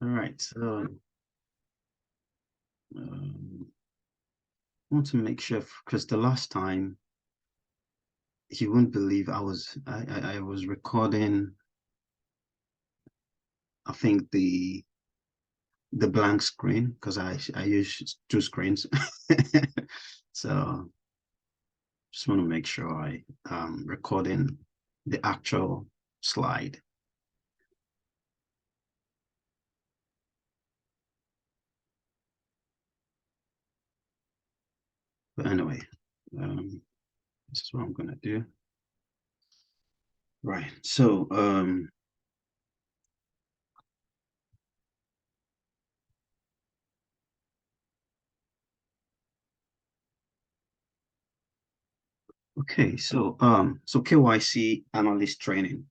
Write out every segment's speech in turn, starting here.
All right. So um, I want to make sure because the last time you wouldn't believe I was recording. I think the blank screen because I use two screens. So just want to make sure I recording the actual slide. But anyway, this is what I'm gonna do. Right. So okay, so KYC analyst training.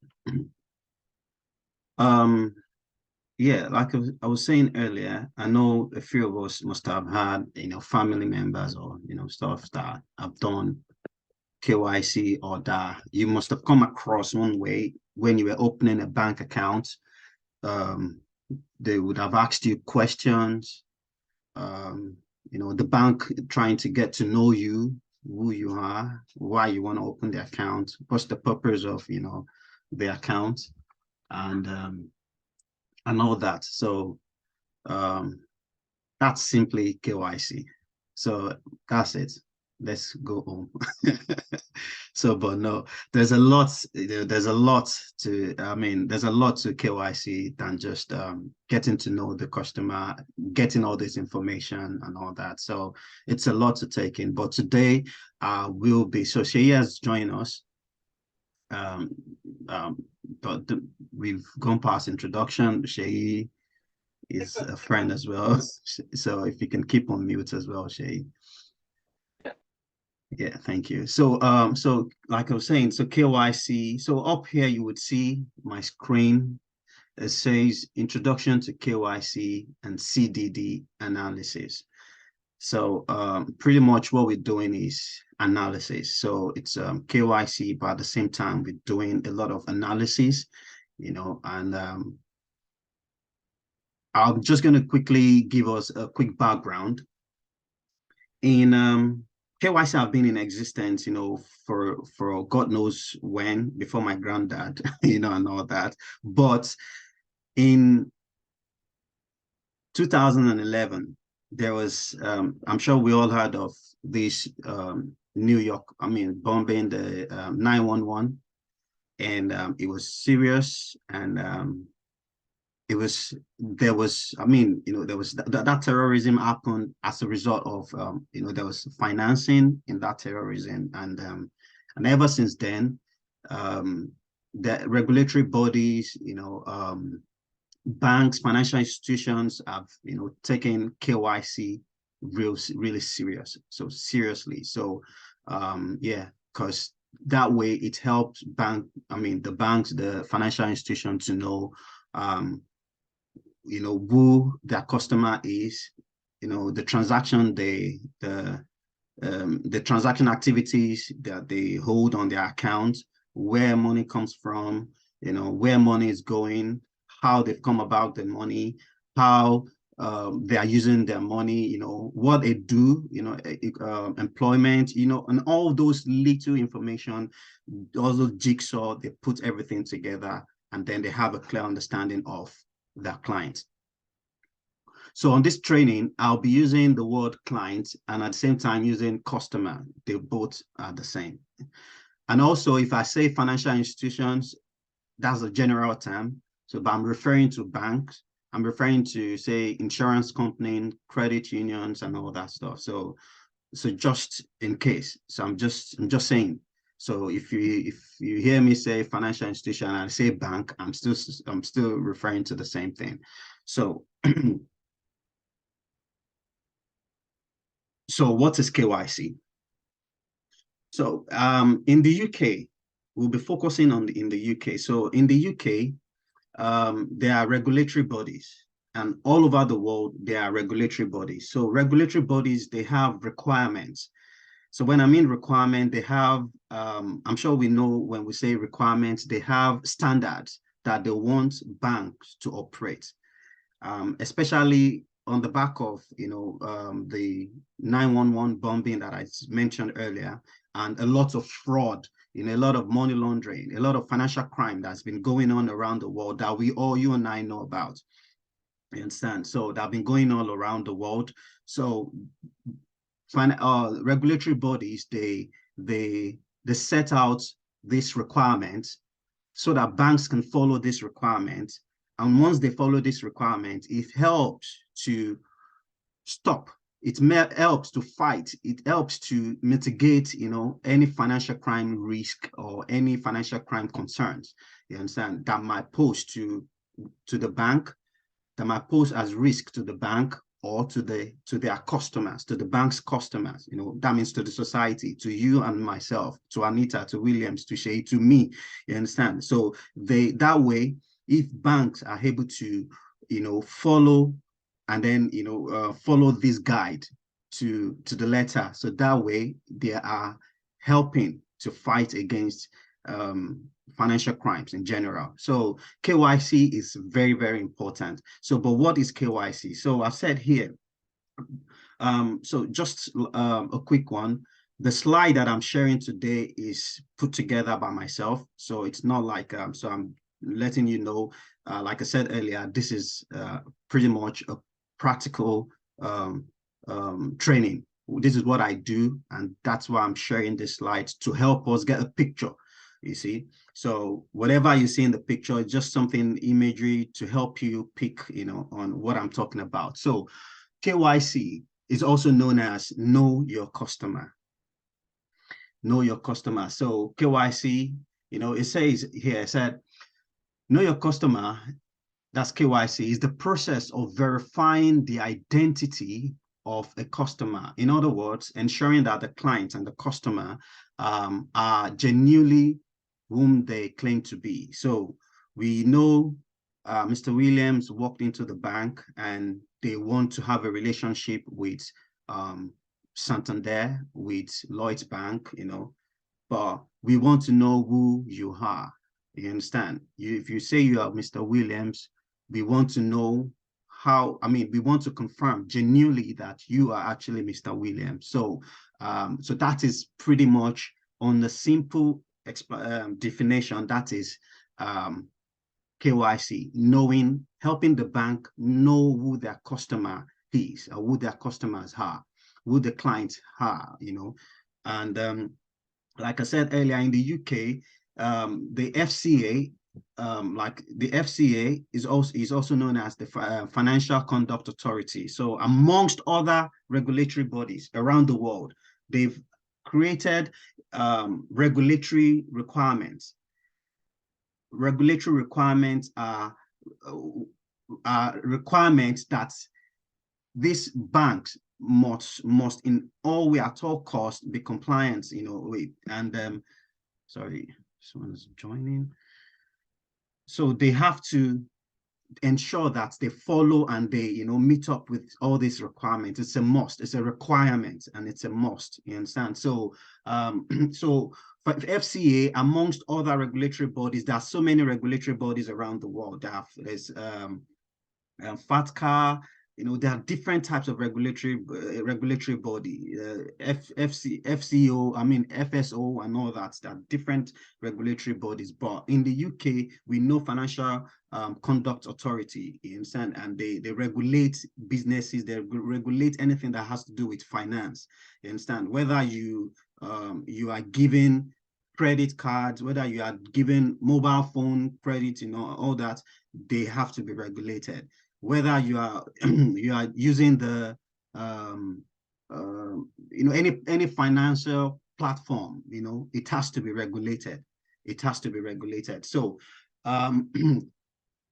Um yeah, like I was saying earlier, I know a few of us must have had, family members or stuff that have done KYC or that you must have come across one way when you were opening a bank account. Um, they would have asked you questions, um, the bank trying to get to know you, who you are, why you want to open the account, what's the purpose of, the account, and and all that. So um, that's simply KYC. So that's it. Let's go home. So, but no, there's a lot to, I mean, there's a lot to KYC than just getting to know the customer, getting all this information and all that. So it's a lot to take in. But today will be, so she has joined us. Um, um, but we've gone past introduction. She is a friend as well. So if you can keep on mute as well, Shay. Yeah, thank you. So like I was saying, so KYC. So up here you would see my screen. It says Introduction to KYC and CDD Analysis. So pretty much what we're doing is analysis. So it's KYC, but at the same time we're doing a lot of analysis, and I'm just going to quickly give us a quick background. In KYC have been in existence, for God knows when, before my granddad, and all that. But in 2011, there was, I'm sure we all heard of this New York, bombing, the 911, and it was serious, and it was there was there was that terrorism happened as a result of there was financing in that terrorism, and ever since then the regulatory bodies, banks, financial institutions have taken KYC really seriously. So yeah, because that way it helps the banks, the financial institution, to know who their customer is, the transaction, the transaction activities that they hold on their account, where money comes from, where money is going, how they've come about the money, how they are using their money, what they do, employment, and all those little information, also jigsaw, they put everything together, and then they have a clear understanding of their client. So on this training, I'll be using the word client and at the same time using customer. They both are the same. And also, if I say financial institutions, that's a general term. So, but I'm referring to banks. I'm referring to, say, insurance company, credit unions, and all that stuff. So just in case. So I'm just saying. So if you hear me say financial institution and I say bank, I'm still referring to the same thing. So so what is KYC? So in the UK, we'll be focusing on in the UK. So in the UK, there are regulatory bodies, and all over the world there are regulatory bodies. So regulatory bodies, they have requirements. So when I mean requirement, they have, I'm sure we know when we say requirements, they have standards that they want banks to operate. especially on the back of, the 911 bombing that I mentioned earlier, and a lot of fraud, a lot of money laundering, a lot of financial crime that's been going on around the world that you and I know about. You understand? So that have been going all around the world. So regulatory bodies, they set out this requirement so that banks can follow this requirement. And once they follow this requirement, it helps to stop. It helps to fight. It helps to mitigate, any financial crime risk or any financial crime concerns. You understand, that might pose to the bank, that might pose as risk to the bank or to their customers, to the bank's customers. That means to the society, to you and myself, to Anita, to Williams, to Shay, to me. You understand? So that way, if banks are able to, follow and then follow this guide to the letter, so that way they are helping to fight against financial crimes in general. So KYC is very, very important. So, but what is KYC? So I've said here, so just a quick one. The slide that I'm sharing today is put together by myself. So it's not like, so I'm letting you know, like I said earlier, this is pretty much a practical training. This is what I do, and that's why I'm sharing this slide to help us get a picture. You see, so whatever you see in the picture is just something imagery to help you pick, on what I'm talking about. So KYC is also known as know your customer. Know your customer. So KYC, it says here, it said, know your customer, that's KYC, is the process of verifying the identity of a customer. In other words, ensuring that the client and the customer are genuinely whom they claim to be. So we know Mr. Williams walked into the bank and they want to have a relationship with Santander, with Lloyd's Bank, but we want to know who you are. You understand? If you say you are Mr. Williams, we want to know we want to confirm genuinely that you are actually Mr. Williams. So, so that is pretty much on the simple definition. That is KYC, helping the bank know who their customer is, or who their customers are, who the clients are, and like I said earlier, in the UK, the FCA, like the FCA is also known as the Financial Conduct Authority. So amongst other regulatory bodies around the world, they've created regulatory requirements. Regulatory requirements are requirements that these banks must in all way at all costs be compliant, with. And sorry, someone's joining. So they have to ensure that they follow and they meet up with all these requirements. It's a must, it's a requirement, and it's a must. You understand? So so for FCA, amongst other regulatory bodies, there are so many regulatory bodies around the world. There's FATCA. There are different types of regulatory body, FCO, FSO, and all that. There are different regulatory bodies. But in the UK, we know Financial Conduct Authority, you understand, and they regulate businesses. They regulate anything that has to do with finance. You understand, whether you are giving credit cards, whether you are giving mobile phone credit, all that, they have to be regulated. Whether you are you are using the any financial platform, it has to be regulated. It has to be regulated. So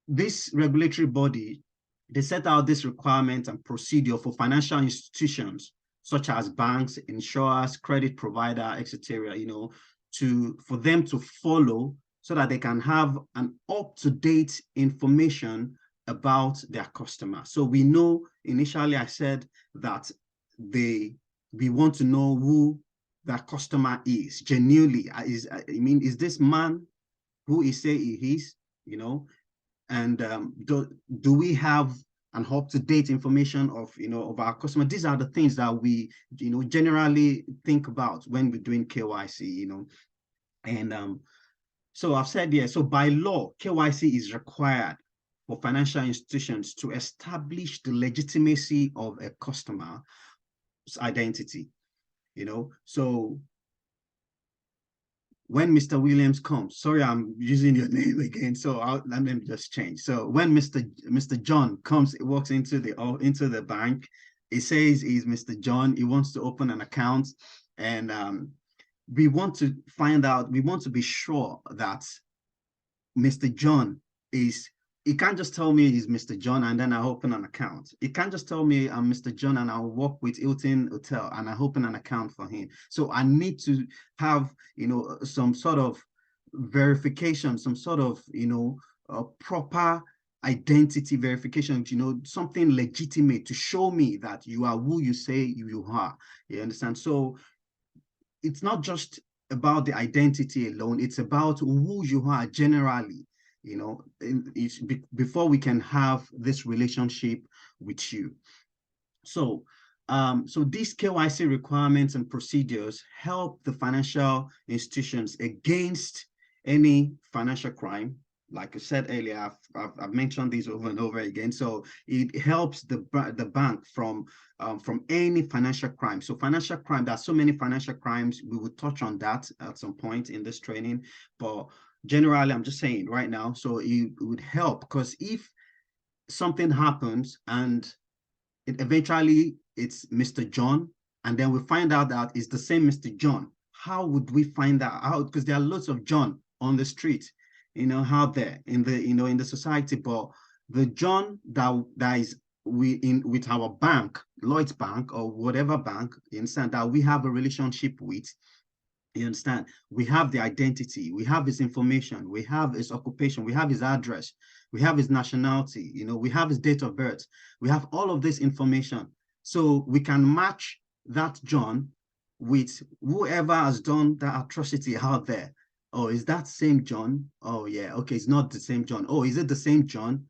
this regulatory body, they set out this requirement and procedure for financial institutions such as banks, insurers, credit provider, etc. For them to follow, so that they can have an up-to-date information about their customer. So we know initially I said that we want to know who that customer is genuinely. Is this man who he say he is, and do we have and up-to-date information of, of our customer. These are the things that we, generally think about when we're doing KYC, and so I've said here, so by law, KYC is required for financial institutions to establish the legitimacy of a customer's identity, So when Mr. Williams comes, sorry, I'm using your name again, so let me just change. So when Mr. John comes, he walks into the bank, he says he's Mr. John, he wants to open an account, and we want to be sure that Mr. John he can't just tell me he's Mr. John and then I open an account. He can't just tell me I'm Mr. John and I'll work with Hilton Hotel and I open an account for him. So I need to have, some sort of verification, some sort of, a proper identity verification, something legitimate to show me that you are who you say you are. You understand? So it's not just about the identity alone, it's about who you are generally, before we can have this relationship with you. So these KYC requirements and procedures help the financial institutions against any financial crime. Like I said earlier, I've mentioned these over and over again. So it helps the bank from any financial crime. So financial crime, there are so many financial crimes. We will touch on that at some point in this training. But generally, I'm just saying right now, so it would help, because if something happens and eventually it's Mr. John, and then we find out that it's the same Mr. John, how would we find that out? Because there are lots of John on the street, out there in the society, but the John that is with our bank, Lloyd's Bank or whatever bank, you understand, that we have a relationship with, you understand, we have the identity, we have his information, we have his occupation, we have his address, we have his nationality, we have his date of birth, we have all of this information. So we can match that John with whoever has done that atrocity out there. Oh, is that same John? Oh, yeah. Okay, it's not the same John. Oh, is it the same John?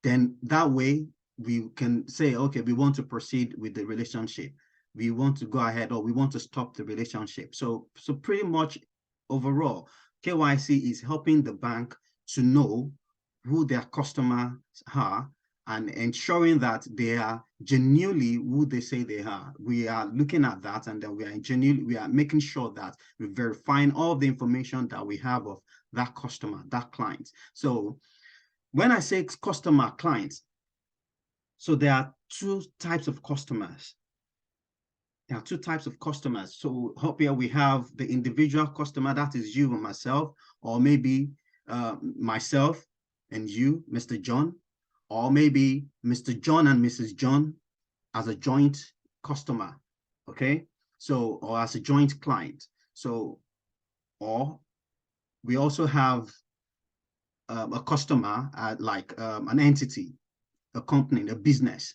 Then that way we can say, okay, we want to proceed with the relationship. We want to go ahead, or we want to stop the relationship. So pretty much overall, KYC is helping the bank to know who their customers are and ensuring that they are genuinely who they say they are. We are looking at that, and then we are making sure that we're verifying all the information that we have of that customer, that client. So when I say customer, clients, so there are two types of customers. There are two types of customers. So up here we have the individual customer, that is you and myself, or maybe myself and you, Mr. John, or maybe Mr. John and Mrs. John as a joint customer, okay? So, or as a joint client. So, or we also have a customer like an entity, a company, a business.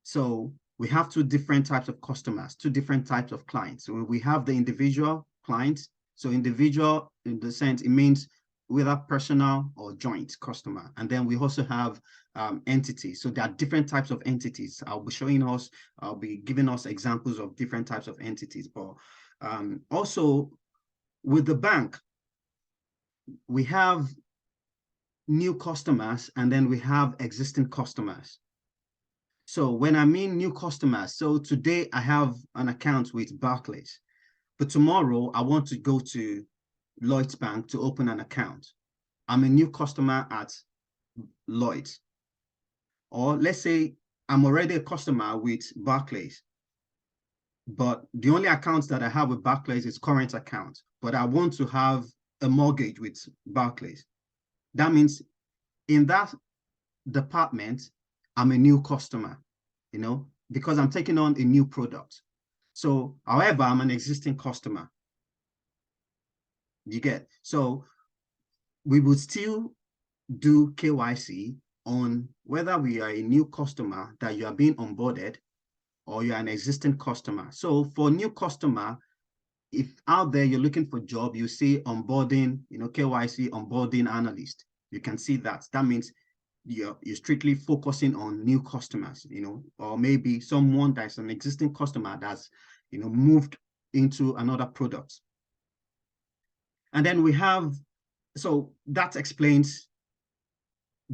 So we have two different types of customers, two different types of clients. So we have the individual clients. So individual, in the sense, it means whether personal or joint customer. And then we also have entities. So there are different types of entities. I'll be giving us examples of different types of entities. But also with the bank, we have new customers and then we have existing customers. So when I mean new customers, so today I have an account with Barclays, but tomorrow I want to go to Lloyd's Bank to open an account. I'm a new customer at Lloyd's. Or let's say I'm already a customer with Barclays, but the only accounts that I have with Barclays is current account, but I want to have a mortgage with Barclays. That means in that department, I'm a new customer, because I'm taking on a new product. So, however, I'm an existing customer. You get? So we would still do KYC on whether we are a new customer that you are being onboarded or you're an existing customer. So for new customer, if out there you're looking for a job, you see onboarding, KYC onboarding analyst. You can see that. That means you're strictly focusing on new customers, or maybe someone that's an existing customer that's, moved into another product. And then we have, so that explains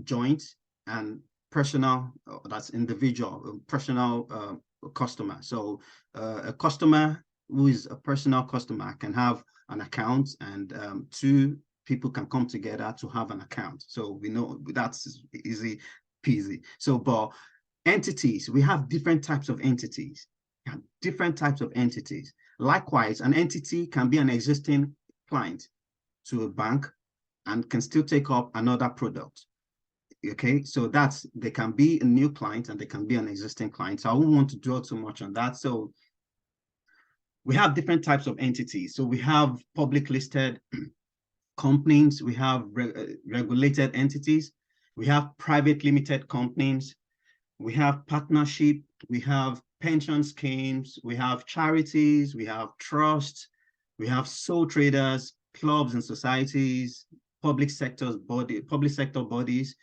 joint and personal, that's individual, personal customer. So a customer who is a personal customer can have an account, and two people can come together to have an account. So we know that's easy peasy. So, but entities, we have different types of entities. Different types of entities. Likewise, an entity can be an existing client to a bank and can still take up another product. Okay, so they can be a new client and they can be an existing client. So I won't want to dwell too much on that. So we have different types of entities. So we have public listed companies, we have regulated entities, we have private limited companies, we have partnership, we have pension schemes, we have charities, we have trusts, we have sole traders, clubs and societies, public sector bodies,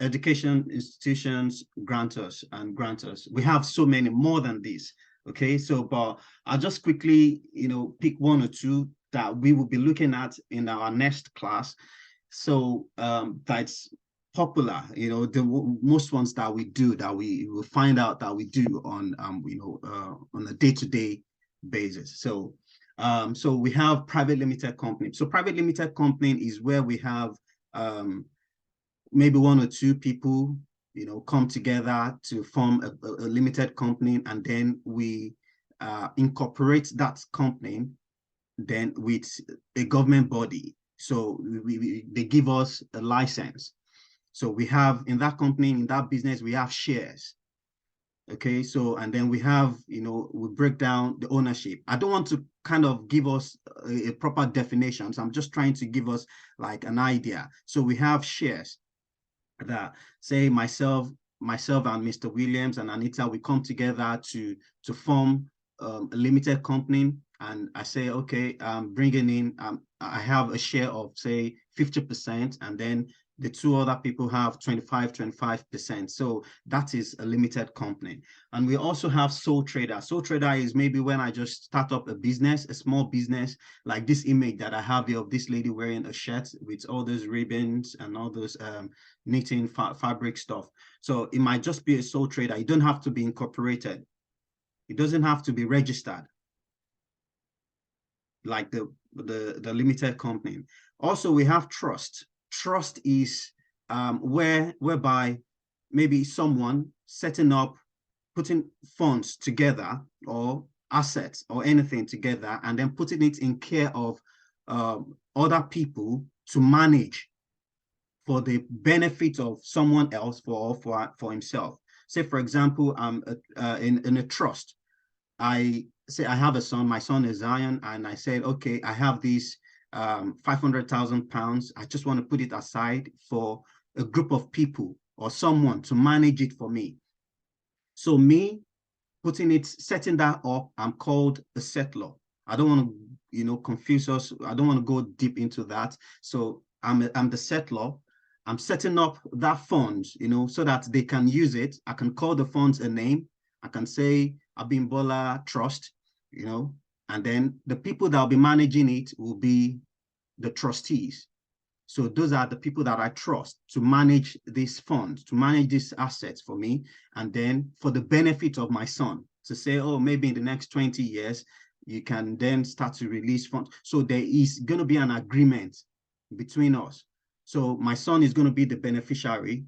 education institutions, grantors and grantors. We have so many more than this. Okay, so but I'll just quickly, pick one or two that we will be looking at in our next class. So that's popular, the most ones that we do, that we will find out that we do on on a day-to-day basis. So so we have private limited company. So private limited company is where we have maybe one or two people, come together to form a limited company, and then we incorporate that company then with a government body. So they give us a license. So we have in that company, in that business, we have shares. Okay, so and then we have, we break down the ownership. I don't want to kind of give us a proper definition. So I'm just trying to give us like an idea. So we have shares that say myself and Mr. Williams and Anita, we come together to form a limited company, and I say, okay, I'm bringing in, I have a share of say 50%, and then the two other people have 25%. So that is a limited company. And we also have sole trader. Sole trader is maybe when I just start up a business, a small business, like this image that I have here of this lady wearing a shirt with all those ribbons and all those knitting fabric stuff. So it might just be a sole trader. You don't have to be incorporated. It doesn't have to be registered like the limited company. Also, we have trust. Trust is whereby maybe someone setting up, putting funds together or assets or anything together, and then putting it in care of other people to manage for the benefit of someone else for himself. Say, for example, in a trust. I say I have a son, my son is Zion, and I said, okay, I have these 500,000 pounds. I just want to put it aside for a group of people or someone to manage it for me. So me setting that up, I'm called a settler. I don't want to, confuse us. I don't want to go deep into that. So I'm the settler. I'm setting up that fund, so that they can use it. I can call the funds a name. I can say Abimbola Trust, and then the people that will be managing it will be the trustees. So those are the people that I trust to manage this fund, to manage these assets for me, and then for the benefit of my son, to say, oh, maybe in the next 20 years, you can then start to release funds. So there is going to be an agreement between us. So my son is going to be the beneficiary.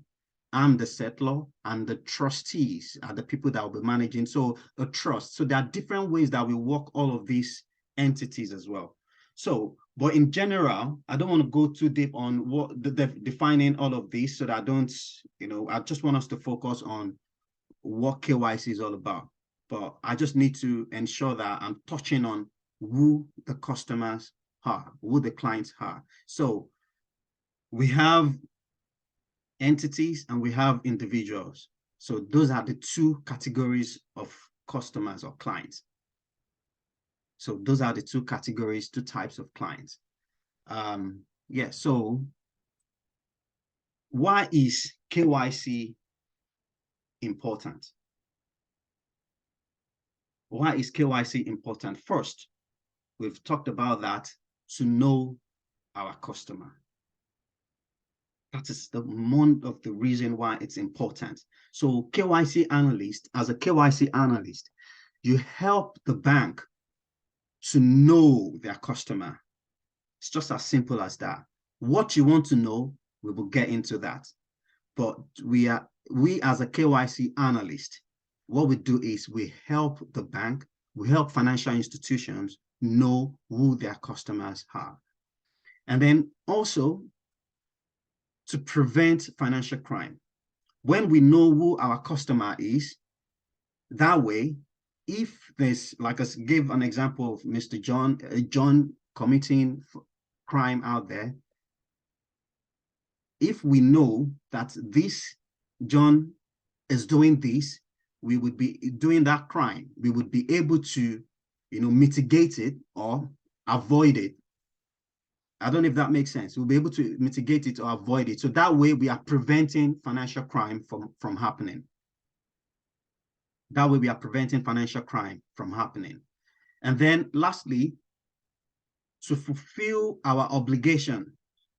I'm the settler, and the trustees are the people that will be managing. So a trust. So there are different ways that we work all of these entities as well. So, but in general, I don't want to go too deep on what defining all of these, so that I don't, I just want us to focus on what KYC is all about. But I just need to ensure that I'm touching on who the customers are, who the clients are. So we have entities and we have individuals. So those are the two categories of customers or clients. So those are the two categories, two types of clients. Yeah, so why is KYC important? Why is KYC important? First, we've talked about that, to know our customer. That is the one of the reason why it's important. So KYC analyst, as a KYC analyst, you help the bank to know their customer. It's just as simple as that. What you want to know, we will get into that. But we as a KYC analyst, what we do is we help the bank, we help financial institutions know who their customers are. And then also to prevent financial crime. When we know who our customer is, that way, if there's, like I gave an example of Mr. John committing crime out there, if we know that this John is doing this, we would be doing that crime. We would be able to, mitigate it or avoid it. I don't know if that makes sense. We'll be able to mitigate it or avoid it. So that way we are preventing financial crime from happening. That way we are preventing financial crime from happening. And then lastly, to fulfill our obligation,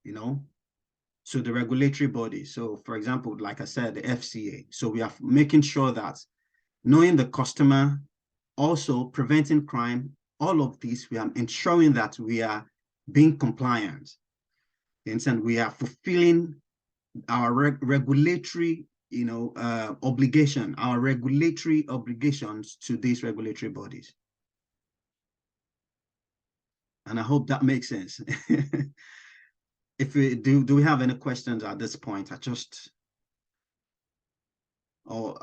to the regulatory body. So for example, like I said, the FCA. So we are making sure that knowing the customer, also preventing crime, all of this, we are ensuring that we are being compliant. And we are fulfilling our regulatory, obligation, our regulatory obligations to these regulatory bodies. And I hope that makes sense. If we do we have any questions at this point?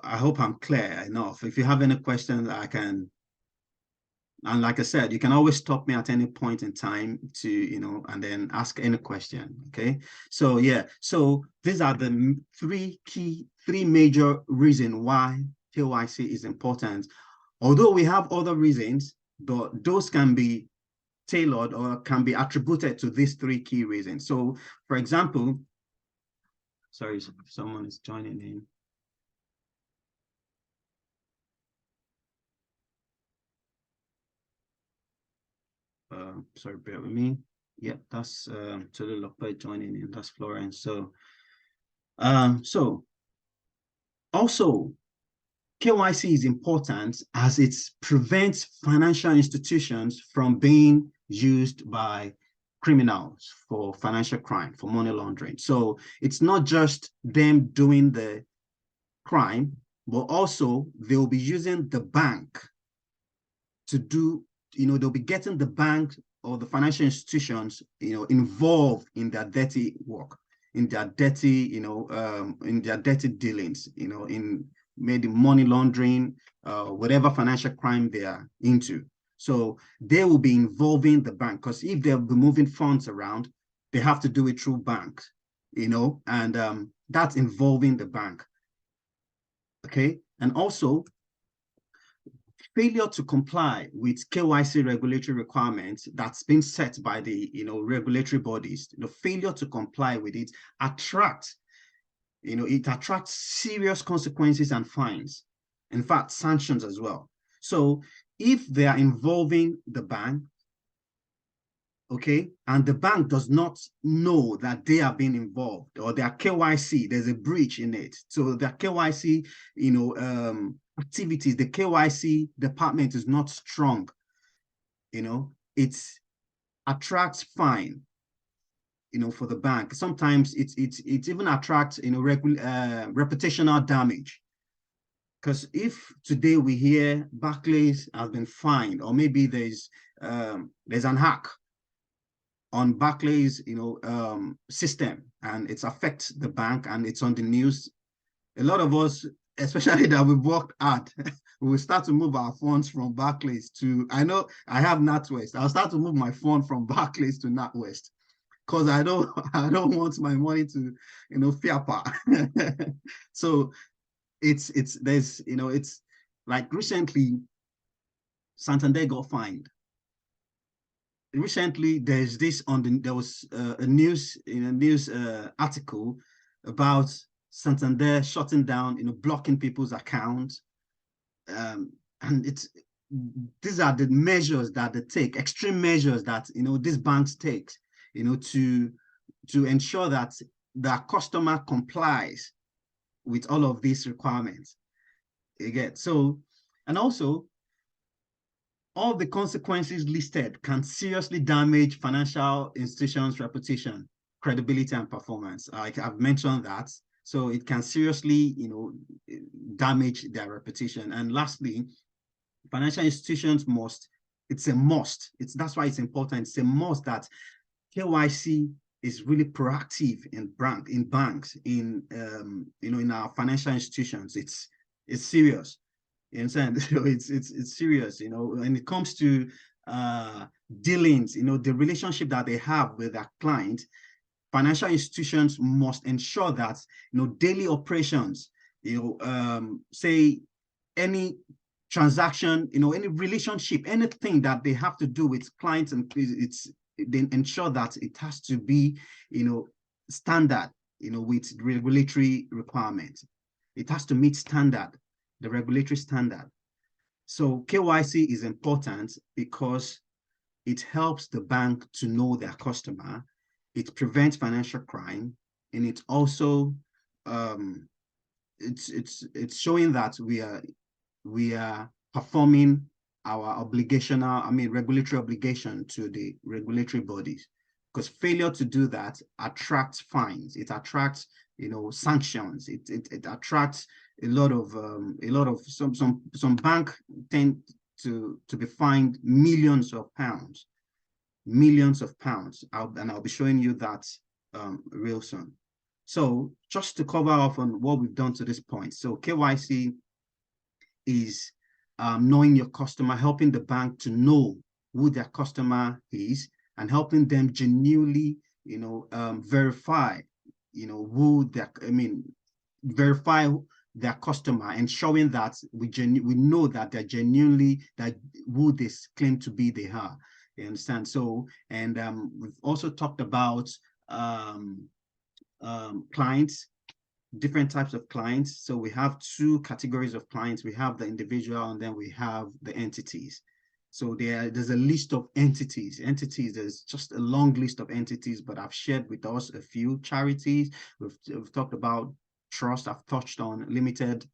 I hope I'm clear enough. If you have any questions, I can. And like I said, you can always stop me at any point in time to, and then ask any question. Okay. So yeah, so these are the three major reasons why KYC is important. Although we have other reasons, but those can be tailored or can be attributed to these three key reasons. So for example, sorry, someone is joining in. Sorry, bear with me. Yeah, that's Tolu Lope joining in. That's Florence. So, also KYC is important as it prevents financial institutions from being used by criminals for financial crime, for money laundering. So it's not just them doing the crime, but also they'll be using the bank to do, they'll be getting the bank or the financial institutions, involved in their dirty work, in their dirty, in their dirty dealings, in maybe money laundering, whatever financial crime they are into. So they will be involving the bank, because if they'll be moving funds around, they have to do it through banks, and that's involving the bank. Okay. And also, failure to comply with KYC regulatory requirements that's been set by the regulatory bodies, the failure to comply with it attracts serious consequences and fines. In fact, sanctions as well. So if they are involving the bank, okay, and the bank does not know that they are being involved, or their KYC, there's a breach in it. So their KYC, activities, the KYC department is not strong, it attracts fine, for the bank. Sometimes it even attracts, reputational damage. Because if today we hear Barclays has been fined, or maybe there's an hack on Barclays, system, and it affects the bank and it's on the news, a lot of us, especially that we've worked hard, we will start to move our funds from Barclays to, I know I have NatWest. I'll start to move my fund from Barclays to NatWest, because I don't want my money to, fiapa. So it's like recently Santander got fined. Recently, there was a news article about Santander shutting down, blocking people's accounts. And these are the measures that they take, extreme measures that, these banks take, to ensure that the customer complies with all of these requirements. Again, so, and also, all the consequences listed can seriously damage financial institutions' reputation, credibility, and performance. I've mentioned that. So it can seriously, damage their reputation. And lastly, financial institutions it's a must. That's why it's important. It's a must that KYC is really proactive in banks, in our financial institutions. It's serious. You understand? So it's serious, when it comes to dealings, the relationship that they have with their client. Financial institutions must ensure that, daily operations, say any transaction, any relationship, anything that they have to do with clients, and they ensure that it has to be, standard, with regulatory requirements. It has to meet the regulatory standard. So KYC is important because it helps the bank to know their customer. It prevents financial crime, and it also it's showing that we are performing our regulatory obligation to the regulatory bodies. Because failure to do that attracts fines. It attracts, sanctions. It attracts a lot of some bank tend to be fined millions of pounds. I'll be showing you that real soon. So just to cover off on what we've done to this point. So KYC is knowing your customer, helping the bank to know who their customer is, and helping them genuinely, verify, verify their customer, and showing that we know that they're genuinely who they claim to be they are. You understand? So, and we've also talked about clients, different types of clients. So we have two categories of clients. We have the individual, and then we have the entities. So there's a list of entities. There's just a long list of entities, but I've shared with us a few charities. We've talked about trust. I've touched on limited,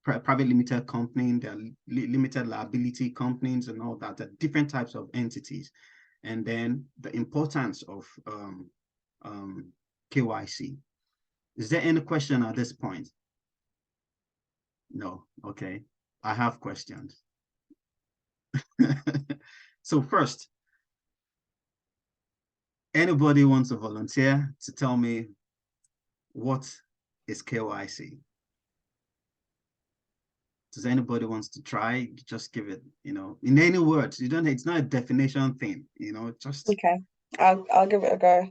private limited company, there are limited liability companies, and all that. There are different types of entities. And then the importance of KYC. Is there any question at this point? No. Okay. I have questions. So first, anybody wants to volunteer to tell me what is KYC? Does anybody wants to try? Just give it, in any words. It's not a definition thing, just. Okay. I'll give it a go.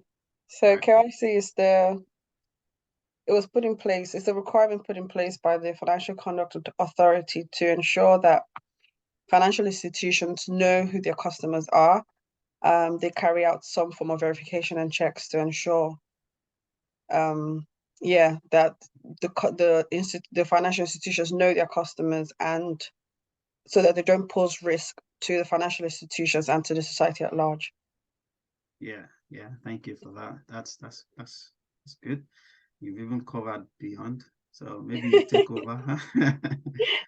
So right. KYC is it was put in place. It's a requirement put in place by the Financial Conduct Authority to ensure that financial institutions know who their customers are. They carry out some form of verification and checks to ensure, that the financial institutions know their customers, and so that they don't pose risk to the financial institutions and to the society at large. Yeah. Thank you for that. That's good. You've even covered beyond. So maybe you take over.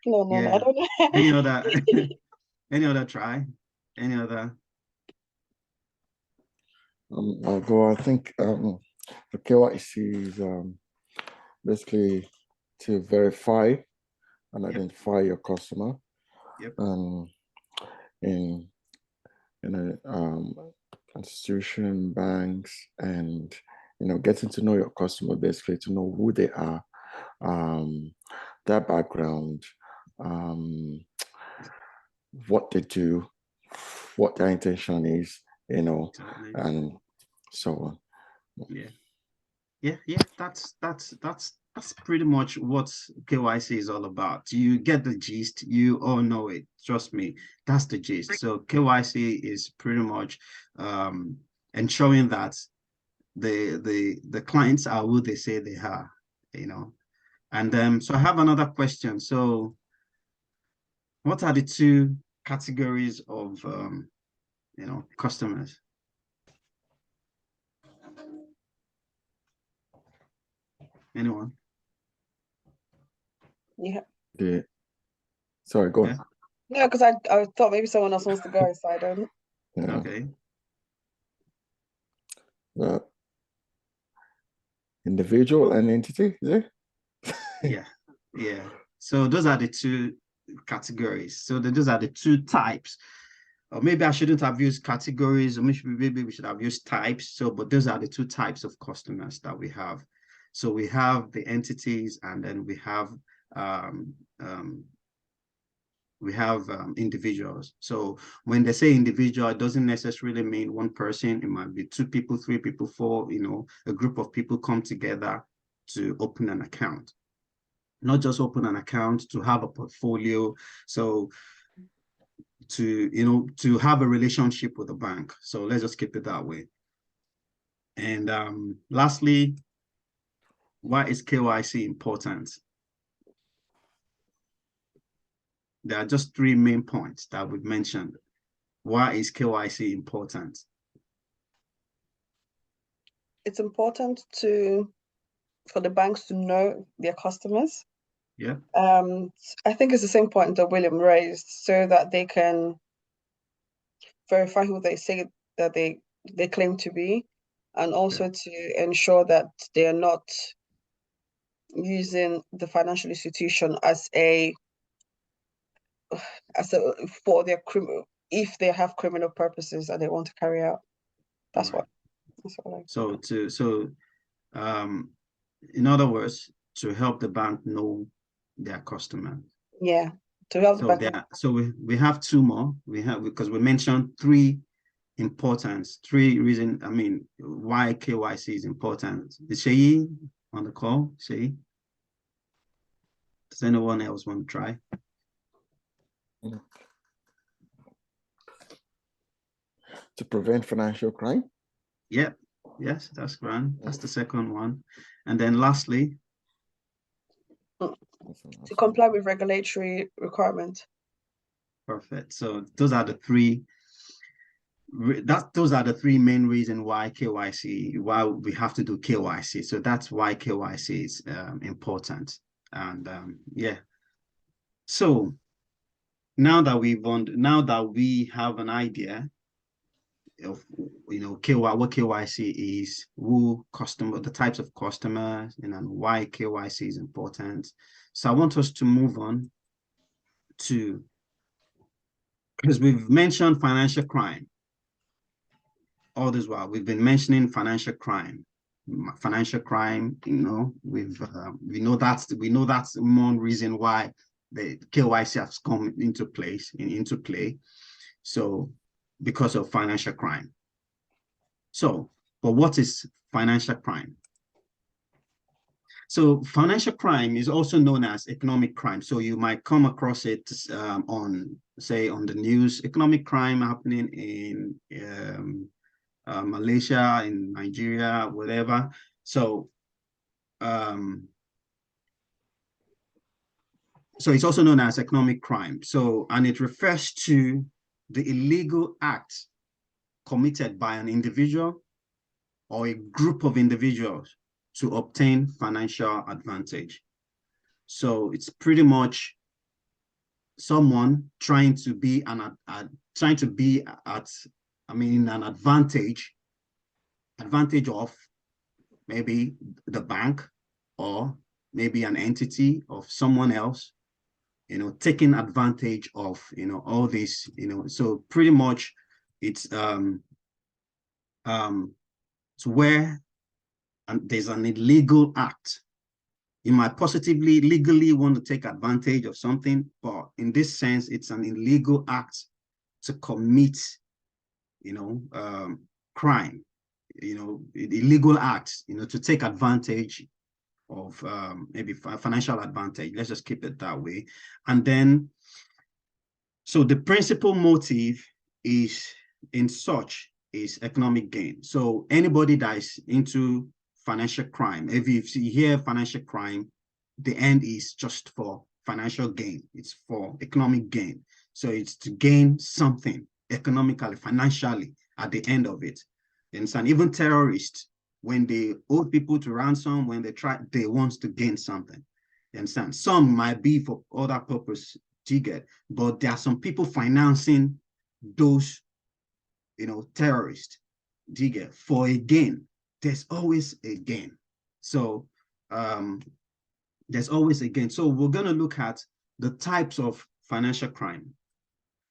No, Yeah. I don't know. Any other try? Any other? I'll go. I think the KYC is basically to verify and identify your customer. Yep. In institution, banks, and getting to know your customer, basically to know who they are, their background, what they do, what their intention is, Exactly. and so on. Yeah. That's pretty much what KYC is all about. You get the gist. You all know it. Trust me, that's the gist. So KYC is pretty much ensuring that the clients are who they say they are, you know. And so I have another question. So what are the two categories of customers? Anyone? Yeah. Sorry, go on. Yeah. No, because I thought maybe someone else wants to go, so I don't. Yeah. Okay. Individual and entity, is it? Yeah. Yeah. So those are the two categories. So those are the two types. Or maybe I shouldn't have used categories, or maybe we should have used types. So, but those are the two types of customers that we have. So we have the entities, and then we have individuals. So when they say individual, it doesn't necessarily mean one person. It might be two people, three people, four, a group of people come together to open an account. Not just open an account, to have a portfolio. So to have a relationship with the bank. So let's just keep it that way. And lastly, why is KYC important? There are just three main points that we've mentioned. Why is KYC important? It's important for the banks to know their customers. Yeah. I think it's the same point that William raised, so that they can verify who they say that they claim to be, and also to ensure that they are not using the financial institution as for their criminal, if they have criminal purposes that they want to carry out. That's Right. what So in other words, to help the bank know their customer. Yeah, to help the bank. So we have two more. Because we mentioned three reasons. I mean, why KYC is important. Is Sheyi on the call? Sheyi? Does anyone else want to try? To prevent financial crime? Yep. Yes, that's grand. That's the second one. And then lastly, to comply with regulatory requirements. Perfect. So those are the three. Those are the three main reasons why we have to do KYC. So that's why KYC is important. And yeah. So now that we have an idea of what KYC is, the types of customers, and why KYC is important. So I want us to move on to, because we've mentioned financial crime. All this while we've been mentioning financial crime. Financial crime, we know that's one reason why the KYC has come into play. So because of financial crime. So, but what is financial crime? So financial crime is also known as economic crime. So you might come across it on the news, economic crime happening in Malaysia, in Nigeria, whatever. So it's also known as economic crime. So, and it refers to the illegal act committed by an individual or a group of individuals to obtain financial advantage. So it's pretty much someone trying to be an advantage of maybe the bank, or maybe an entity of someone else, taking advantage of, all this, so pretty much it's where there's an illegal act. You might positively, legally want to take advantage of something, but in this sense, it's an illegal act to commit, crime, illegal acts, to take advantage of maybe financial advantage. Let's just keep it that way. And then, so the principal motive is in such is economic gain. So anybody that is into financial crime, if you hear financial crime, the end is just for financial gain. It's for economic gain. So it's to gain something economically, financially at the end of it. And even terrorists, when they hold people to ransom, when they want to gain something. You understand? Some might be for other purpose, you get, but there are some people financing those, terrorists, you get, for a gain. There's always a gain. So there's always a gain. So we're going to look at the types of financial crime.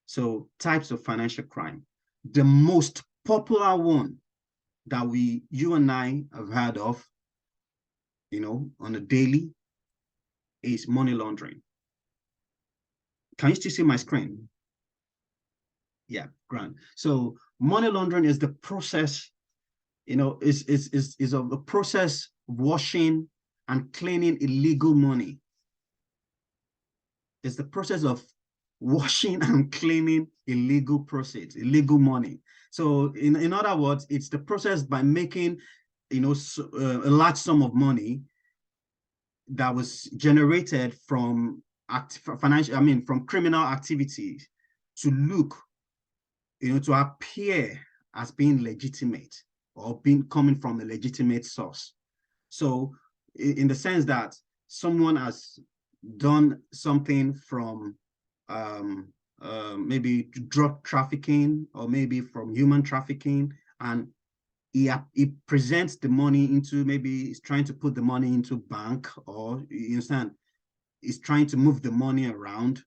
So types of financial crime. The most popular one that you and I have heard of, on a daily is money laundering. Can you still see my screen? Yeah, grand. So money laundering is the process, is of the process of washing and cleaning illegal money. It's the process of washing and cleaning illegal proceeds, illegal money. So in other words, it's the process by making, a large sum of money that was generated from from criminal activities to look, to appear as being legitimate or coming from a legitimate source. So in the sense that someone has done something from maybe drug trafficking or maybe from human trafficking, and he presents the money into, maybe he's trying to put the money into bank, or you understand, he's trying to move the money around,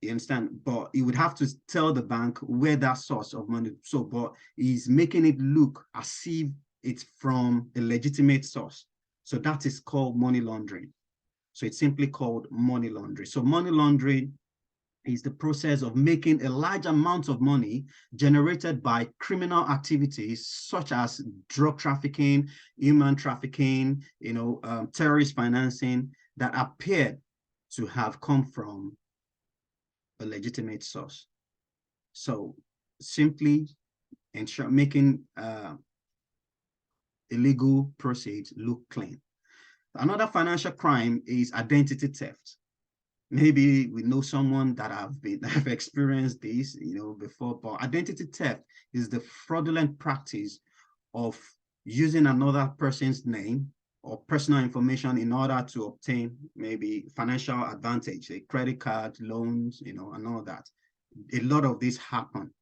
you understand, but he would have to tell the bank where that source of money. So, but he's making it look as if it's from a legitimate source. So that is called money laundering. So it's simply called money laundering. So money laundering is the process of making a large amount of money generated by criminal activities such as drug trafficking, human trafficking, terrorist financing, that appeared to have come from a legitimate source. So simply making illegal proceeds look clean. Another financial crime is identity theft. Maybe we know someone that have experienced this, before, but identity theft is the fraudulent practice of using another person's name or personal information in order to obtain maybe financial advantage, a credit card, loans, and all that. A lot of this happen.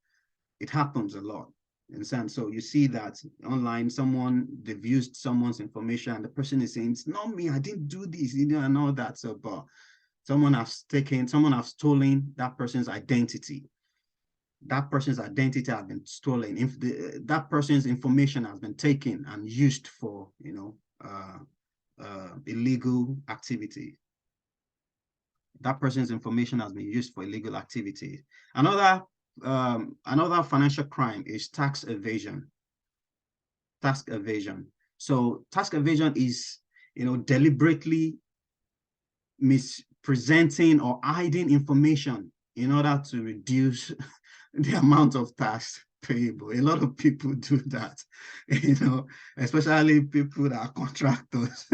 It happens a lot. And so you see that online, they've used someone's information and the person is saying, it's not me, I didn't do this, and all that. So, but someone has stolen that person's identity. That person's identity has been stolen. If that person's information has been taken and used for, illegal activity. That person's information has been used for illegal activity. Another financial crime is tax evasion. Tax evasion. So tax evasion is, deliberately mispresenting or hiding information in order to reduce the amount of tax payable. A lot of people do that, especially people that are contractors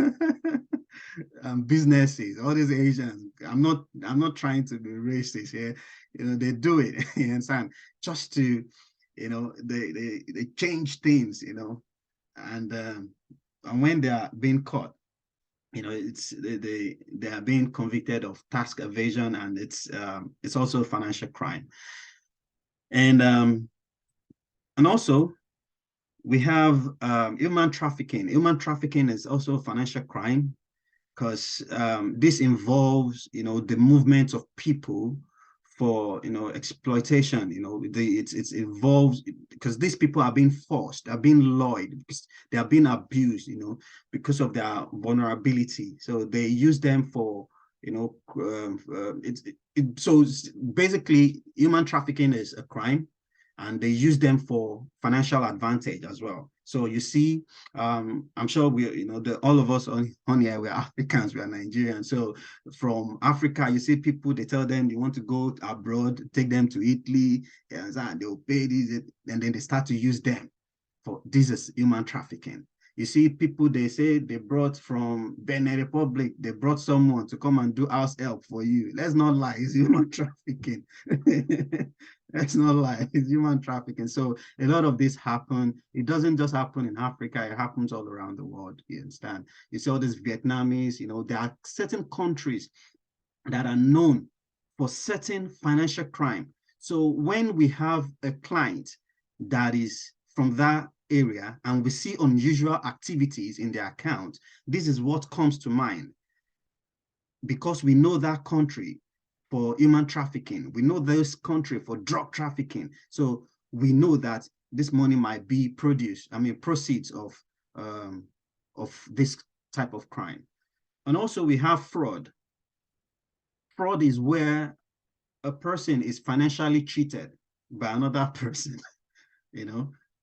and businesses, all these Asians. I'm not trying to be racist here. They do it, you understand, just to, they change things, and when they are being caught, they are being convicted of tax evasion, and it's also a financial crime. And also we have human trafficking. Human trafficking is also a financial crime because this involves, the movement of people for, exploitation. It involves, because these people are being forced, they're being lured, because they are being abused, because of their vulnerability. So they use them for, so basically human trafficking is a crime. and they use them for financial advantage as well. So you see, I'm sure all of us on here, we're Africans, we are Nigerians. So from Africa, you see people, they tell them they want to go abroad, take them to Italy, and they'll pay this, and then they start to use them for this is human trafficking. You see people, they say they brought from Benin Republic, they brought someone to come and do house help for you. Let's not lie, it's human trafficking. Let's not lie, it's human trafficking. So a lot of this happen. It doesn't just happen in Africa, it happens all around the world, you understand? You see all these Vietnamese, there are certain countries that are known for certain financial crime. So when we have a client that is from that area and we see unusual activities in their account, this is what comes to mind, because we know that country for human trafficking, we know this country for drug trafficking. So we know that this money might be proceeds of this type of crime. And also we have fraud. Fraud is where a person is financially cheated by another person.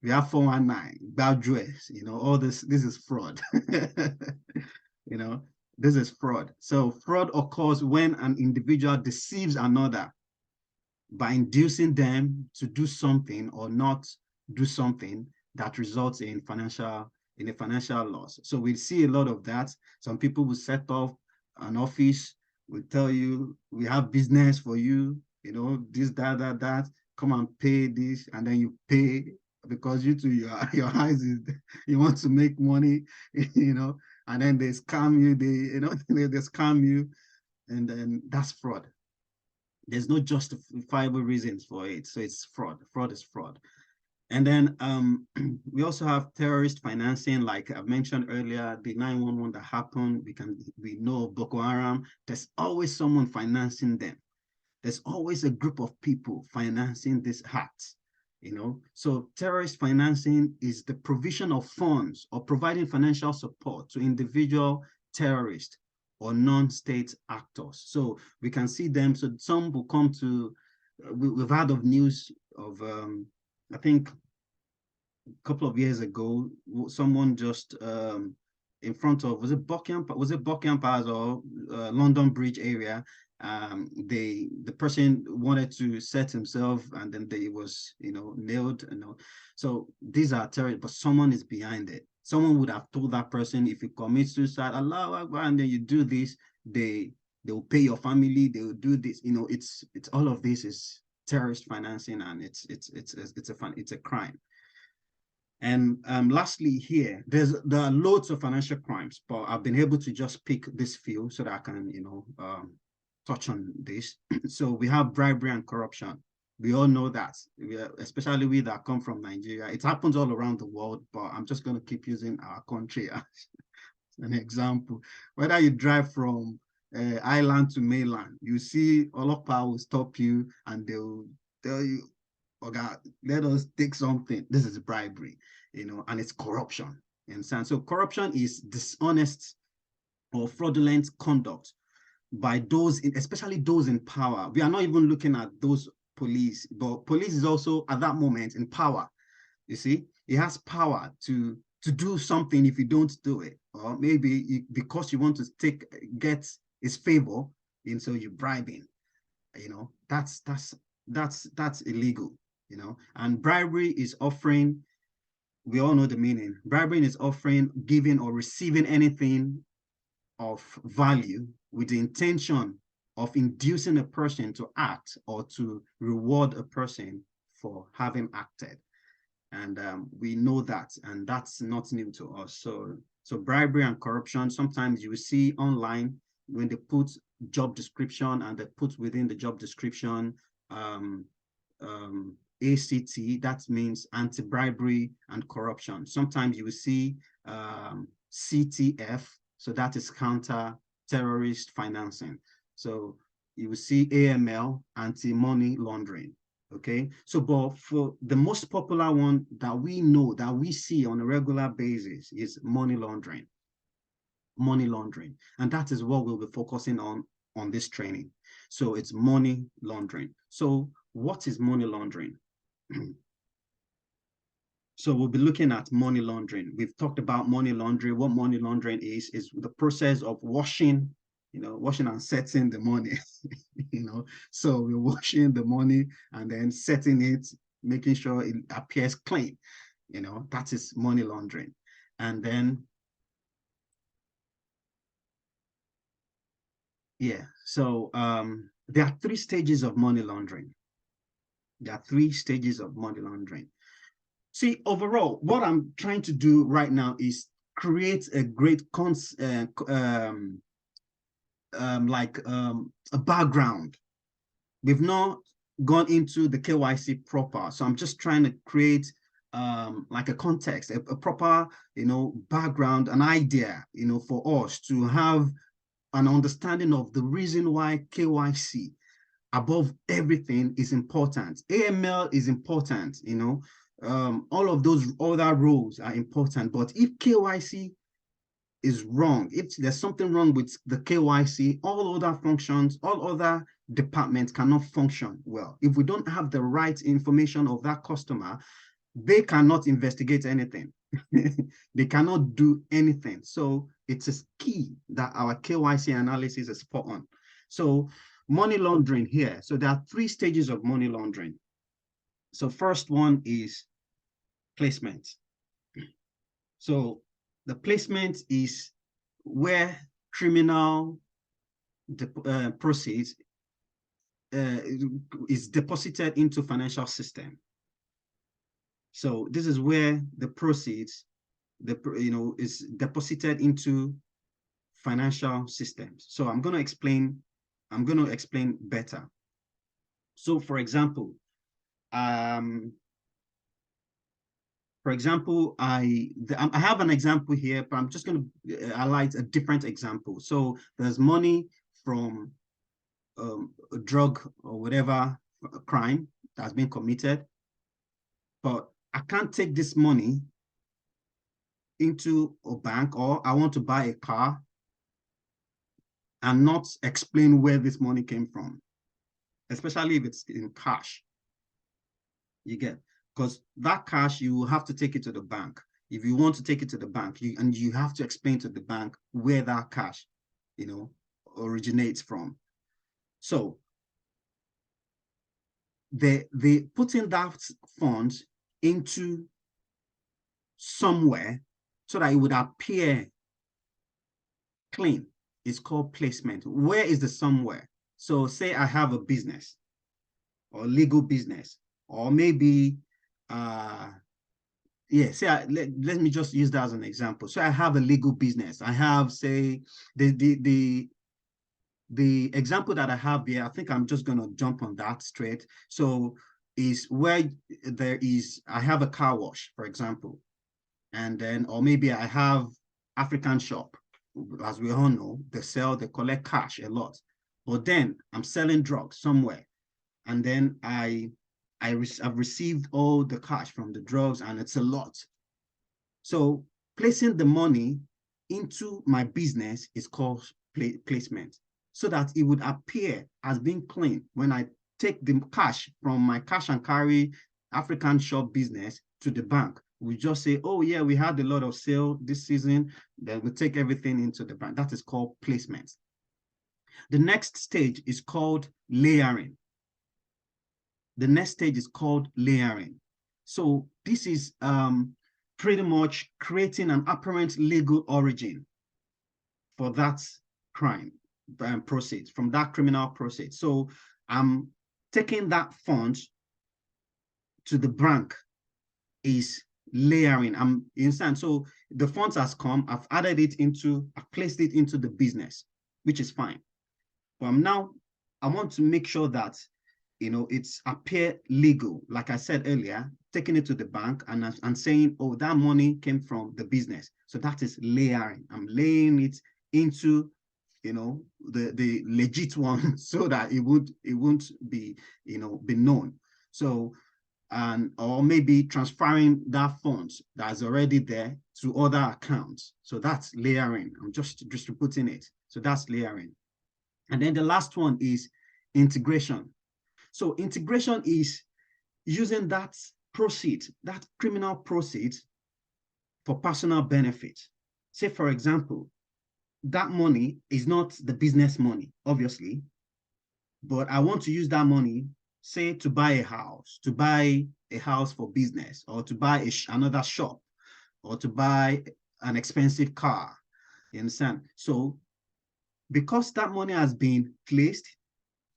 We have 419, bad dress, all this is fraud. This is fraud. So fraud occurs when an individual deceives another by inducing them to do something or not do something that results in a financial loss. So we see a lot of that. Some people will set off an office, will tell you, we have business for you, this, that, come and pay this, and then you pay because your eyes is, you want to make money, and then they scam you, they scam you, and then that's fraud. There's no justifiable reasons for it. So it's fraud. Fraud is fraud. And then we also have terrorist financing, like I mentioned earlier, the 911 that happened. We know Boko Haram. There's always someone financing them. There's always a group of people financing this act. So terrorist financing is the provision of funds or providing financial support to individual terrorists or non-state actors. So we can see them. So some will come to, we've heard of news of, I think a couple of years ago, someone just in front of, was it Buckingham Palace or London Bridge area? The person wanted to set himself, and then they was nailed. So these are terrorists, but someone is behind it. Someone would have told that person, if you commit suicide, Allahu Akbar, and then you do this, they will pay your family, they will do this. It's all of this is terrorist financing, and it's a crime. And lastly here, there are loads of financial crimes, but I've been able to just pick this few so that I can touch on this. So we have bribery and corruption. We all know that, especially we that come from Nigeria. It happens all around the world, but I'm just going to keep using our country as an example. Whether you drive from island to mainland, you see Olopa will stop you and they'll tell you, okay, let us take something. This is bribery, and it's corruption. You understand? So corruption is dishonest or fraudulent conduct by those, especially those in power. We are not even looking at those police, but police is also at that moment in power. You see, he has power to do something if you don't do it, or maybe because you want to get his favor, and so you're bribing. That's illegal. And bribery is offering. We all know the meaning. Bribery is offering, giving, or receiving anything of value with the intention of inducing a person to act or to reward a person for having acted. And we know that, and that's not new to us. So bribery and corruption, sometimes you will see online when they put job description and they put within the job description ACT, that means anti-bribery and corruption. Sometimes you will see CTF, so that is counter-terrorist financing. So you will see AML, anti-money laundering. Okay, so but for the most popular one that we know, that we see on a regular basis, is money laundering. Money laundering, and that is what we'll be focusing on this training. So it's money laundering. So what is money laundering? So we'll be looking at money laundering. We've talked about money laundering. What money laundering is the process of washing, washing and setting the money, So we're washing the money and then setting it, making sure it appears clean, that is money laundering. And then, yeah, so there are 3 stages of money laundering. There are 3 stages of money laundering. See, overall, what I'm trying to do right now is create a great a background. We've not gone into the KYC proper, so I'm just trying to create like a context, a proper, background, an idea, for us to have an understanding of the reason why KYC above everything is important. AML is important, all of those other roles are important. But if KYC is wrong, if there's something wrong with the KYC, all other functions, all other departments cannot function well. If we don't have the right information of that customer, they cannot investigate anything. They cannot do anything. So it is key that our KYC analysis is spot on. So money laundering here. So there are 3 stages of money laundering. So first one is placement. So the placement is where criminal proceeds is deposited into financial system. So this is where the proceeds, is deposited into financial systems. So I'm going to explain better. So for example, I have an example here, but I'm just going to highlight a different example. So there's money from a drug or whatever crime that's been committed, but I can't take this money into a bank, or I want to buy a car and not explain where this money came from, especially if it's in cash. You get, because that cash, you will have to take it to the bank. If you want to take it to the bank, you have to explain to the bank where that cash, originates from. So they putting that funds into somewhere so that it would appear clean is called placement. Where is the somewhere? So say I have a business or legal business, or maybe let me just use that as an example. So I have a legal business. I have, say, the example that I have here, I think I'm just going to jump on that straight. So is where I have a car wash, for example, and then, or maybe I have African shop. As we all know, they collect cash a lot, but then I'm selling drugs somewhere, and then I've received all the cash from the drugs, and it's a lot. So placing the money into my business is called placement, so that it would appear as being clean when I take the cash from my cash and carry African shop business to the bank. We just say, oh yeah, we had a lot of sale this season, then we take everything into the bank. That is called placement. The next stage is called layering. The next stage is called layering. So this is pretty much creating an apparent legal origin for that crime proceeds, from that criminal proceeds. So I'm taking that fund to the bank is layering. You understand? So the funds has come, I've placed it into the business, which is fine. But I want to make sure that it's appear legal. Like I said earlier, taking it to the bank and saying, oh, that money came from the business. So that is layering. I'm laying it into the legit one so that it won't be be known. So or maybe transferring that funds that's already there to other accounts. So that's layering. I'm just distributing it. So that's layering. And then the last one is integration. So integration is using that proceed, that criminal proceed, for personal benefit. Say, for example, that money is not the business money, obviously, but I want to use that money, say, to buy a house for business, or to buy another shop, or to buy an expensive car. You understand? So because that money has been placed,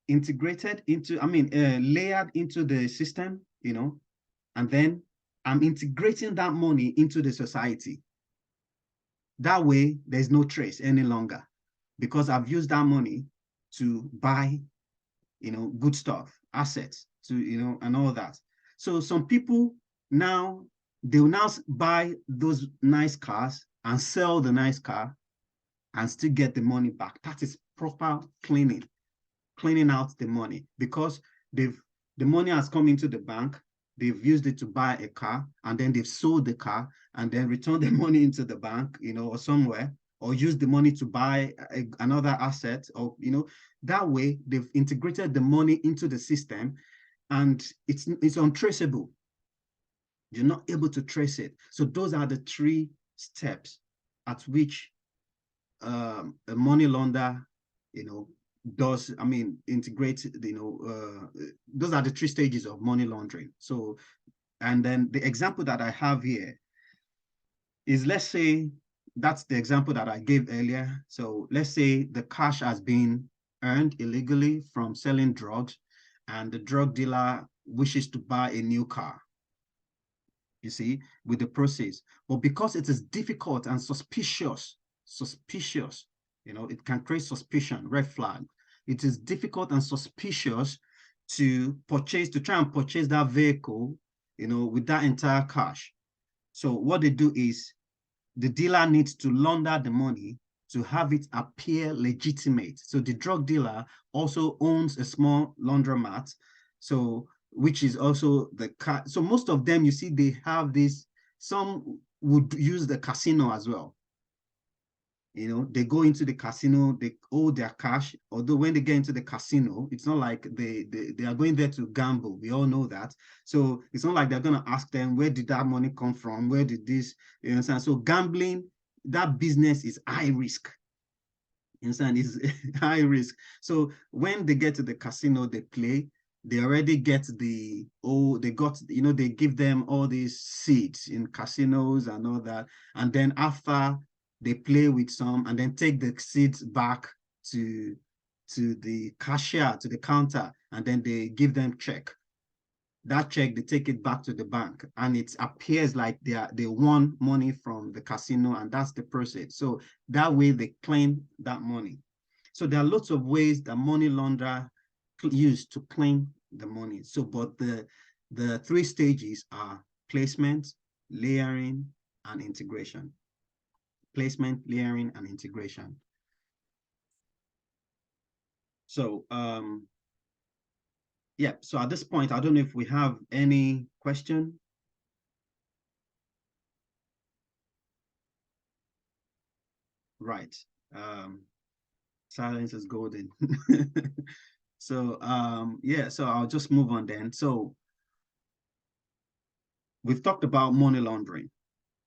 integrated into, layered into the system, and then I'm integrating that money into the society. That way, there's no trace any longer, because I've used that money to buy, good stuff, assets, to, and all that. So some people now, they'll now buy those nice cars and sell the nice car and still get the money back. That is proper cleaning out the money, because the money has come into the bank, they've used it to buy a car, and then they've sold the car and then returned the money into the bank, or somewhere, or use the money to buy another asset, or, that way they've integrated the money into the system, and it's untraceable. You're not able to trace it. So those are the 3 steps at which a money launderer, does, integrate, those are the 3 stages of money laundering. So, and then the example that I have here is, let's say, that's the example that I gave earlier. So let's say the cash has been earned illegally from selling drugs, and the drug dealer wishes to buy a new car, you see, with the proceeds. But because it is difficult and suspicious, it can create suspicion, red flag. It is difficult and suspicious to try and purchase that vehicle, with that entire cash. So what they do is, the dealer needs to launder the money to have it appear legitimate. So the drug dealer also owns a small laundromat, so which is also the car. So most of them, you see, they have this. Some would use the casino as well. They go into the casino, they owe their cash, although when they get into the casino, it's not like they are going there to gamble. We all know that. So it's not like they're going to ask them, where did that money come from? Where did this, you understand? So gambling, that business is high risk. You understand? It's high risk. So when they get to the casino, they play, they already get they give them all these seats in casinos and all that. And then after they play with some, and then take the seats back to the cashier, to the counter, and then they give them check. That check, they take it back to the bank, and it appears like they won money from the casino, and that's the proceeds. So that way they claim that money. So there are lots of ways that money launderer use to claim the money. So, but the 3 stages are placement, layering, and integration. Placement, layering, and integration. So, yeah, so at this point, I don't know if we have any question. Right. Silence is golden. So, yeah, so I'll just move on then. So we've talked about money laundering,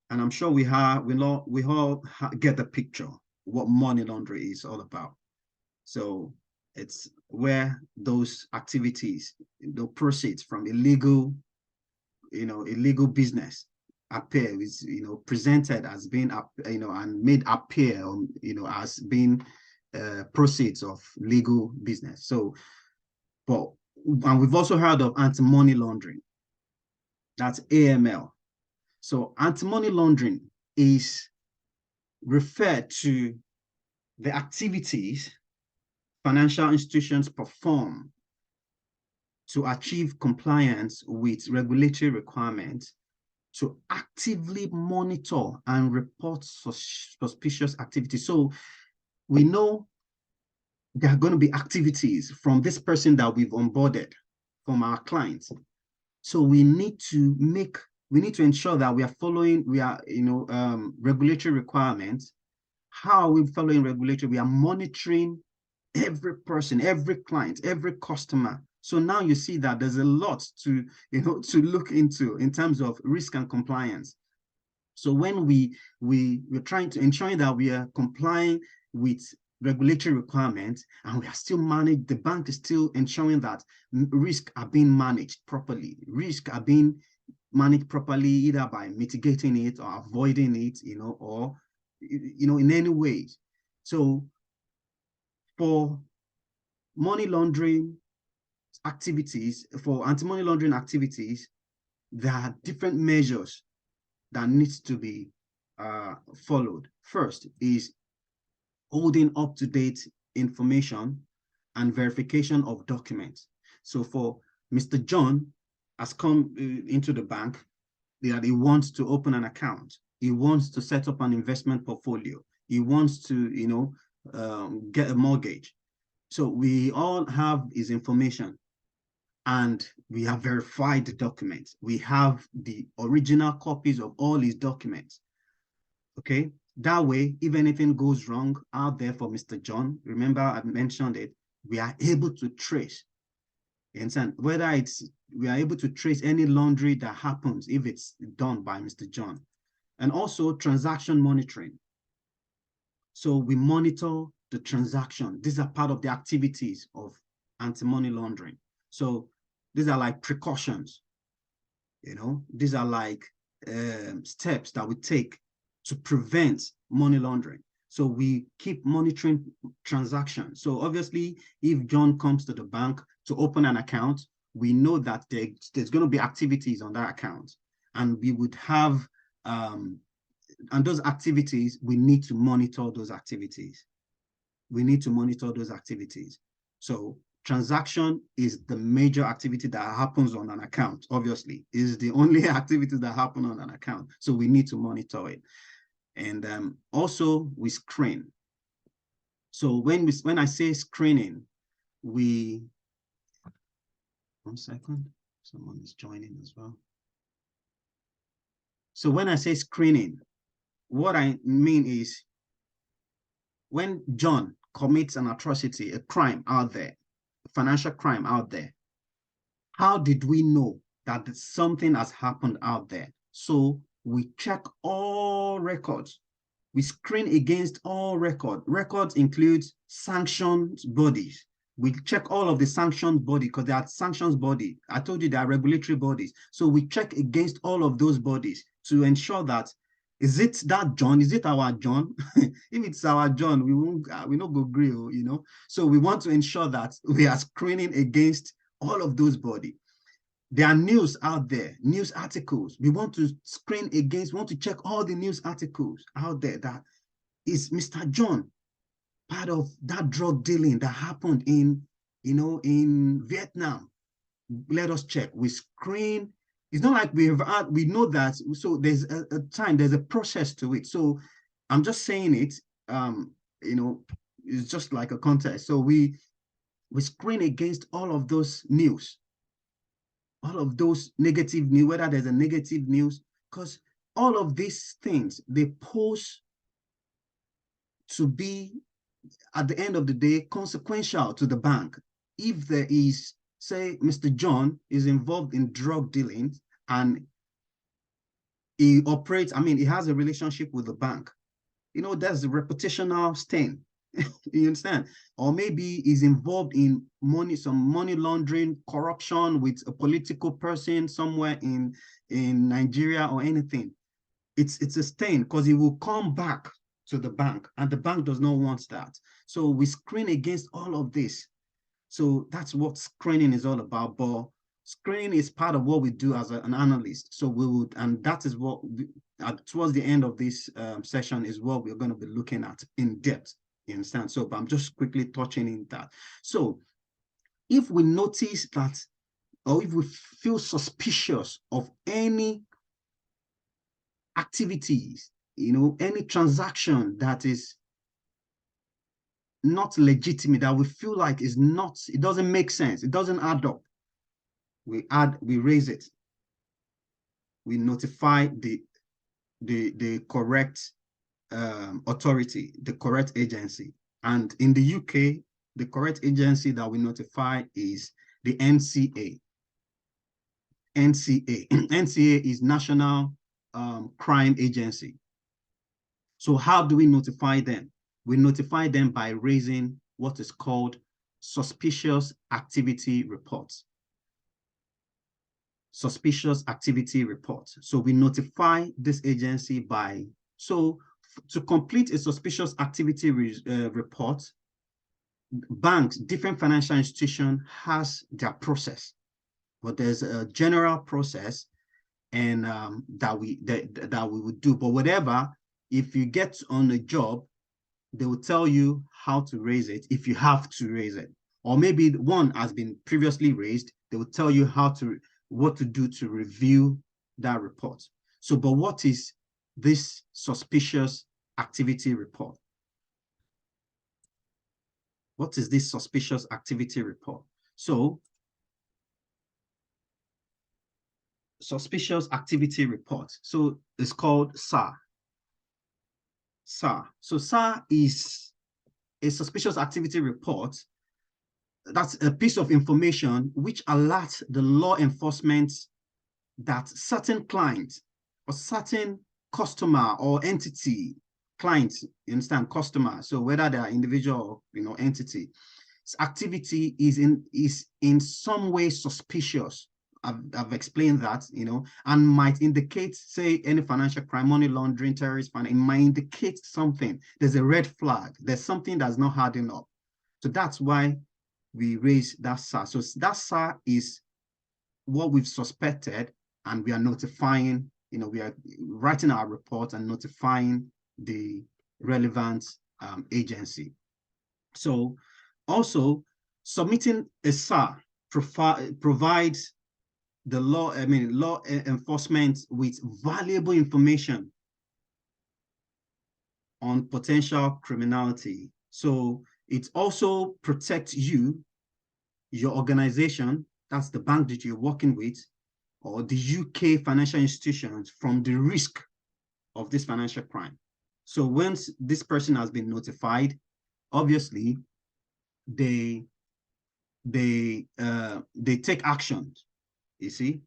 and I'm sure we all get the picture what money laundering is all about. So it's where those activities, the proceeds from illegal business appear, is, presented as being, and made appear, as being proceeds of legal business. So, and we've also heard of anti-money laundering. That's AML. So anti-money laundering is referred to the activities financial institutions perform to achieve compliance with regulatory requirements, to actively monitor and report suspicious activity. So we know there are going to be activities from this person that we've onboarded, from our clients. So we need to ensure that we are following, regulatory requirements. How are we following regulatory? We are monitoring every person, every client, every customer, So now you see that there's a lot to, to look into in terms of risk and compliance. So when we're trying to ensuring that we are complying with regulatory requirements, and we are still the bank is still ensuring that risk are being managed properly. Risk are being managed properly, either by mitigating it or avoiding it, or in any way. So for money laundering activities, for anti-money laundering activities, there are different measures that needs to be followed. First is holding up-to-date information and verification of documents. So for Mr. John has come into the bank that he wants to open an account. He wants to set up an investment portfolio. He wants to, get a mortgage. So we all have his information, and we have verified the documents. We have the original copies of all his documents. Okay, that way, if anything goes wrong out there for Mr. John, remember I mentioned it, we are able to trace. You understand? Whether we are able to trace any laundry that happens if it's done by Mr. John. And also transaction monitoring. So we monitor the transaction. These are part of the activities of anti-money laundering. So these are like precautions. These are like steps that we take to prevent money laundering. So we keep monitoring transactions. So obviously, if John comes to the bank to open an account, we know that there's going to be activities on that account, and we would have, and those activities, we need to monitor those activities. We need to monitor those activities. So transaction is the major activity that happens on an account, obviously. It is the only activity that happen on an account. So we need to monitor it. And also we screen. So when I say screening, one second, someone is joining as well. So when I say screening, what I mean is when John commits an atrocity, a crime out there, a financial crime out there, how did we know that something has happened out there? So we check all records. We screen against all records. Records include sanctioned bodies. We check all of the sanctioned bodies because they are sanctions body. I told you they are regulatory bodies. So we check against all of those bodies to ensure that, is it that John? Is it our John? If it's our John, we not go grill, So we want to ensure that we are screening against all of those bodies. There are news out there, news articles. We want to screen against, we want to check all the news articles out there that is Mr. John part of that drug dealing that happened in Vietnam. Let us check. We screen. It's not like we know that. So there's a time, there's a process to it. So I'm just saying it, it's just like a contest. So we screen against all of those news, all of those negative news, whether there's a negative news, because all of these things, they pose to be, at the end of the day, consequential to the bank. If there is, say, Mr. John is involved in drug dealing and he operates, he has a relationship with the bank, there's a reputational stain. You understand? Or maybe he's involved in some money laundering, corruption with a political person somewhere in Nigeria or anything. It's a stain because he will come back to the bank, and the bank does not want that. So we screen against all of this. So that's what screening is all about. But screening is part of what we do as an analyst. So we would, and that is what towards the end of this session is what we're going to be looking at in depth. You understand? So, but I'm just quickly touching in that. So if we notice that, or if we feel suspicious of any activities, any transaction that is not legitimate, that we feel like is not, it doesn't make sense, it doesn't add up, we raise it. We notify the correct authority, the correct agency. And in the UK, the correct agency that we notify is the NCA. NCA is National Crime Agency. So how do we notify them? We notify them by raising what is called suspicious activity reports. Suspicious activity reports. So we notify this agency by, so to complete a suspicious activity report, banks, different financial institutions has their process, but there's a general process and that we would do. But whatever, if you get on a job, they will tell you how to raise it if you have to raise it. Or maybe one has been previously raised, they will tell you what to do to review that report. So, but what is this suspicious activity report? What is this suspicious activity report? So, suspicious activity report. So it's called SAR. SAR. So SAR is a suspicious activity report. That's a piece of information which alerts the law enforcement that certain clients or certain customer or entity, clients, you understand, customer. So whether they are individual or, entity, activity is in some way suspicious. I've explained that, and might indicate, say, any financial crime, money laundering, terrorist finance, it might indicate something. There's a red flag. There's something that's not hardened up. So that's why we raise that SAR. So that SAR is what we've suspected, and we are notifying, we are writing our report and notifying the relevant agency. So also submitting a SAR provides the law enforcement with valuable information on potential criminality. So it also protects you, your organization, that's the bank that you're working with, or the UK financial institutions, from the risk of this financial crime. So once this person has been notified, obviously they take action. You see,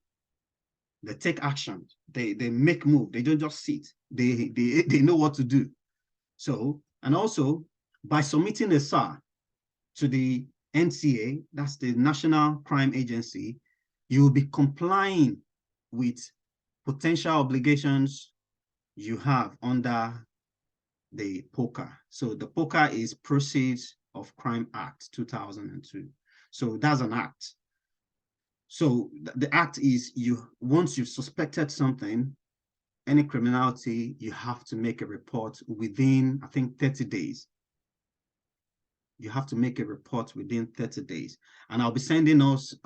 they take action. They make move. They don't just sit. They know what to do. So, and also by submitting a SAR to the NCA, that's the National Crime Agency, you will be complying with potential obligations you have under the POCA. So the POCA is Proceeds of Crime Act 2002. So that's an act. So the act is, once you've suspected something, any criminality, you have to make a report within, I think, 30 days. You have to make a report within 30 days. And I'll be sending us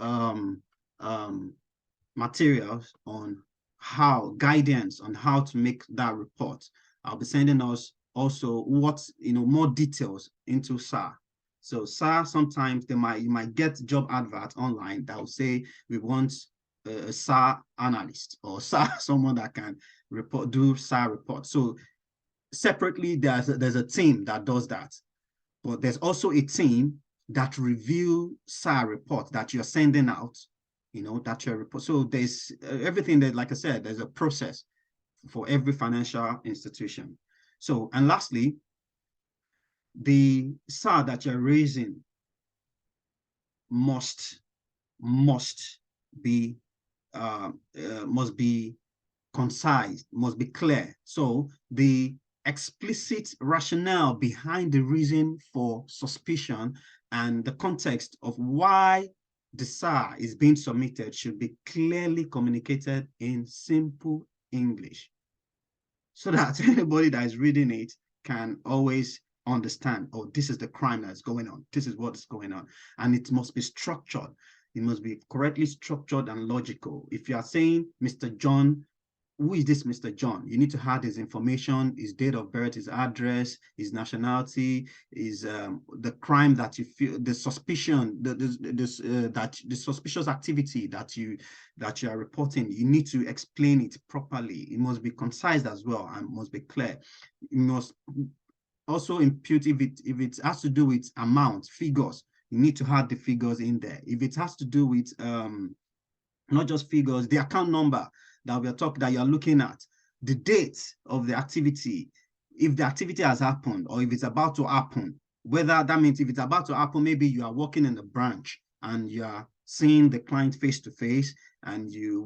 materials on guidance on how to make that report. I'll be sending us also more details into SAR. So SAR, sometimes you might get job advert online that will say we want a SAR analyst or SAR, someone that can do SAR reports. So separately, there's a team that does that, but there's also a team that review SAR reports that you're sending out, that you're report. So there's everything that, like I said, there's a process for every financial institution. So, and lastly, the SAR that you're raising must be concise, must be clear. So the explicit rationale behind the reason for suspicion and the context of why the SAR is being submitted should be clearly communicated in simple English, so that anybody that is reading it can always understand, oh, this is the crime that's going on. This is what's going on. And it must be structured. It must be correctly structured and logical. If you are saying, Mr. John, who is this Mr. John? You need to have his information, his date of birth, his address, his nationality, his the crime that you feel, the suspicion, the suspicious activity that you are reporting. You need to explain it properly. It must be concise as well and must be clear. You must also impute, if it has to do with amount, figures, you need to add the figures in there. If it has to do with not just figures, the account number that that you're looking at, the date of the activity, if the activity has happened or if it's about to happen, whether that means if it's about to happen, maybe you are working in a branch and you are seeing the client face to face and you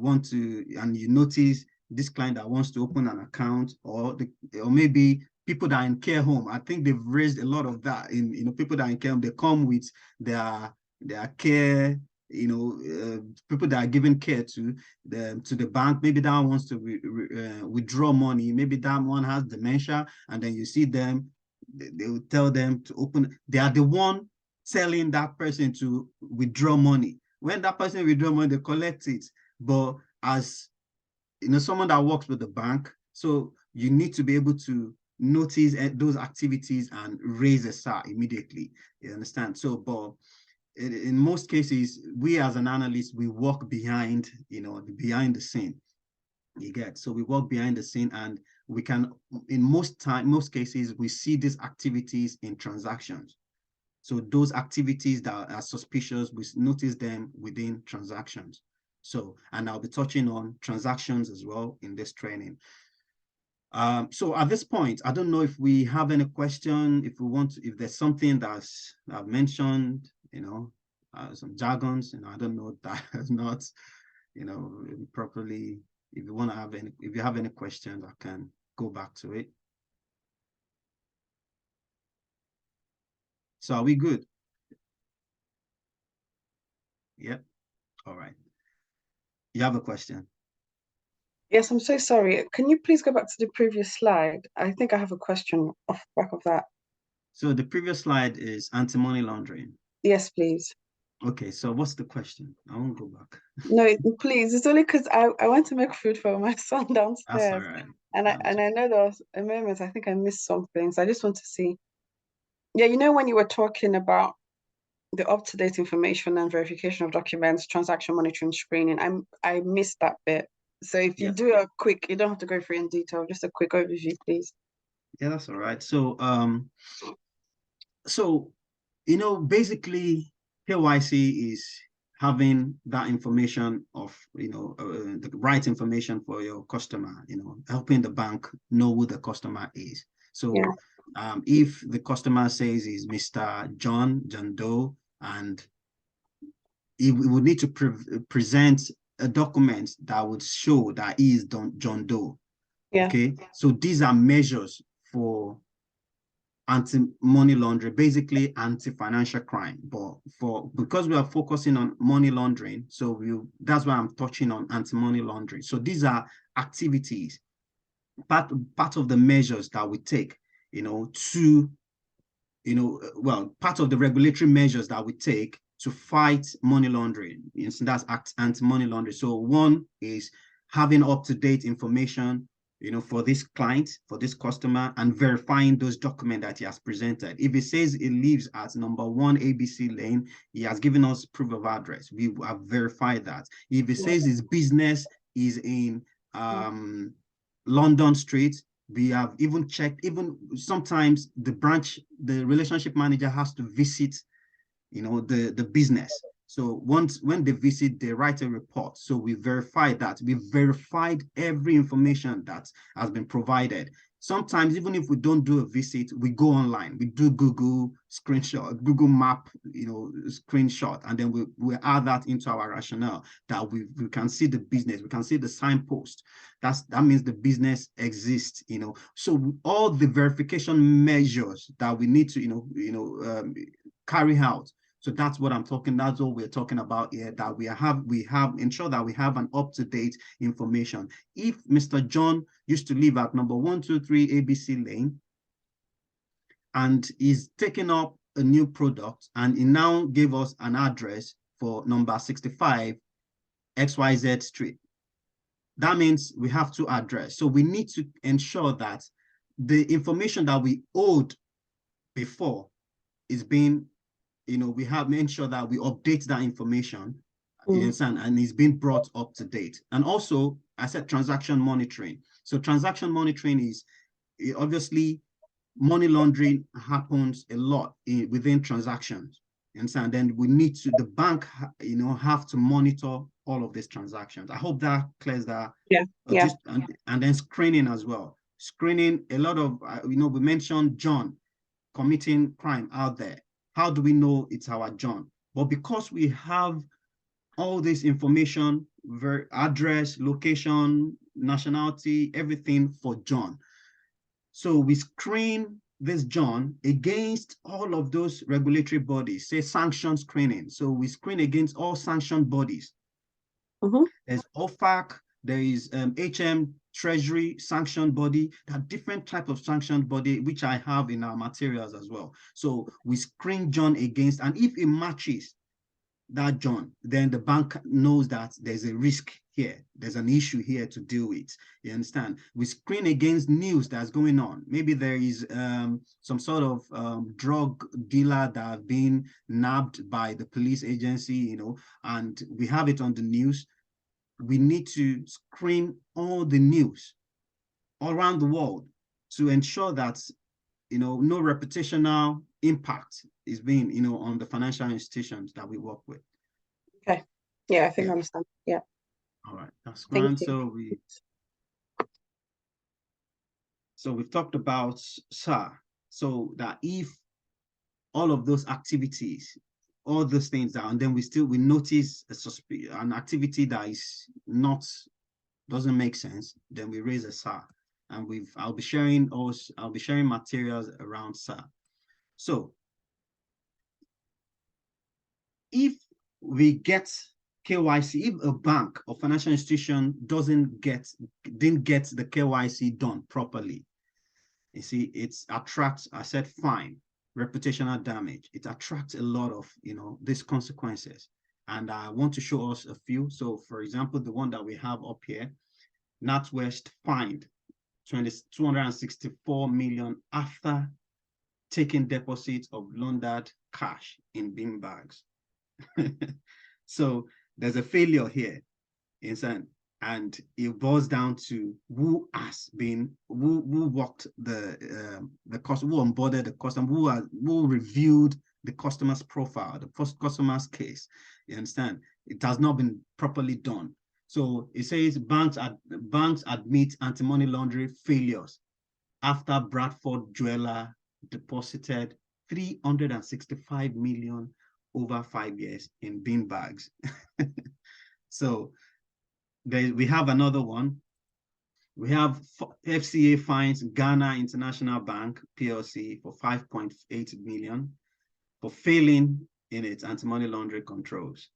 notice this client that wants to open an account, or maybe people that are in care home. I think they've raised a lot of that in, people that are in care home, they come with their care, people that are giving care to the bank. Maybe that one wants to withdraw money. Maybe that one has dementia, and then you see them, they will tell them to open. They are the one telling that person to withdraw money. When that person withdraw money, they collect it. But as someone that works with the bank, so you need to be able to notice those activities and raise a SAR immediately. You understand? So, but in most cases, we as an analyst, we work behind, behind the scene. You get, so we work behind the scene, and we can, in most cases, we see these activities in transactions. So those activities that are suspicious, we notice them within transactions. So, and I'll be touching on transactions as well in this training. So at this point, I don't know if we have any question, if there's something that's I've mentioned, some jargons, I don't know that is not, properly. If you have any questions, I can go back to it. So are we good? Yep. All right. You have a question? Yes, I'm so sorry. Can you please go back to the previous slide? I think I have a question off the back of that. So the previous slide is anti-money laundering. Yes, please. Okay, so what's the question? I won't go back. No, please. It's only because I went to make food for my son downstairs. That's all right. And I know there was a moment, I think I missed something. So I just want to see. Yeah, when you were talking about the up-to-date information and verification of documents, transaction monitoring screening, I missed that bit. So if you do a quick, you don't have to go through in detail, just a quick overview, please. Yeah, that's all right. So basically KYC is having that information of, the right information for your customer, helping the bank know who the customer is. So if the customer says is Mr. John Doe, and we would need to present a document that would show that he is John Doe. Yeah. Okay, so these are measures for anti-money laundering, basically anti-financial crime. But because we are focusing on money laundering, so that's why I'm touching on anti-money laundering. So these are activities, part of the measures that we take, part of the regulatory measures that we take to fight money laundering. So that's anti-money laundering. So one is having up-to-date information, for this client, for this customer, and verifying those documents that he has presented. If he says he lives at number 1 ABC Lane, he has given us proof of address. We have verified that. If he says his business is in London Street, we have even checked. Even sometimes the relationship manager has to visit, the business. So when they visit, they write a report. So we verify that. We verified every information that has been provided. Sometimes, even if we don't do a visit, we go online. We do Google Map, screenshot, and then we add that into our rationale that we can see the business, we can see the signpost. That means the business exists, So all the verification measures that we need to, carry out. So that's what that's what we're talking about here, that we ensure that we have an up-to-date information. If Mr. John used to live at number 123 ABC Lane and is taking up a new product, and he now gave us an address for number 65 XYZ Street, that means we have to address. So we need to ensure that the information that we owed before is being, we have made sure that we update that information, you understand, and it's been brought up to date. And also, I said transaction monitoring. So transaction monitoring is, obviously, money laundering happens a lot within transactions. And then we need to, the bank, have to monitor all of these transactions. I hope that clears that. Yeah. Just, and then screening as well. Screening, a lot of, we mentioned John committing crime out there. How do we know it's our John? But because we have all this information, address, location, nationality, everything for John. So we screen this John against all of those regulatory bodies, say sanction screening. So we screen against all sanctioned bodies. There's OFAC, there is HM Treasury sanctioned body, there are different types of sanctioned body, which I have in our materials as well. So we screen John against, and if it matches that John, then the bank knows that there's a risk here. There's an issue here to deal with. You understand? We screen against news that's going on. Maybe there is some sort of drug dealer that have been nabbed by the police agency, and we have it on the news. We need to screen all the news all around the world to ensure that no reputational impact is being, on the financial institutions that we work with. Okay. Yeah, I think I understand. Yeah. All right, that's grand. Thank you. So we've talked about SAR. So that if all of those activities, all those things are, and then we notice an activity that is doesn't make sense, then we raise a SAR. And I'll be sharing materials around SAR. So if we get KYC, if a bank or financial institution didn't get the KYC done properly, you see, it attracts, I said, fine, reputational damage. It attracts a lot of, these consequences. And I want to show us a few. So for example, the one that we have up here, NatWest fined 264 million after taking deposits of laundered cash in bin bags. So there's a failure here, and it boils down to who worked the cost, who onboarded the customer, who reviewed the customer's profile, the customer's case. You understand? It has not been properly done. So it says banks admit anti-money laundering failures after Bradford Jeweler deposited 365 million over 5 years in bin bags. So we have another one. We have FCA fines Ghana International Bank PLC for 5.8 million for failing in its anti-money laundering controls.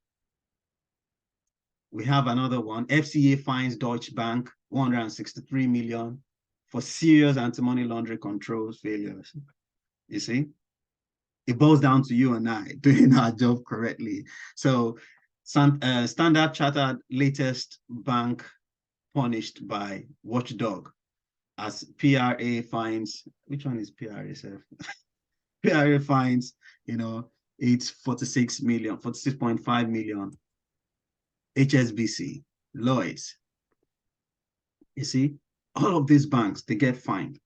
We have another one. FCA fines Deutsche Bank 163 million for serious anti-money laundering controls failures. You see, it boils down to you and I doing our job correctly. So Standard Chartered latest bank punished by Watchdog as PRA fines. Which one is PRA, sir? PRA fines, it's 46.5 million. HSBC, Lloyds. You see, all of these banks, they get fined.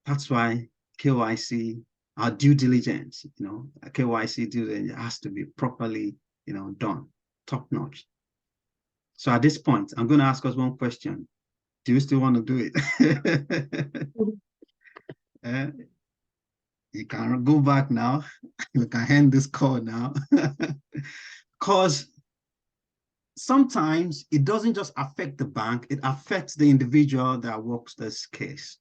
That's why KYC, our due diligence, KYC due diligence has to be properly, done, top notch. So at this point, I'm going to ask us one question. Do you still want to do it? You can go back now. You can end this call now. Because sometimes it doesn't just affect the bank, it affects the individual that works this case.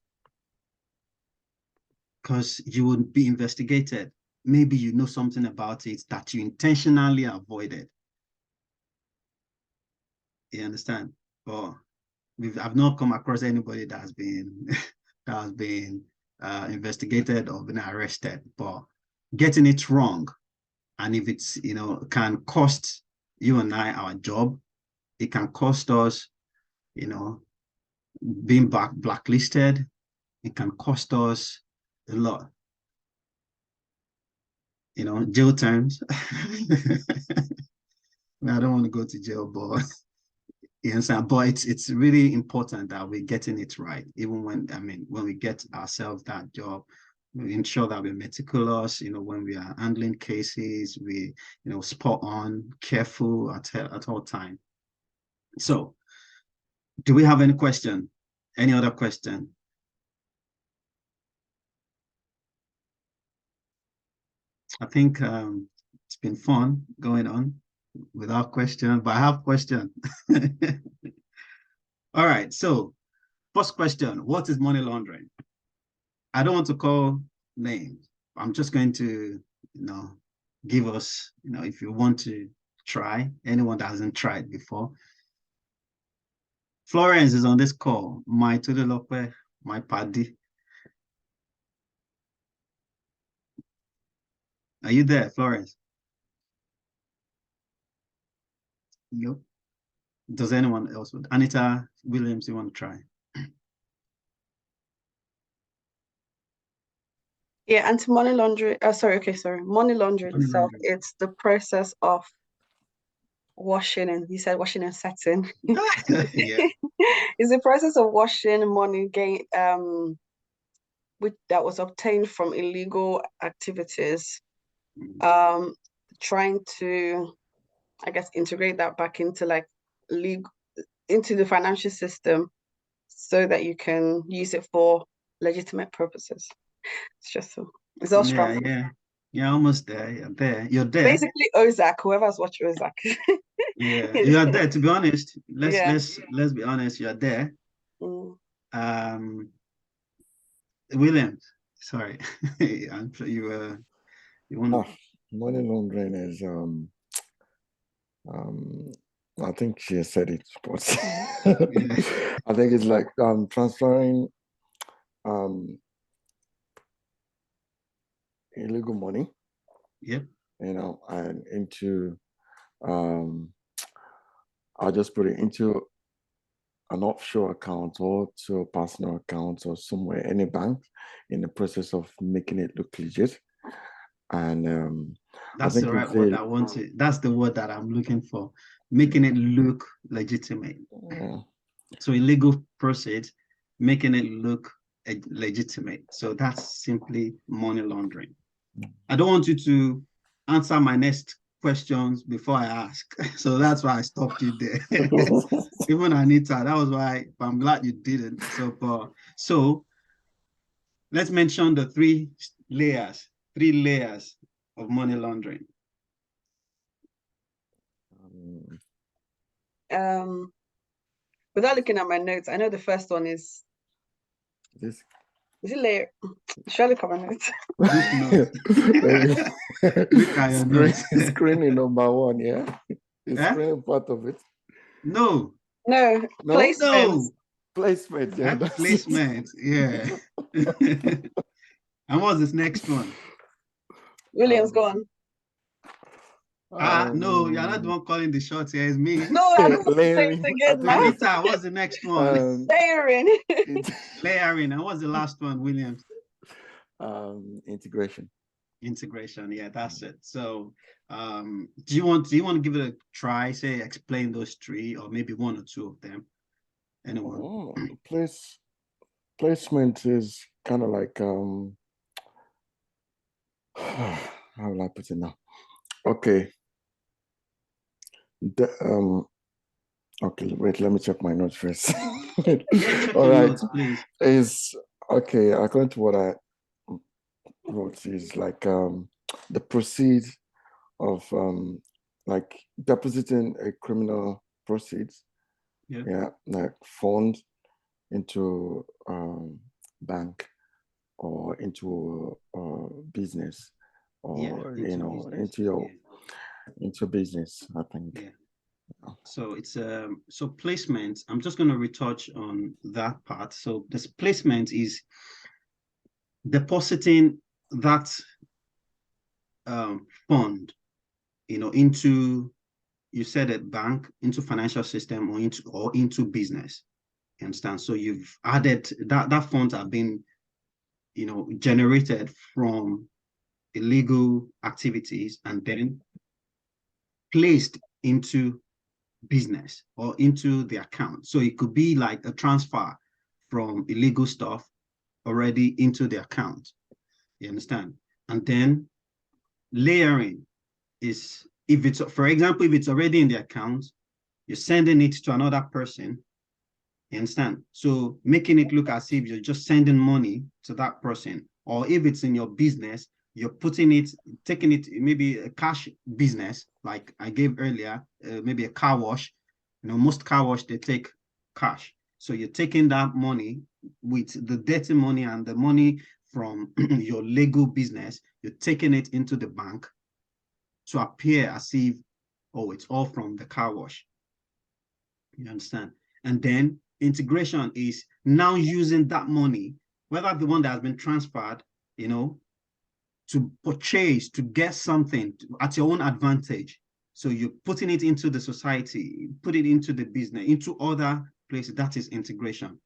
Because you would be investigated. Maybe you know something about it that you intentionally avoided. You understand? But I've not come across anybody that has been investigated or been arrested. But getting it wrong, and if it's can cost you and I our job, it can cost us, being blacklisted. It can cost us a lot. Jail terms. I don't want to go to jail, but but it's really important that we're getting it right. Even when we get ourselves that job, We ensure that we're meticulous, when we are handling cases, we, spot on, careful at all time. So, do we have any question? Any other question? I think it's been fun going on without question, but I have question. All right, so first question, what is money laundering? I don't want to call names. I'm just going to, give us, if you want to try, anyone that hasn't tried before. Florence is on this call, my Tudelope, my paddy. Are you there, Florence? Nope. Does anyone else? Anita Williams, you want to try? Yeah, anti-money laundering. Money laundering itself, it's the process of washing, and you said washing and setting. Yeah. It's the process of washing money that was obtained from illegal activities. Trying to, I guess, integrate that back into into the financial system so that you can use it for legitimate purposes. It's all strong. Yeah, almost there. You're there. Basically, Ozark, whoever's watched Ozark. Yeah, you are there. To be honest, let's be honest. You are there. Williams, sorry, I'm sure you want. Money laundering is I think she has said it, but I think it's like transferring illegal money. Yep. And into I'll just put it into an offshore account or to a personal account or somewhere, any bank, in the process of making it look legit. And that's the right word I want to. That's the word that I'm looking for. Making it look legitimate. Yeah. So illegal proceeds, making it look legitimate. So that's simply money laundering. I don't want you to answer my next questions before I ask. So that's why I stopped you there. Even Anita, that was why, but I'm glad you didn't. So let's mention the three layers of money laundering. Without looking at my notes, I know the first one is this. Is it layer? Shall I look at my notes? Look at your notes. Screening number one, yeah. Is screening part of it? No. Placement. No. Placement, yeah. Placement, yeah. And what's this next one? Williams, go on. No, you're not the one calling the shots here, it's me. No, I don't want to say it again, man. Anita, what's the next one? Layering. Layering. And what's the last one, Williams? Integration. Integration, yeah, that's it. So do you want to give it a try, say explain those three or maybe one or two of them? Anyone? Placement is kind of like how will I put it now? Okay. Okay, wait, let me check my notes first. All right. Notes, please. Is okay, according to what I wrote, is like the proceeds of like depositing a criminal proceeds, like fund into bank or into business or into business, I think. Yeah. So it's so placement. I'm just going to retouch on that part. So this placement is depositing that fund, into, you said it, bank, into financial system or into business. You understand? So you've added that funds are being, generated from illegal activities and then placed into business or into the account. So it could be like a transfer from illegal stuff already into the account. You understand? And then layering is, if it's, for example, if it's already in the account, you're sending it to another person. You understand? So making it look as if you're just sending money to that person, or if it's in your business, you're putting it, taking it, maybe a cash business, like I gave earlier, maybe a car wash. You know, most car wash, they take cash. So you're taking that money with the dirty money and the money from your Lego business, you're taking it into the bank to appear as if, oh, it's all from the car wash. You understand? And then integration is now using that money, whether the one that has been transferred, you know, to purchase, to get something at your own advantage. So you're putting it into the society, put it into the business, into other places. That is integration.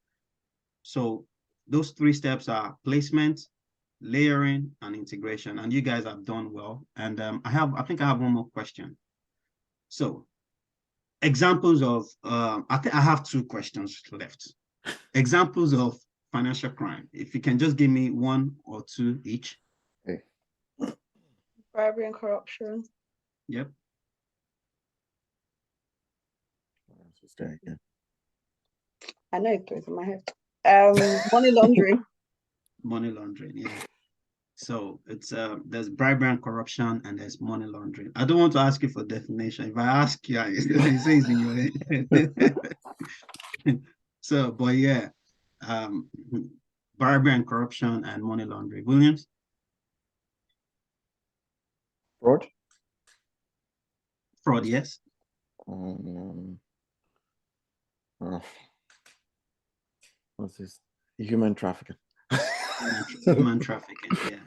So those three steps are placement, layering, and integration. And you guys have done well. And I think I have one more question. So examples of, I think I have two questions left. Examples of financial crime. If you can just give me one or two each. Okay. Bribery and corruption. Yep. I know it was in my head. Money laundering. Money laundering, yeah. So it's there's bribery and corruption, and there's money laundering. I don't want to ask you for definition. If I ask you, it says in your head. So, but yeah, bribery and corruption and money laundering. Williams? Fraud? Fraud, yes. What's this? Human trafficking. Human trafficking, yeah.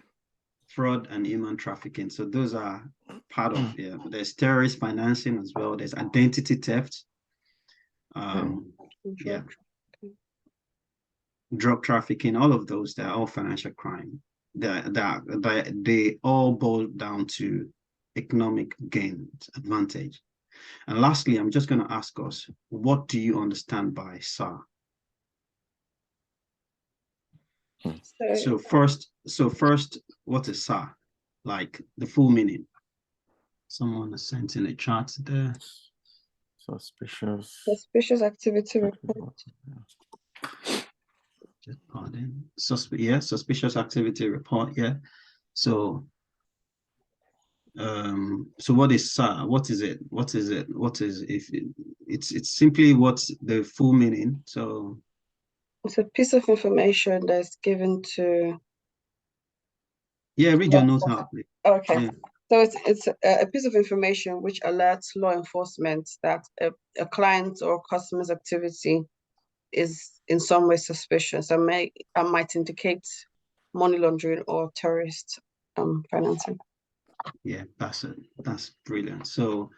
Fraud and human trafficking. So those are part of, yeah. There's terrorist financing as well. There's identity theft. Yeah. Drug trafficking, all of those, they're all financial crime. They all boil down to economic gain, advantage. And lastly, I'm just going to ask us, what do you understand by SAR? So first, what is SAR? Like the full meaning. Someone has sent in a chart there. Suspicious activity report. Just pardon. Suspicious activity report. Yeah. So, so what is SAR? What is it? What is it? What is if it's simply what's the full meaning? So it's a piece of information that's given to. Yeah, read your notes out, please. Okay. Yeah. So it's a piece of information which alerts law enforcement that a client or customer's activity is in some way suspicious and might indicate money laundering or terrorist financing. Yeah, that's it. That's brilliant. So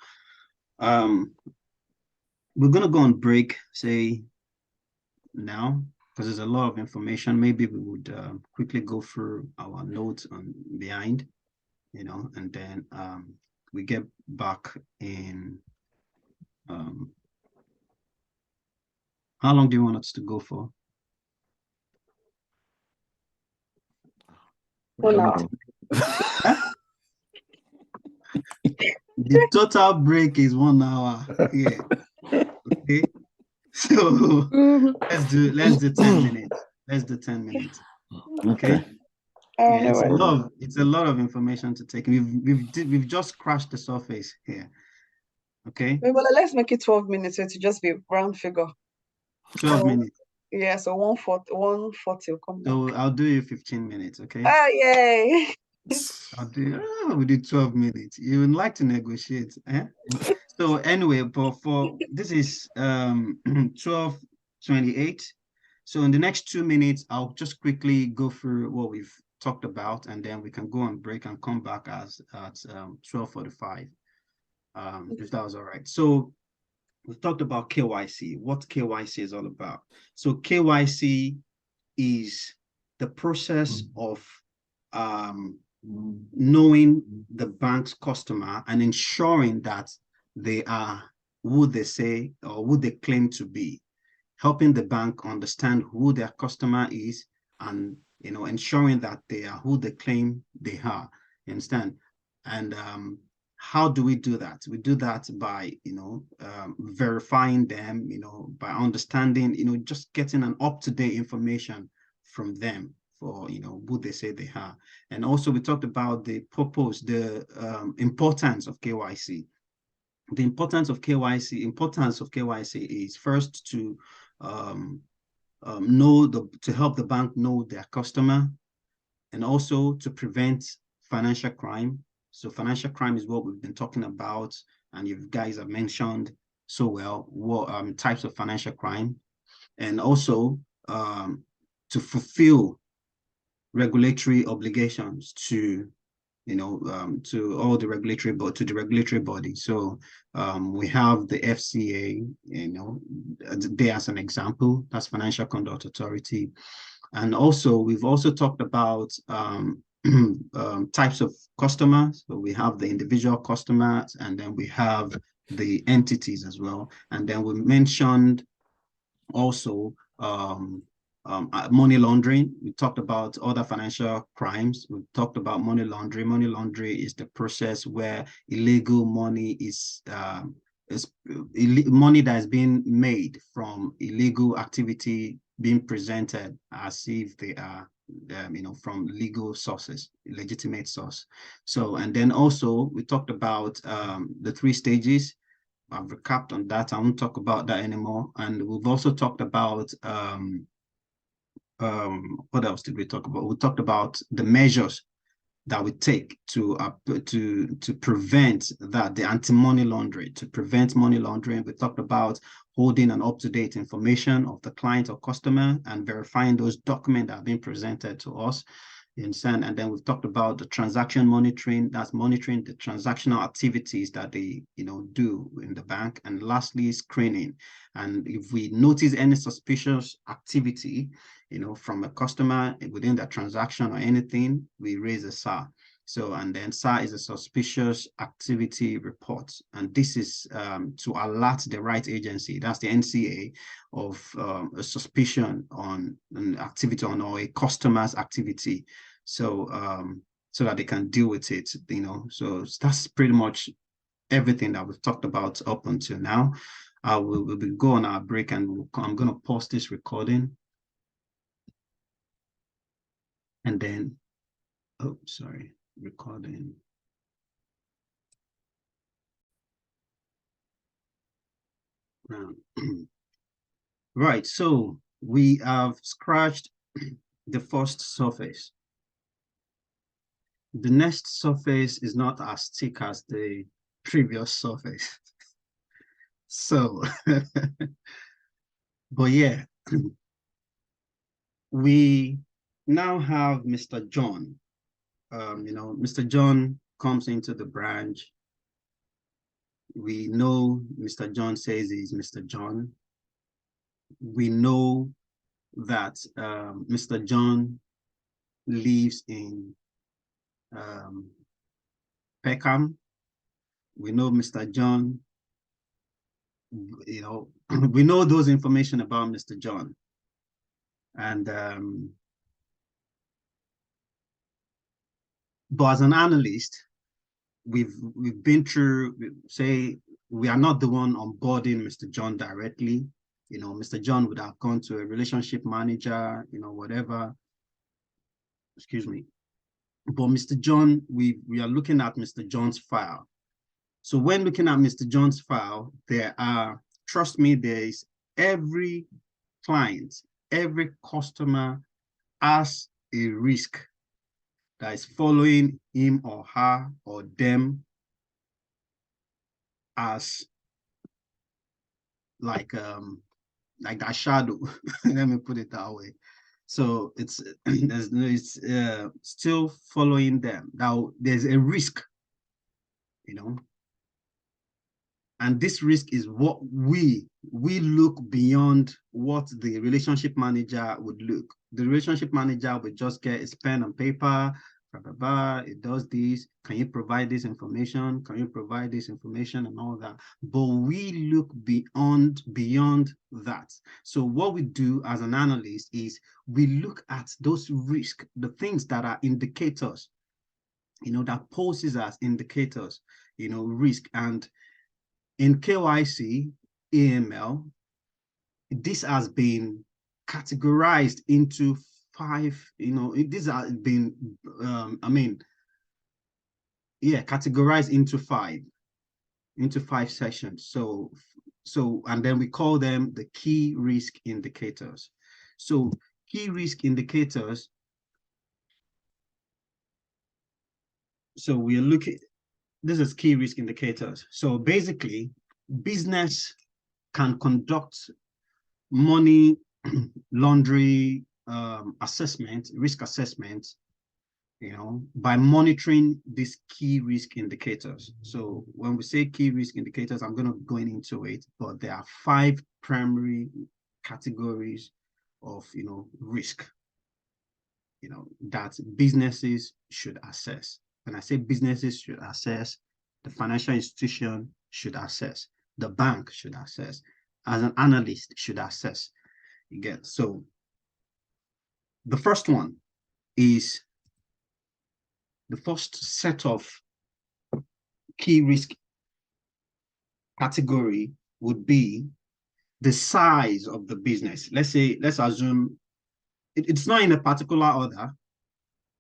we're gonna go on break, say now, because there's a lot of information. Maybe we would quickly go through our notes on behind, you know, and then we get back in how long do you want us to go for? 1 hour. The total break is 1 hour. Yeah. Okay. So let's do 10 minutes. Let's do 10 minutes. Okay. Yeah, it's a lot of information to take. We've just scratched the surface here. Okay. Well, let's make it 12 minutes. So it just be round figure. 12 minutes. Yeah, so 140 will come back. So I'll do you 15 minutes, okay? Oh, yay. We did 12 minutes. You would like to negotiate, eh? So anyway, but for this is 12:28. So in the next 2 minutes, I'll just quickly go through what we've talked about, and then we can go on break and come back at 12:45. If that was all right. So we've talked about KYC, what KYC is all about. So KYC is the process of knowing the bank's customer and ensuring that they are who they say or who they claim to be, helping the bank understand who their customer is and ensuring that they are who they claim they are. You understand? And how do we do that? We do that by, verifying them, by understanding, just getting an up-to-date information from them for, who they say they are. And also we talked about the purpose, the importance of KYC. The importance of KYC is first to to help the bank know their customer, and also to prevent financial crime. So financial crime is what we've been talking about, and you guys have mentioned so well what types of financial crime, and also to fulfill regulatory obligations to to all the regulatory body. So we have the FCA, there as an example, that's Financial Conduct Authority. And also, we've also talked about types of customers. So we have the individual customers, and then we have the entities as well. And then we mentioned also money laundering. We talked about other financial crimes. We talked about money laundering. Money laundering is the process where illegal money is money that is being made from illegal activity being presented as if they are from legal sources, legitimate source. So, and then also we talked about the 3 stages. I've recapped on that. I won't talk about that anymore. And we've also talked about what else did we talk about? We talked about the measures that we take to prevent that, the anti-money laundering, to prevent money laundering. We talked about holding an up-to-date information of the client or customer and verifying those documents that have been presented to us. You understand? And then we've talked about the transaction monitoring, that's monitoring the transactional activities that they do in the bank. And lastly, screening. And if we notice any suspicious activity from a customer within that transaction or anything, we raise a SAR. So, and then SAR is a suspicious activity report. And this is to alert the right agency, that's the NCA, of a suspicion on an activity or a customer's activity. So, so that they can deal with it, So that's pretty much everything that we've talked about up until now. We'll go on our break, and I'm going to pause this recording. And then, oh, sorry, recording. Right, so we have scratched the first surface. The next surface is not as thick as the previous surface. So, but yeah, we now have Mr. John. Mr. John comes into the branch. We know Mr. John says he's Mr. John. We know that Mr. John lives in Peckham. We know Mr. John, we know those information about Mr. John. And but as an analyst, we've been through, say, we are not the one onboarding Mr. John directly. Mr. John would have gone to a relationship manager, whatever. Excuse me. But Mr. John, we are looking at Mr. John's file. So when looking at Mr. John's file, trust me, there is every client, every customer has a risk that is following him or her or them as like that shadow. Let me put it that way. So it's still following them. Now there's a risk, and this risk is what we look beyond what the relationship manager would look. The relationship manager would just get his pen and paper, blah, blah, blah, it does this. Can you provide this information? Can you provide this information and all that? But we look beyond that. So what we do as an analyst is we look at those risks, the things that are indicators, that poses as indicators, risk. And in KYC, AML, this has been categorized into 5, these have been, categorized into 5 sessions. So, and then we call them the key risk indicators. So key risk indicators, so we are looking, this is key risk indicators. So basically, business can conduct money laundering assessment, risk assessment, by monitoring these key risk indicators. So when we say key risk indicators, I'm going to go into it, but there are 5 primary categories of, risk, that businesses should assess. When I say businesses should assess, the financial institution should assess, the bank should assess, as an analyst should assess. You get, so the first one is, the first set of key risk category would be the size of the business. Let's assume it's not in a particular order.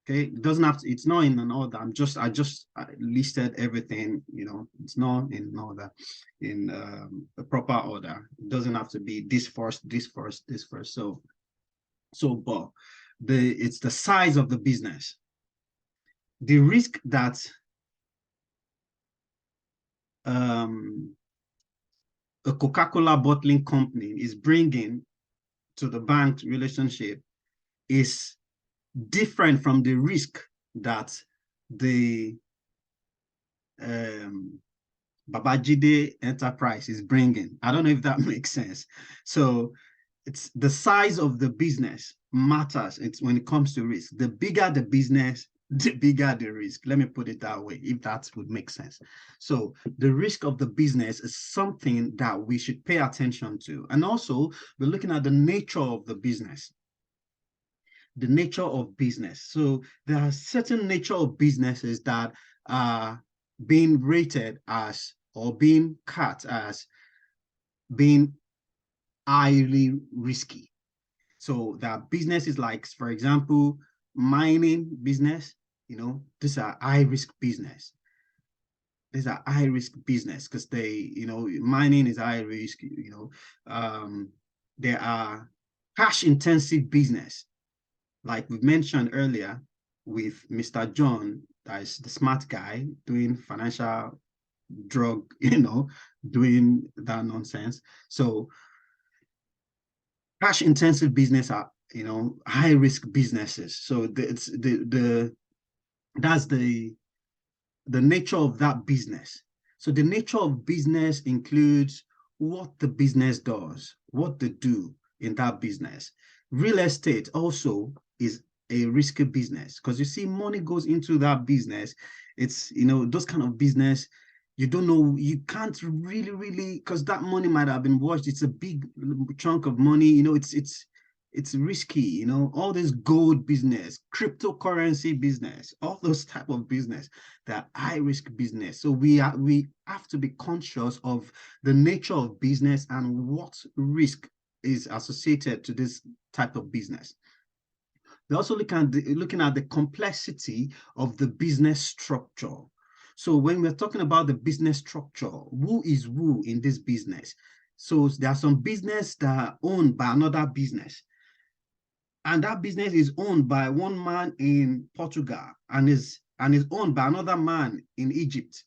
Okay, it doesn't have to, it's not in an order. I just listed everything, it's not in order, in a proper order. It doesn't have to be this first, this first, this first. But it's the size of the business. The risk that a Coca-Cola bottling company is bringing to the bank relationship is different from the risk that the Babajide enterprise is bringing. I don't know if that makes sense. So it's the size of the business matters. It's when it comes to risk. The bigger the business, the bigger the risk. Let me put it that way, if that would make sense. So the risk of the business is something that we should pay attention to. And also, we're looking at the nature of the business. The nature of business. So there are certain nature of businesses that are being rated as, or being cut as, being highly risky. So there are businesses like, for example, mining business, these are high risk business. These are high risk business because they, mining is high risk, there are cash intensive business. Like we mentioned earlier with Mr. John, that is the smart guy doing financial drug, doing that nonsense. So cash intensive business are, high risk businesses. So that's the nature of that business. So the nature of business includes what the business does, what they do in that business. Real estate also is a risky business because you see money goes into that business. It's, those kind of business, you don't know, you can't really, because that money might have been washed. It's a big chunk of money, it's risky, all this gold business, cryptocurrency business, all those type of business, that high risk business. So we have to be conscious of the nature of business and what risk is associated to this type of business. We're also looking at the complexity of the business structure. So when we're talking about the business structure, who is who in this business? So there are some business that are owned by another business. And that business is owned by one man in Portugal and is owned by another man in Egypt.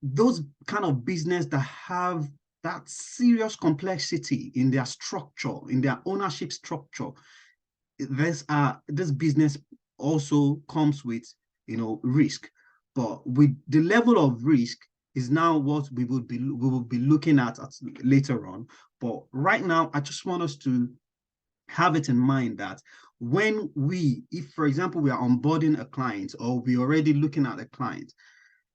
Those kind of business that have that serious complexity in their structure, in their ownership structure. This business also comes with, risk, but with the level of risk is now what we will be looking at later on. But right now, I just want us to have it in mind that when if for example, we are onboarding a client or we're already looking at a client,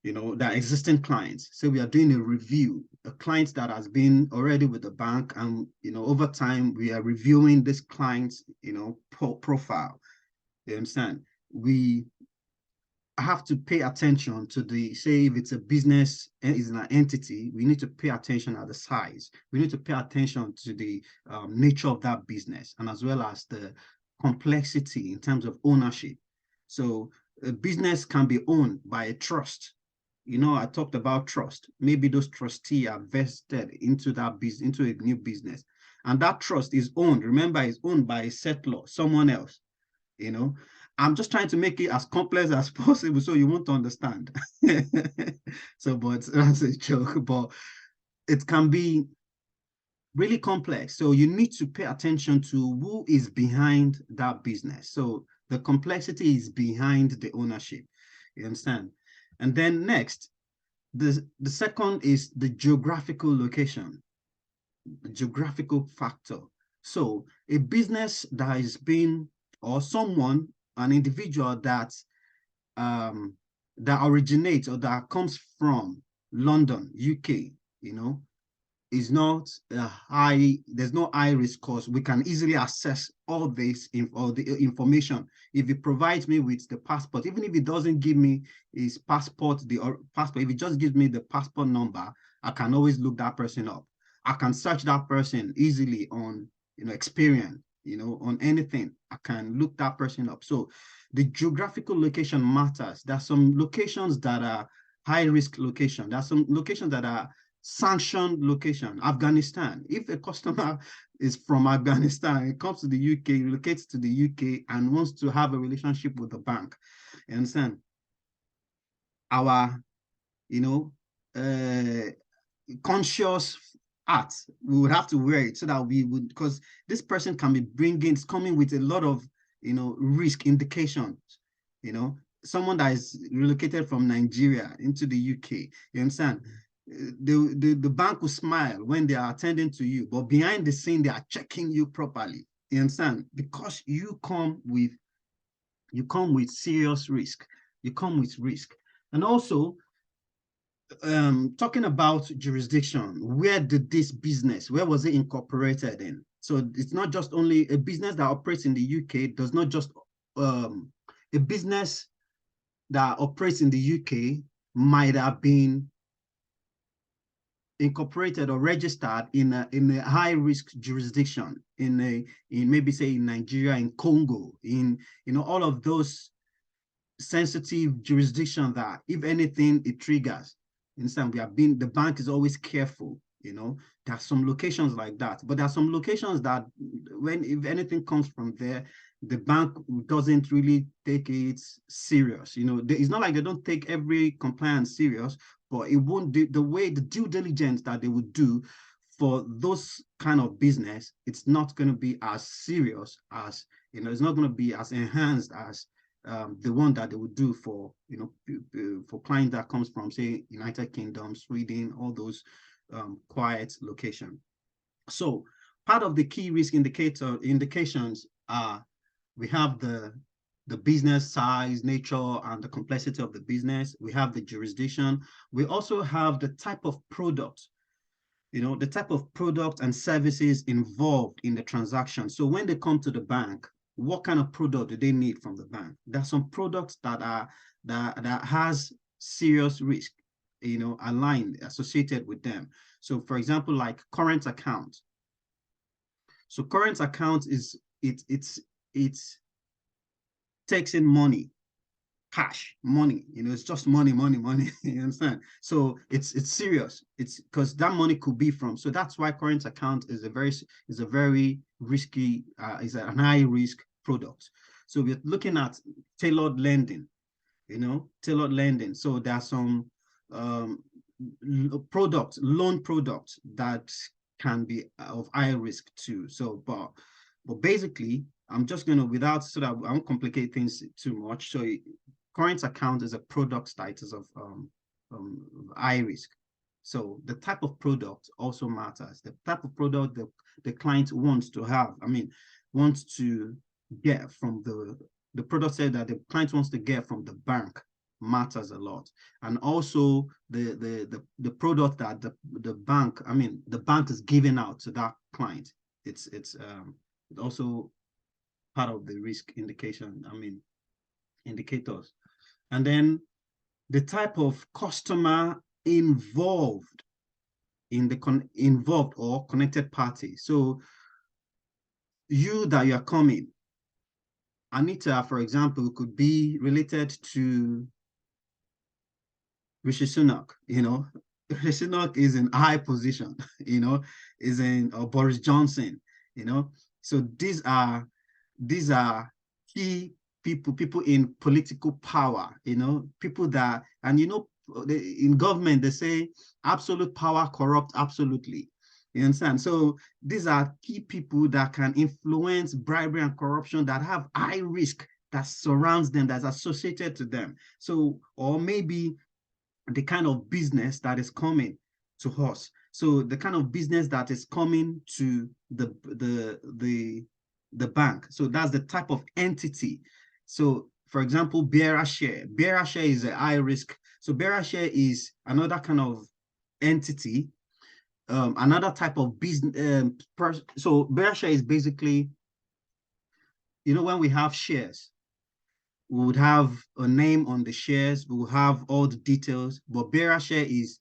that existing clients. So we are doing a review, a client that has been already with the bank, and over time we are reviewing this client's profile. You understand? We have to pay attention to say if it's a business, is an entity, we need to pay attention at the size. We need to pay attention to the nature of that business, and as well as the complexity in terms of ownership. So a business can be owned by a trust. I talked about trust. Maybe those trustees are vested into that business, into a new business. And that trust is owned, remember, is owned by a settlor, someone else. I'm just trying to make it as complex as possible so you won't understand. So, but that's a joke, but it can be really complex. So you need to pay attention to who is behind that business. So the complexity is behind the ownership. You understand? And then next, the second is the geographical location, the geographical factor. So a business that has been, or someone, an individual that originates or that comes from London, UK, is not there's no high risk cost. We can easily access all this the information if he provides me with the passport. Even if he doesn't give me his passport, if he just gives me the passport number, I can always look that person up. I can search that person easily on Experian, on anything. I can look that person up. So the geographical location matters. There are some locations that are high risk location. There are some locations that are sanctioned location. Afghanistan. If a customer is from Afghanistan, it comes to the UK, relocates to the UK, and wants to have a relationship with the bank, you understand? Our, conscious art, we would have to wear it so that we would, because this person can be it's coming with a lot of, risk indications, someone that is relocated from Nigeria into the UK, you understand? The bank will smile when they are attending to you, but behind the scene, they are checking you properly. You understand? Because you come with serious risk. You come with risk. And also, talking about jurisdiction, where was it incorporated in? So it's not just only a business that operates in the UK, does not just a business that operates in the UK might have been incorporated or registered in a high risk jurisdiction, in maybe say in Nigeria, in Congo, in all of those sensitive jurisdictions that if anything it triggers. Understand? The bank is always careful. There are some locations like that, but there are some locations that if anything comes from there, the bank doesn't really take it serious. It's not like they don't take every compliance serious, but it won't do the due diligence that they would do for those kind of business. It's not going to be as serious as, it's not going to be as enhanced as the one that they would do for, for client that comes from, say, United Kingdom, Sweden, all those quiet location. So part of the key risk indications are, we have the business size, nature, and the complexity of the business. We have the jurisdiction. We also have the type of product, the type of product and services involved in the transaction. So when they come to the bank, what kind of product do they need from the bank? There are some products that has serious risk, aligned, associated with them. So for example, like current account. So current account is, it takes in money, cash, money, it's just money, you understand? So it's serious. It's because that money could be from, so that's why current account is a very risky, is a high risk product. So we're looking at tailored lending, tailored lending. So there are some loan products that can be of high risk too. So, but basically, I'm just going to, so that I won't complicate things too much. So current account is a product status of high risk. So the type of product also matters. The type of product the client wants to have. I mean, wants to get from the product set that the client wants to get from the bank matters a lot. And also the product that the bank, I mean, the bank is giving out to that client. It's also part of the risk indication, I mean, indicators. And then the type of customer involved in the involved or connected party. So you that you are coming, Anita, for example, could be related to Rishi Sunak, you know. Rishi Sunak is in high position, you know, is in Boris Johnson, you know. So these are key people in political power, you know, people that, and you know, in government they say absolute power corrupt absolutely. You understand? So these are key people that can influence bribery and corruption, that have high risk that surrounds them, that's associated to them. So, or maybe the kind of business that is coming to us. So the kind of business that is coming to the bank. So that's the type of entity. So for example, bearer share. Bearer share is a high risk. So bearer share is another kind of entity, another type of business. So bearer share is basically, you know, when we have shares, we would have a name on the shares, we will have all the details, but bearer share is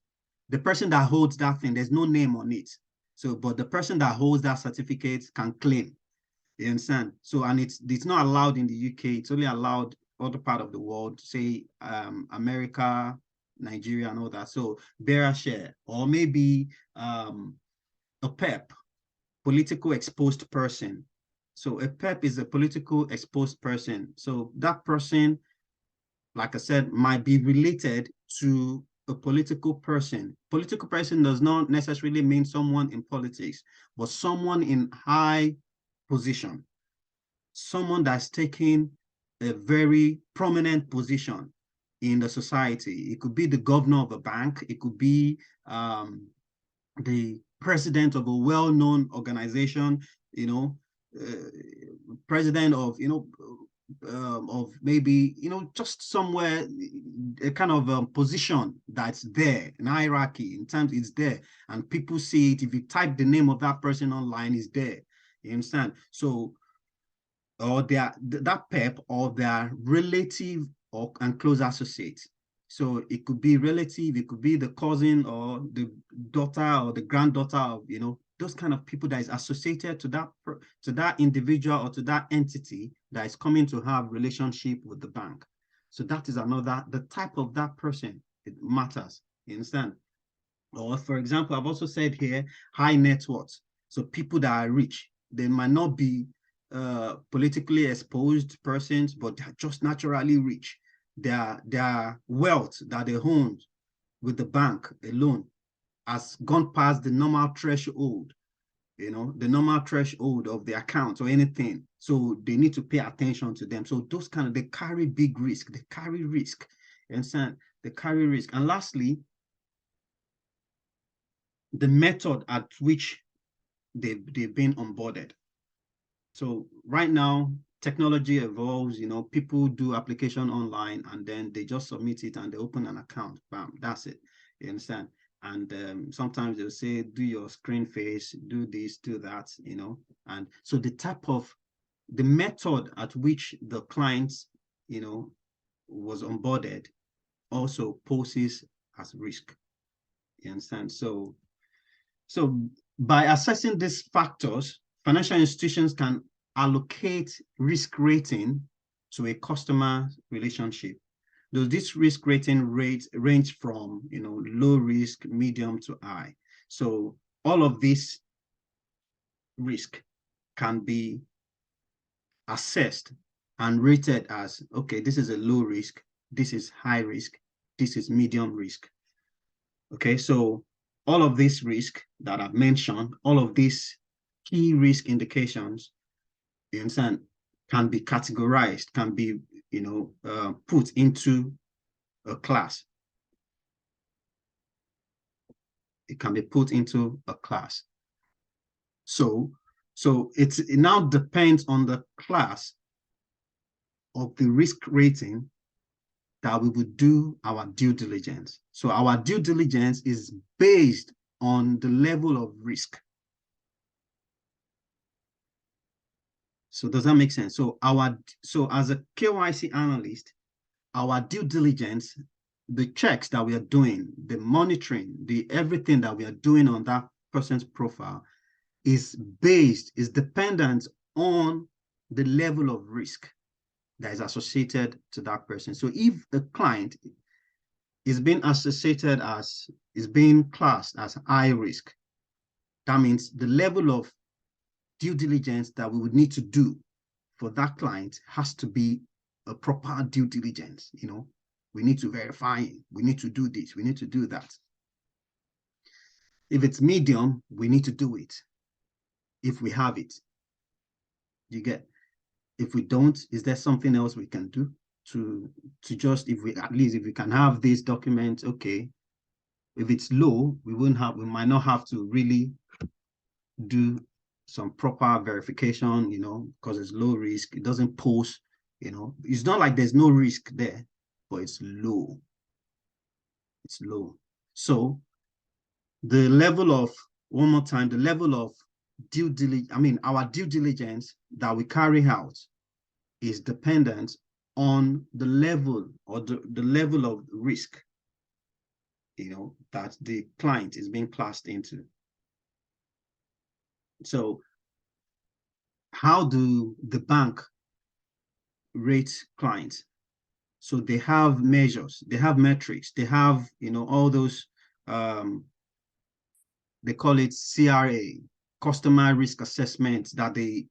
the person that holds that thing. There's no name on it. So, but the person that holds that certificate can claim. You understand? So, and it's not allowed in the UK. It's only allowed other part of the world, say America, Nigeria, and all that. So, bearer share, or maybe a PEP, political exposed person. So, a PEP is a political exposed person. So, that person, like I said, might be related to a political person. Political person does not necessarily mean someone in politics, but someone in high position, someone that's taking a very prominent position in the society. It could be the governor of a bank. It could be the president of a well-known organization, you know, president of, you know, of maybe, you know, just somewhere, a kind of position that's there, an hierarchy in terms, it's there, and people see it. If you type the name of that person online, it's there. You understand? So, or that PEP or their relative or and close associate. So it could be relative, it could be the cousin or the daughter or the granddaughter of, you know, those kind of people that is associated to that individual or to that entity that is coming to have relationship with the bank. So that is another, the type of that person, it matters. You understand? Or for example, I've also said here, high net worth. So people that are rich, they might not be politically exposed persons, but they're just naturally rich. Their wealth that they own with the bank alone has gone past the normal threshold, you know, the normal threshold of the account or anything. So they need to pay attention to them. So those kind of, they carry big risk. They carry risk. You understand? They carry risk. And lastly, the method at which they've been onboarded. So right now, technology evolves, you know, people do application online and then they just submit it and they open an account. Bam, that's it. You understand? And sometimes they'll say, do your screen face, do this, do that, you know. And so the method at which the clients, you know, was onboarded also poses as risk. You understand? So by assessing these factors, financial institutions can allocate risk rating to a customer relationship. Though this risk rating rates range from, you know, low risk, medium to high. So all of this risk can be assessed and rated as, okay, this is a low risk, this is high risk, this is medium risk. Okay, so all of this risk that I've mentioned, all of these key risk indications, you understand, can be categorized, can be, you know, put into a class. It can be put into a class. So So it now depends on the class of the risk rating that we would do our due diligence. So our due diligence is based on the level of risk. So does that make sense? So as a KYC analyst, our due diligence, the checks that we are doing, the monitoring, the everything that we are doing on that person's profile is dependent on the level of risk that is associated to that person. So if the client is being classed as high risk, that means the level of due diligence that we would need to do for that client has to be a proper due diligence. We need to verify, we need to do this, we need to do that. If it's medium, we need to do it if we have it. You get? If we don't, is there something else we can do to just, if we can have this document? Okay. If it's low, we might not have to really do some proper verification, because it's low risk. It doesn't pose, it's not like there's no risk there, but it's low. It's low. So the level of, one more time, the level of our due diligence that we carry out is dependent on the level or the level of risk, that the client is being classed into. So how do the bank rate clients? So they have measures, they have metrics, they have, all those, they call it CRA, customer risk assessment, that they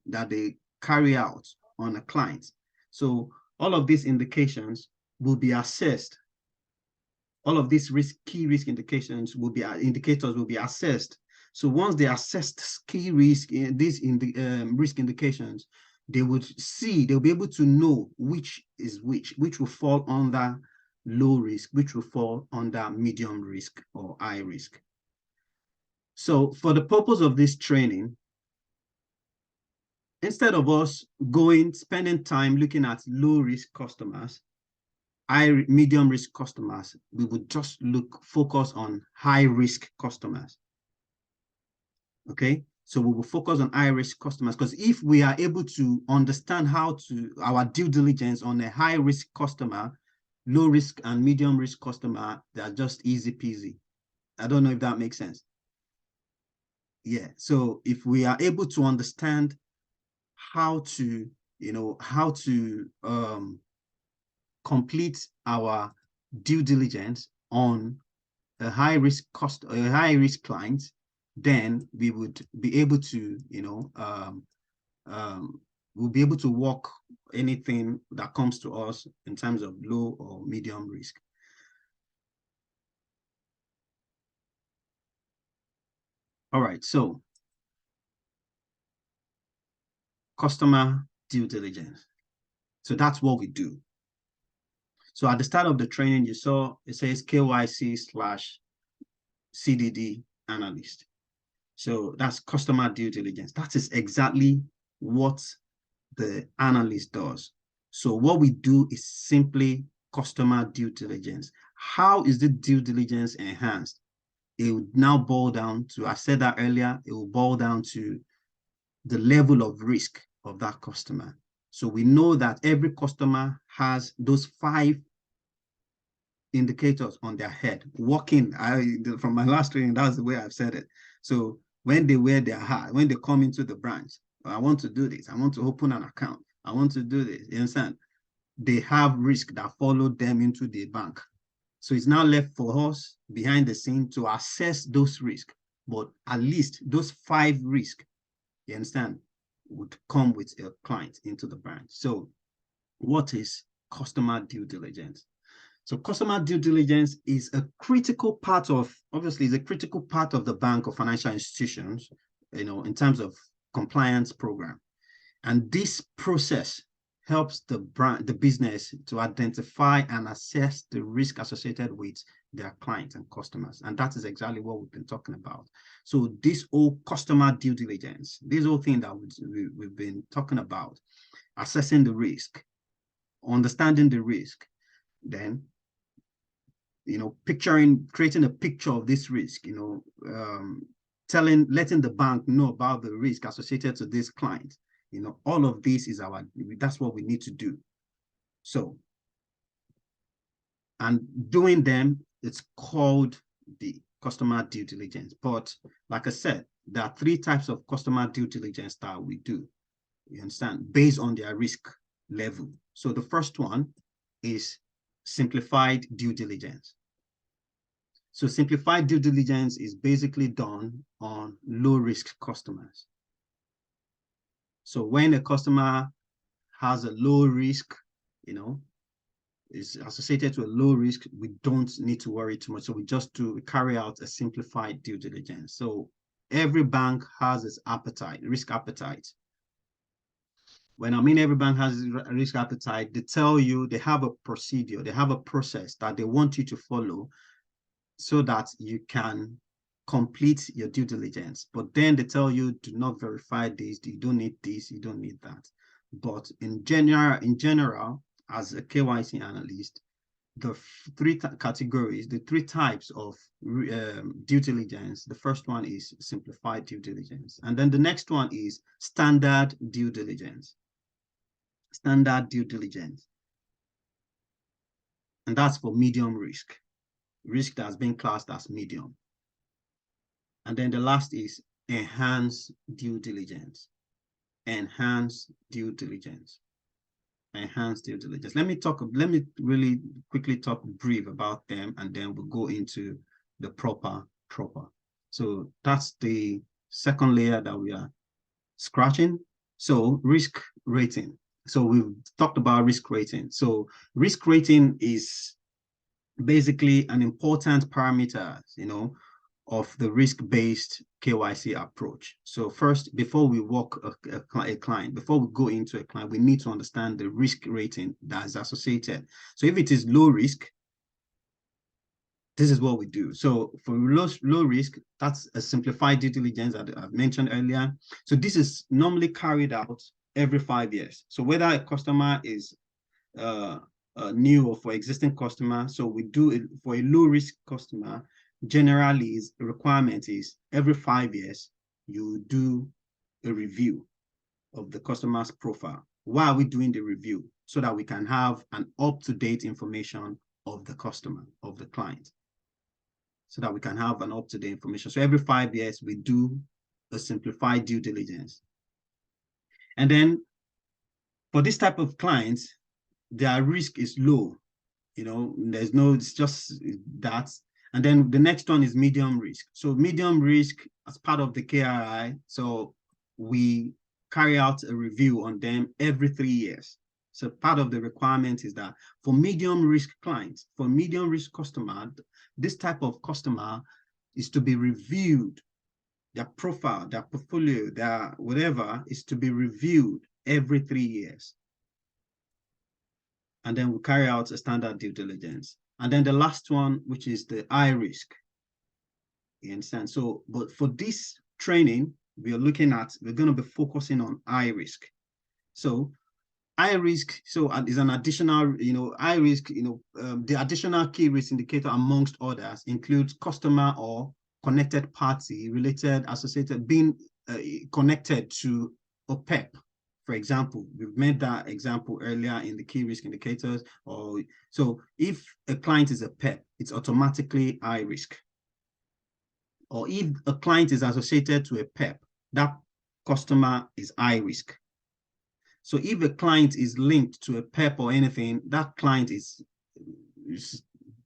carry out on a client. So all of these indications will be assessed. All of these key risk indicators will be assessed. So once they assess key risk, risk indications, they'll be able to know which will fall under low risk, which will fall under medium risk or high risk. So for the purpose of this training, instead of us spending time looking at low risk customers, medium risk customers, we would just focus on high risk customers. Okay, so we will focus on high risk customers, because if we are able to understand our due diligence on a high risk customer, low risk and medium risk customer, they are just easy peasy. I don't know if that makes sense. Yeah, so if we are able to understand how to complete our due diligence on a high risk client, then we would be able to, we'll be able to work anything that comes to us in terms of low or medium risk. All right, so customer due diligence. So that's what we do. So at the start of the training, you saw it says KYC/CDD analyst. So that's customer due diligence. That is exactly what the analyst does. So what we do is simply customer due diligence. How is the due diligence enhanced? It would now boil down to, I said that earlier, it will boil down to the level of risk of that customer. So we know that every customer has those 5 indicators on their head working. From my last training, that's the way I've said it. So when they wear their hat, when they come into the branch, I want to do this, I want to open an account, I want to do this, you understand? They have risk that follow them into the bank. So it's now left for us behind the scene to assess those risks. But at least those 5 risks, you understand, would come with a client into the branch. So what is customer due diligence? So customer due diligence is a critical part of, obviously, is a critical part of the bank or financial institutions, in terms of compliance program. And this process helps the business to identify and assess the risk associated with their clients and customers. And that is exactly what we've been talking about. So this whole customer due diligence, this whole thing that we've been talking about, assessing the risk, understanding the risk, then, creating a picture of this risk, letting the bank know about the risk associated to this client. All of this is that's what we need to do. So, and doing them, it's called the customer due diligence. But like I said, there are 3 types of customer due diligence that we do, you understand, based on their risk level. So the first one is simplified due diligence. So simplified due diligence is basically done on low-risk customers. So when a customer has a low risk, is associated to a low risk, we don't need to worry too much. So we carry out a simplified due diligence. So every bank has its risk appetite. When I mean every bank has a risk appetite, they tell you they have a procedure, they have a process that they want you to follow so that you can complete your due diligence. But then they tell you, do not verify this, you don't need this, you don't need that. But in general, as a KYC analyst, the 3 categories, the 3 types of due diligence, the first one is simplified due diligence. And then the next one is standard due diligence. Standard due diligence. And that's for medium risk that has been classed as medium. And then the last is enhanced due diligence. Enhanced due diligence. Enhanced due diligence. Let me really quickly talk brief about them, and then we'll go into the proper. So that's the second layer that we are scratching. So risk rating. So we've talked about risk rating. So risk rating is basically an important parameter, of the risk-based KYC approach. So first, before we work a client, before we go into a client, we need to understand the risk rating that is associated. So if it is low risk, this is what we do. So for low risk, that's a simplified due diligence that I've mentioned earlier. So this is normally carried out every 5 years. So whether a customer is new or for existing customer, so we do it for a low risk customer. Generally, the requirement is every 5 years, you do a review of the customer's profile. Why are we doing the review? So that we can have an up-to-date information of the customer, of the client. So that we can have an up-to-date information. So every 5 years, we do a simplified due diligence. And then for this type of clients, their risk is low. It's just that. And then the next one is medium risk. So medium risk as part of the KRI. So we carry out a review on them every 3 years. So part of the requirement is that for medium risk clients, for medium risk customer, this type of customer is to be reviewed. Their profile, their portfolio, their whatever is to be reviewed every 3 years. And then we carry out a standard due diligence. And then the last one, which is the high risk. You understand? So, but for this training, we're going to be focusing on high risk. So high risk, is an additional, high risk, the additional key risk indicator amongst others includes customer or connected party related, associated, being connected to a PEP. For example, we've made that example earlier in the key risk indicators. So if a client is a PEP, it's automatically high risk. Or if a client is associated to a PEP, that customer is high risk. So if a client is linked to a PEP or anything, that client is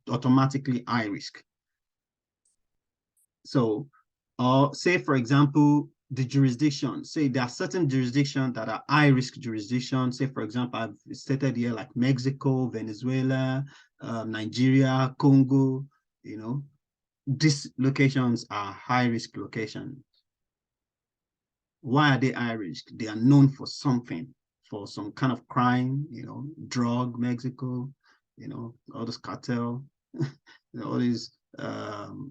automatically high risk. So, say for example, the jurisdiction, say there are certain jurisdictions that are high risk jurisdictions. Say for example, I've stated here like Mexico, Venezuela, Nigeria, Congo, these locations are high risk locations. Why are they high risk? They are known for something. for some kind of crime, drug, Mexico, all this cartel, all these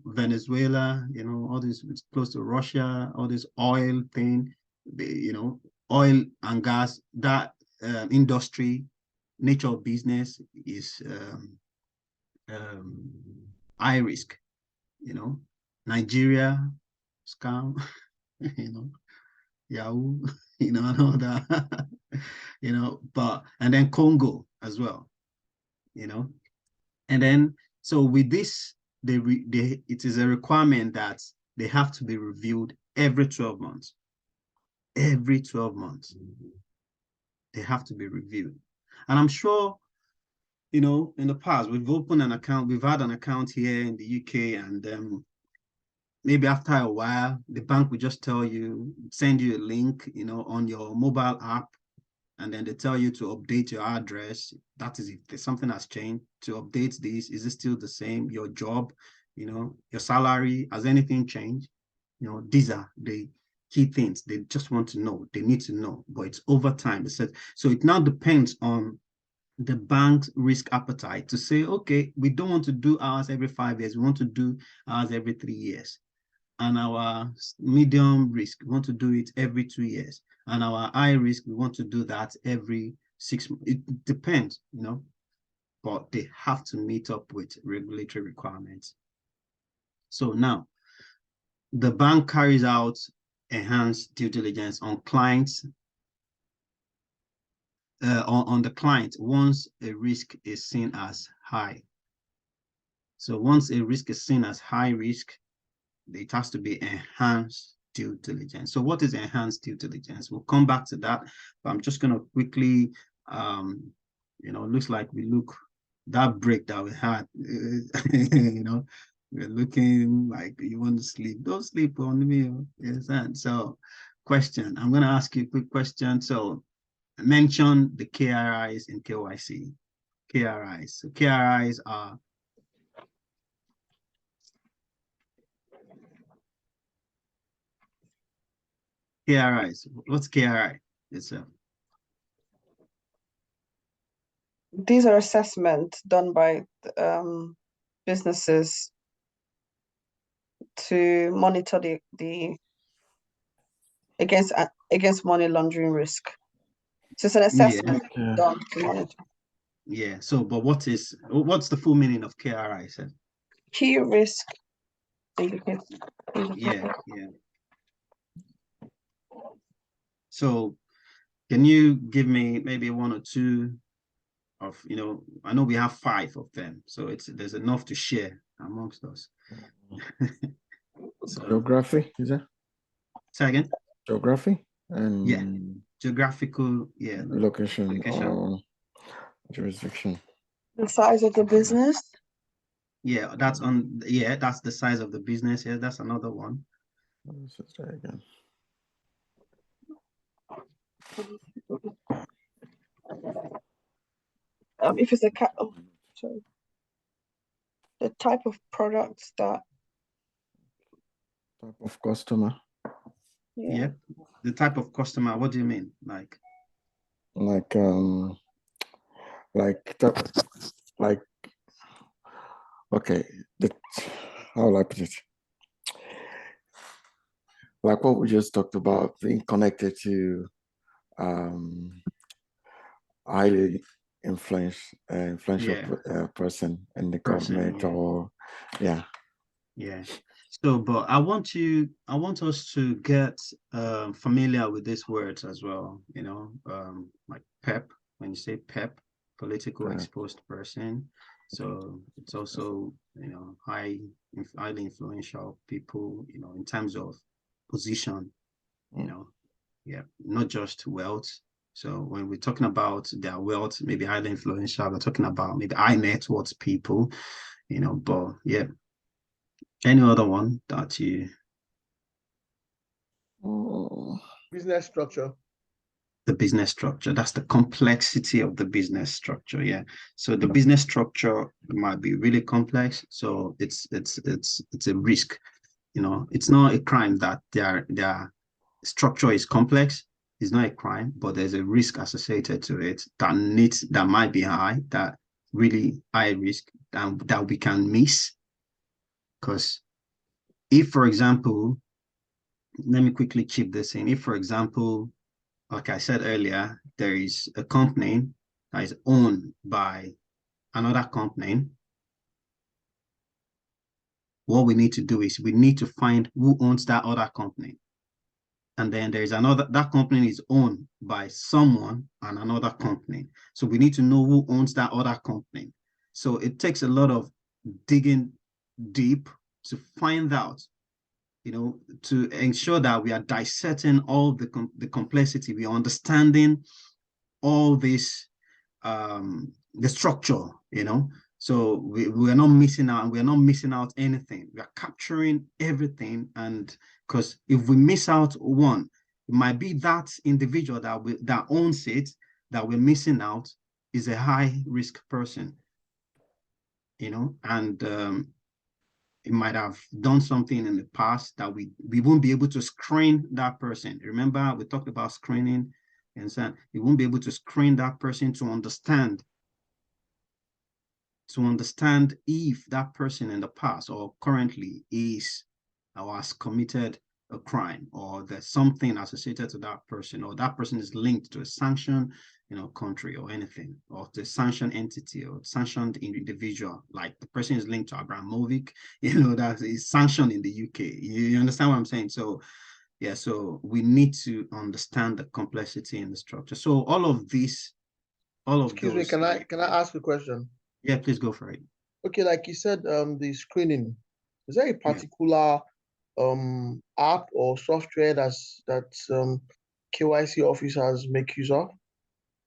Venezuela, all this close to Russia, all this oil thing, oil and gas, that industry, nature of business is high risk, Nigeria, scam, Yahoo, and all that, and then Congo as well, and then, so with this, it is a requirement that they have to be reviewed every 12 months. Every 12 months, they have to be reviewed. And I'm sure, in the past, we've opened an account, we've had an account here in the UK, and maybe after a while, the bank will just tell you, send you a link, on your mobile app, and then they tell you to update your address. That is, if something has changed, to update this. Is it still the same? Your job, your salary, has anything changed? These are the key things. They just want to know. They need to know. But it's over time. It says, so it now depends on the bank's risk appetite to say, okay, we don't want to do ours every 5 years. We want to do ours every 3 years. And our medium risk, we want to do it every 2 years. And our high risk, we want to do that every 6 months. It depends, but they have to meet up with regulatory requirements. So now, the bank carries out enhanced due diligence on clients, on the client once a risk is seen as high. So once a risk is seen as high risk, it has to be enhanced due diligence. So what is enhanced due diligence? We'll come back to that, but I'm just going to quickly, looks like that break that we had, we're looking like you want to sleep. Don't sleep on me. Yes, and so question, I'm going to ask you a quick question. So mention the KRIs in KYC. KRIs. So KRIs are KRIs. What's KRI itself? These are assessments done by businesses to monitor the against money laundering risk. So it's an assessment done to monitor. Yeah. So, but what's the full meaning of KRI? Said key risk indicator. Yeah. So, can you give me maybe one or two of, I know we have 5 of them, so there's enough to share amongst us. So, geography, is that? Say again? Geography and geographical, location or jurisdiction. The size of the business. Yeah, that's the size of the business. Yeah, that's another one. Let's try again. If it's the type of products that. Type of customer. Yeah. The type of customer. What do you mean? Like okay. How will I put it? Like what we just talked about, being connected to highly influential person in the government, or So, but I want us to get familiar with these words as well, like PEP. When you say PEP, political exposed person. So it's also, highly influential people, in terms of position, not just wealth. So when we're talking about their wealth, maybe highly influential, we're talking about maybe high net worth people, but any other one that you... Business structure. The business structure, that's the complexity of the business structure. Yeah. So the business structure might be really complex. So it's a risk. It's not a crime that their structure is complex, It's not a crime, but there's a risk associated to it that might be high, that really high risk that we can miss. Because if, for example, let me quickly chip this in. If, for example, like I said earlier, there is a company that is owned by another company, what we need to do is we need to find who owns that other company. And then there's that company is owned by someone and another company. So we need to know who owns that other company. So it takes a lot of digging deep to find out, to ensure that we are dissecting all the complexity, we are understanding all this, the structure, So we're not missing out, and we're not missing out anything. We are capturing everything. And because if we miss out one, it might be that individual that owns it that we're missing out is a high risk person, and it might have done something in the past that we won't be able to screen that person. Remember, we talked about screening, and so we won't be able to screen that person to understand if that person in the past or currently is or has committed a crime, or there's something associated to that person, or that person is linked to a sanctioned country or anything, or the sanctioned entity or sanctioned individual, like the person is linked to Abramovic, that is sanctioned in the UK. You understand what I'm saying? So yeah, so we need to understand the complexity in the structure. So all of these, Excuse me, can I ask a question? Yeah, please go for it. Okay, like you said, the screening, is there a particular app or software that KYC officers make use of?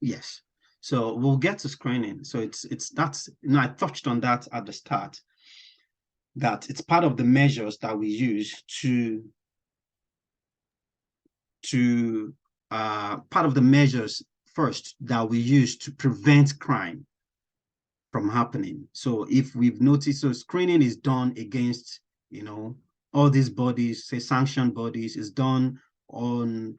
Yes. So we'll get to screening. So that's I touched on that at the start, that it's part of the measures that we use part of the measures first that we use to prevent crime from happening. So if we've noticed, so screening is done against, all these bodies, say sanctioned bodies, is done on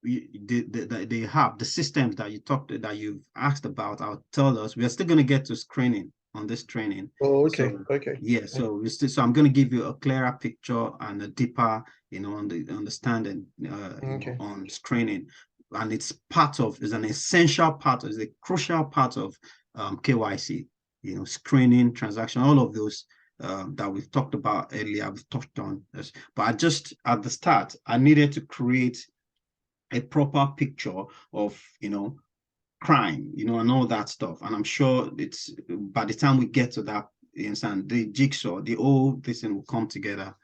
they have the systems that you've asked about. I'll tell us, we are still going to get to screening on this training. Oh, okay. So, okay. Yeah. So I'm going to give you a clearer picture and a deeper, on the understanding on screening. And it's an essential part, is a crucial part of KYC, screening, transaction, all of those that we've talked about earlier, we've touched on this. But at the start, I needed to create a proper picture of, crime, and all that stuff. And I'm sure it's by the time we get to that, the jigsaw, the whole this thing will come together,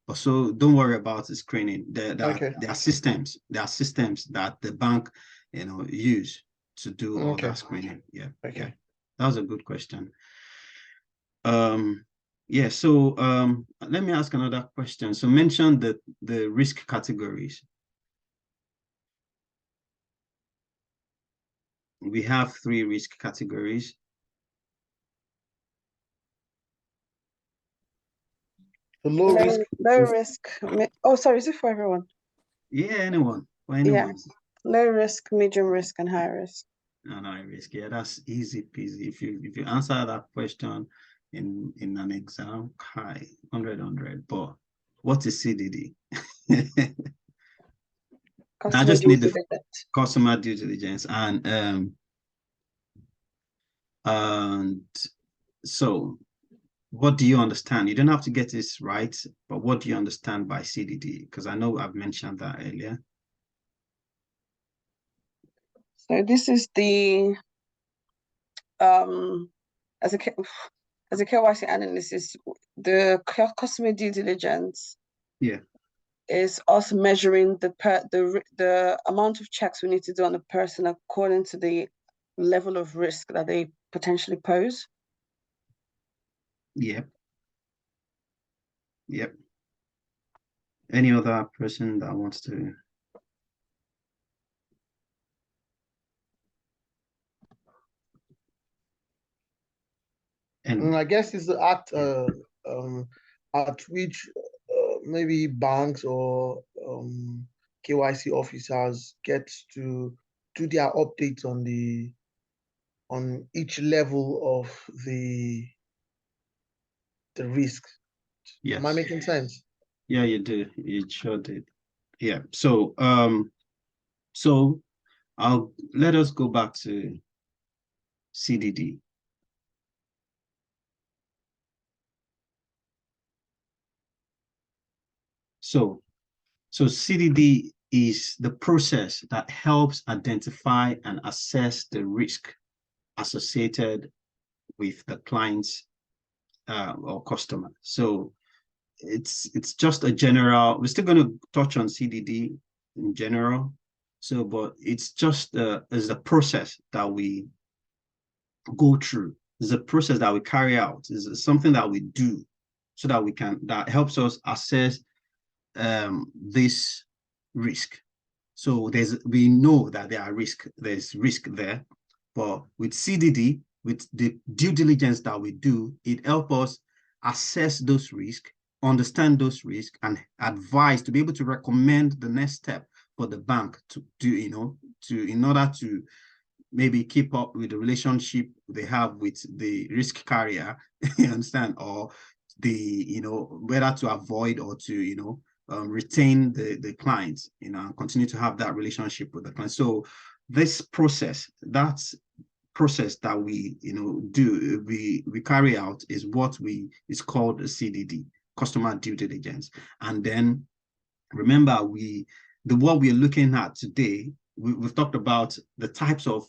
But so don't worry about the screening. There are systems that the bank, use to do all that screening. Yeah. Okay. Yeah. That was a good question. Yeah, so let me ask another question. So mention the risk categories. We have 3 risk categories. The low risk. Low risk. Oh, sorry, is it for everyone? Yeah, anyone. For anyone. Yeah. Low risk, medium risk, and high risk. No, high risk. Yeah, that's easy peasy. If you answer that question in an exam, high 100. But what is CDD? I just need the customer due diligence, and so what do you understand? You don't have to get this right, but what do you understand by CDD? Because I know I've mentioned that earlier. So this is the as a KYC analyst, is the customer due diligence. Yeah. Is us measuring the amount of checks we need to do on a person according to the level of risk that they potentially pose. Yep. Yep. Any other person that wants to? And I guess it's the act at which maybe banks or KYC officers get to do their updates on each level of the risk. Yes. Am I making sense? Yeah, you do. You sure did. Yeah. So so let us go back to CDD. So CDD is the process that helps identify and assess the risk associated with the client's or customer. So it's just a general, we're still going to touch on CDD in general. So, but it's just is a process that we go through. It's a process that we carry out. It's something that we do so that that helps us assess this risk. So we know that there's risk there, but with CDD, with the due diligence that we do, it helps us assess those risks, understand those risks, and advise to be able to recommend the next step for the bank to do, in order to maybe keep up with the relationship they have with the risk carrier, you understand, or whether to avoid or to, retain the clients, and continue to have that relationship with the client. So this process, that's process that we, do, we carry out is is called a CDD, customer due diligence. And then remember, what we're looking at today, we've talked about the types of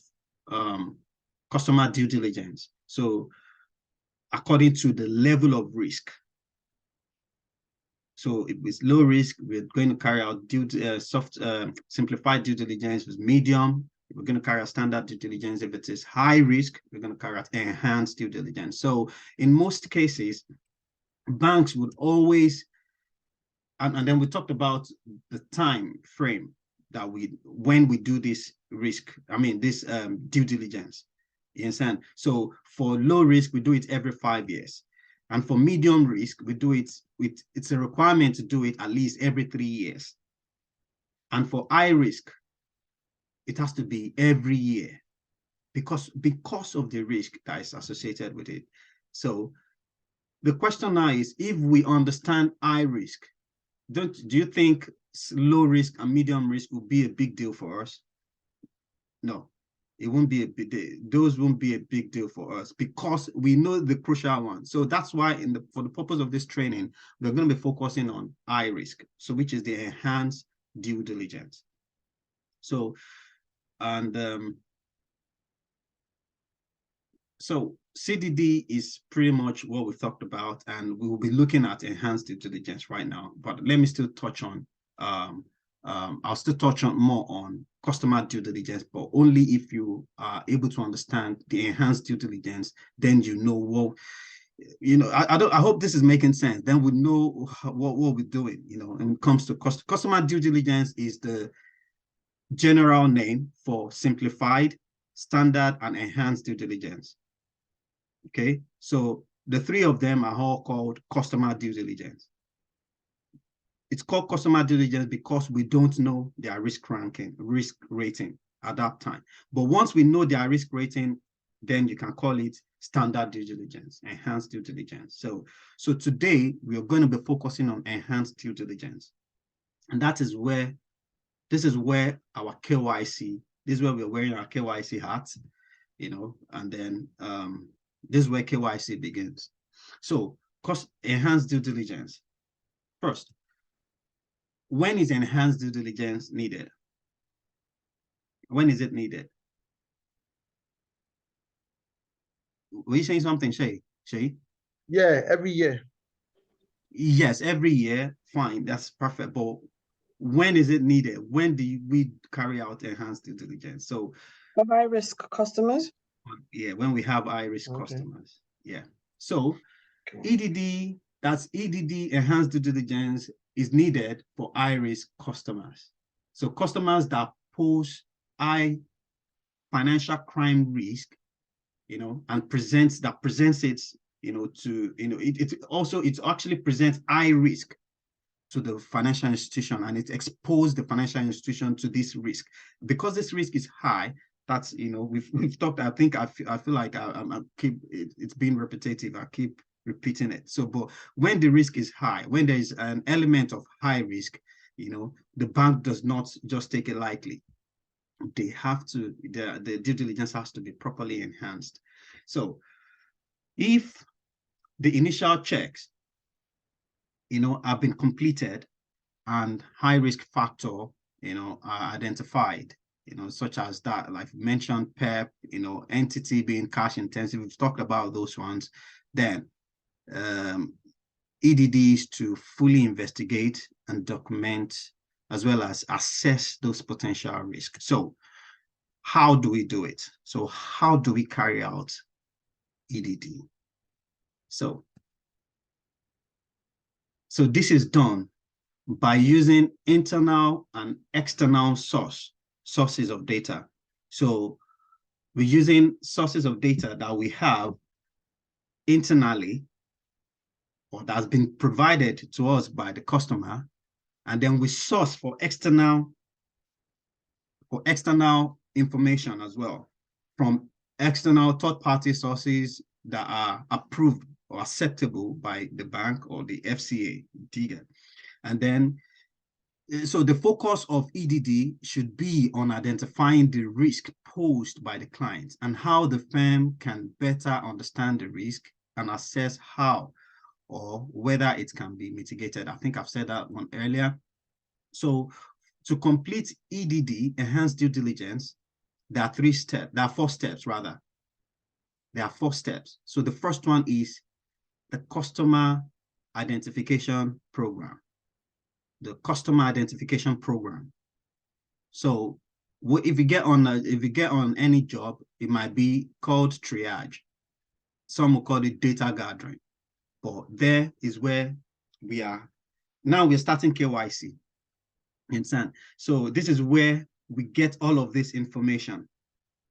customer due diligence. So according to the level of risk. So if it's low risk, we're going to carry out simplified due diligence. With medium, we're going to carry out standard due diligence. If it is high risk, we're going to carry out enhanced due diligence. So in most cases, banks would always, and then we talked about the time frame that when we do this this due diligence. You understand? So for low risk, we do it every 5 years. And for medium risk, we do it it's a requirement to do it at least every 3 years. And for high risk, it has to be every year because of the risk that is associated with it. So the question now is, if we understand high risk, do you think low risk and medium risk will be a big deal for us? No. It won't be a big deal. Those won't be a big deal for us because we know the crucial one. So that's why for the purpose of this training, we're going to be focusing on high risk, so which is the enhanced due diligence. So, and so CDD is pretty much what we've talked about, and we will be looking at enhanced due diligence right now. But let me still touch on I'll still touch on more on customer due diligence, but only if you are able to understand the enhanced due diligence, then you know what, I hope this is making sense. Then we know what we're doing, when it comes to customer due diligence is the general name for simplified, standard, and enhanced due diligence. Okay, so the three of them are all called customer due diligence. It's called customer due diligence because we don't know their risk rating at that time. But once we know their risk rating, then you can call it standard due diligence, enhanced due diligence. So today we are going to be focusing on enhanced due diligence. And this is where our KYC, this is where we're wearing our KYC hats, and then this is where KYC begins. So enhanced due diligence. First, when is enhanced due diligence needed? When is it needed? Were you saying something, Shay? Yeah, every year. Yes, every year. Fine, that's perfect. But when is it needed? When do we carry out enhanced due diligence? So for high risk customers? Yeah, when we have high risk customers. Yeah. So EDD, that's EDD, enhanced due diligence, is needed for high risk customers. So customers that pose high financial crime risk, and presents it, it actually presents high risk to the financial institution, and it exposed the financial institution to this risk. Because this risk is high, that's, we've talked, I think I feel like I keep, it's being repetitive, I keep repeating it. So, but when the risk is high, when there is an element of high risk, the bank does not just take it lightly. They have to, the due diligence has to be properly enhanced. So if the initial checks, have been completed and high risk factor, are identified, such as that, like mentioned, PEP, entity being cash intensive, we've talked about those ones, then EDDs to fully investigate and document, as well as assess those potential risks. So how do we do it? So how do we carry out EDD? So this is done by using internal and external sources of data. So we're using sources of data that we have internally, or that's been provided to us by the customer, and then we source for external information as well from external third-party sources that are approved or acceptable by the bank or the FCA, DIGA. And then, so the focus of EDD should be on identifying the risk posed by the client and how the firm can better understand the risk and assess how or whether it can be mitigated. I think I've said that one earlier. So to complete EDD, enhanced due diligence, there are 4 steps rather. There are 4 steps. So the first one is the customer identification program. The customer identification program. So if you get on any job, it might be called triage. Some will call it data gathering. But there is where we are. Now we're starting KYC. Understand? So this is where we get all of this information.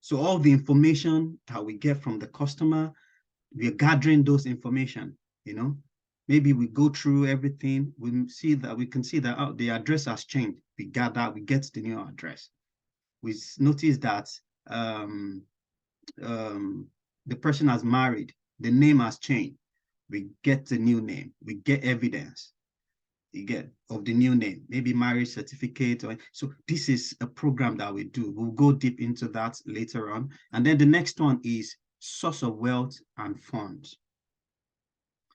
So all the information that we get from the customer, we're gathering those information, Maybe we go through everything, we can see that the address has changed. We get the new address. We notice that the person has married, the name has changed. We get the new name, we get evidence of the new name, maybe marriage certificate. So this is a program that we do. We'll go deep into that later on. And then the next one is source of wealth and funds.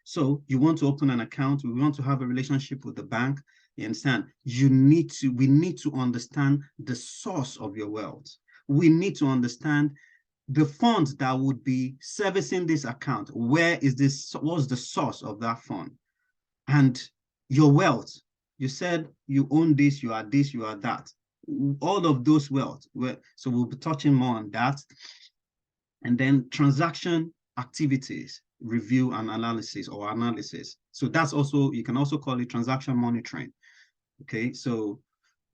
So you want to open an account, we want to have a relationship with the bank, you understand? We need to understand the source of your wealth. We need to understand the funds that would be servicing this account. What's the source of that fund? And your wealth, you said you own this, you are that. All of those wealth. So we'll be touching more on that. And then transaction activities, review and analysis. So that's also, you can also call it transaction monitoring. Okay, so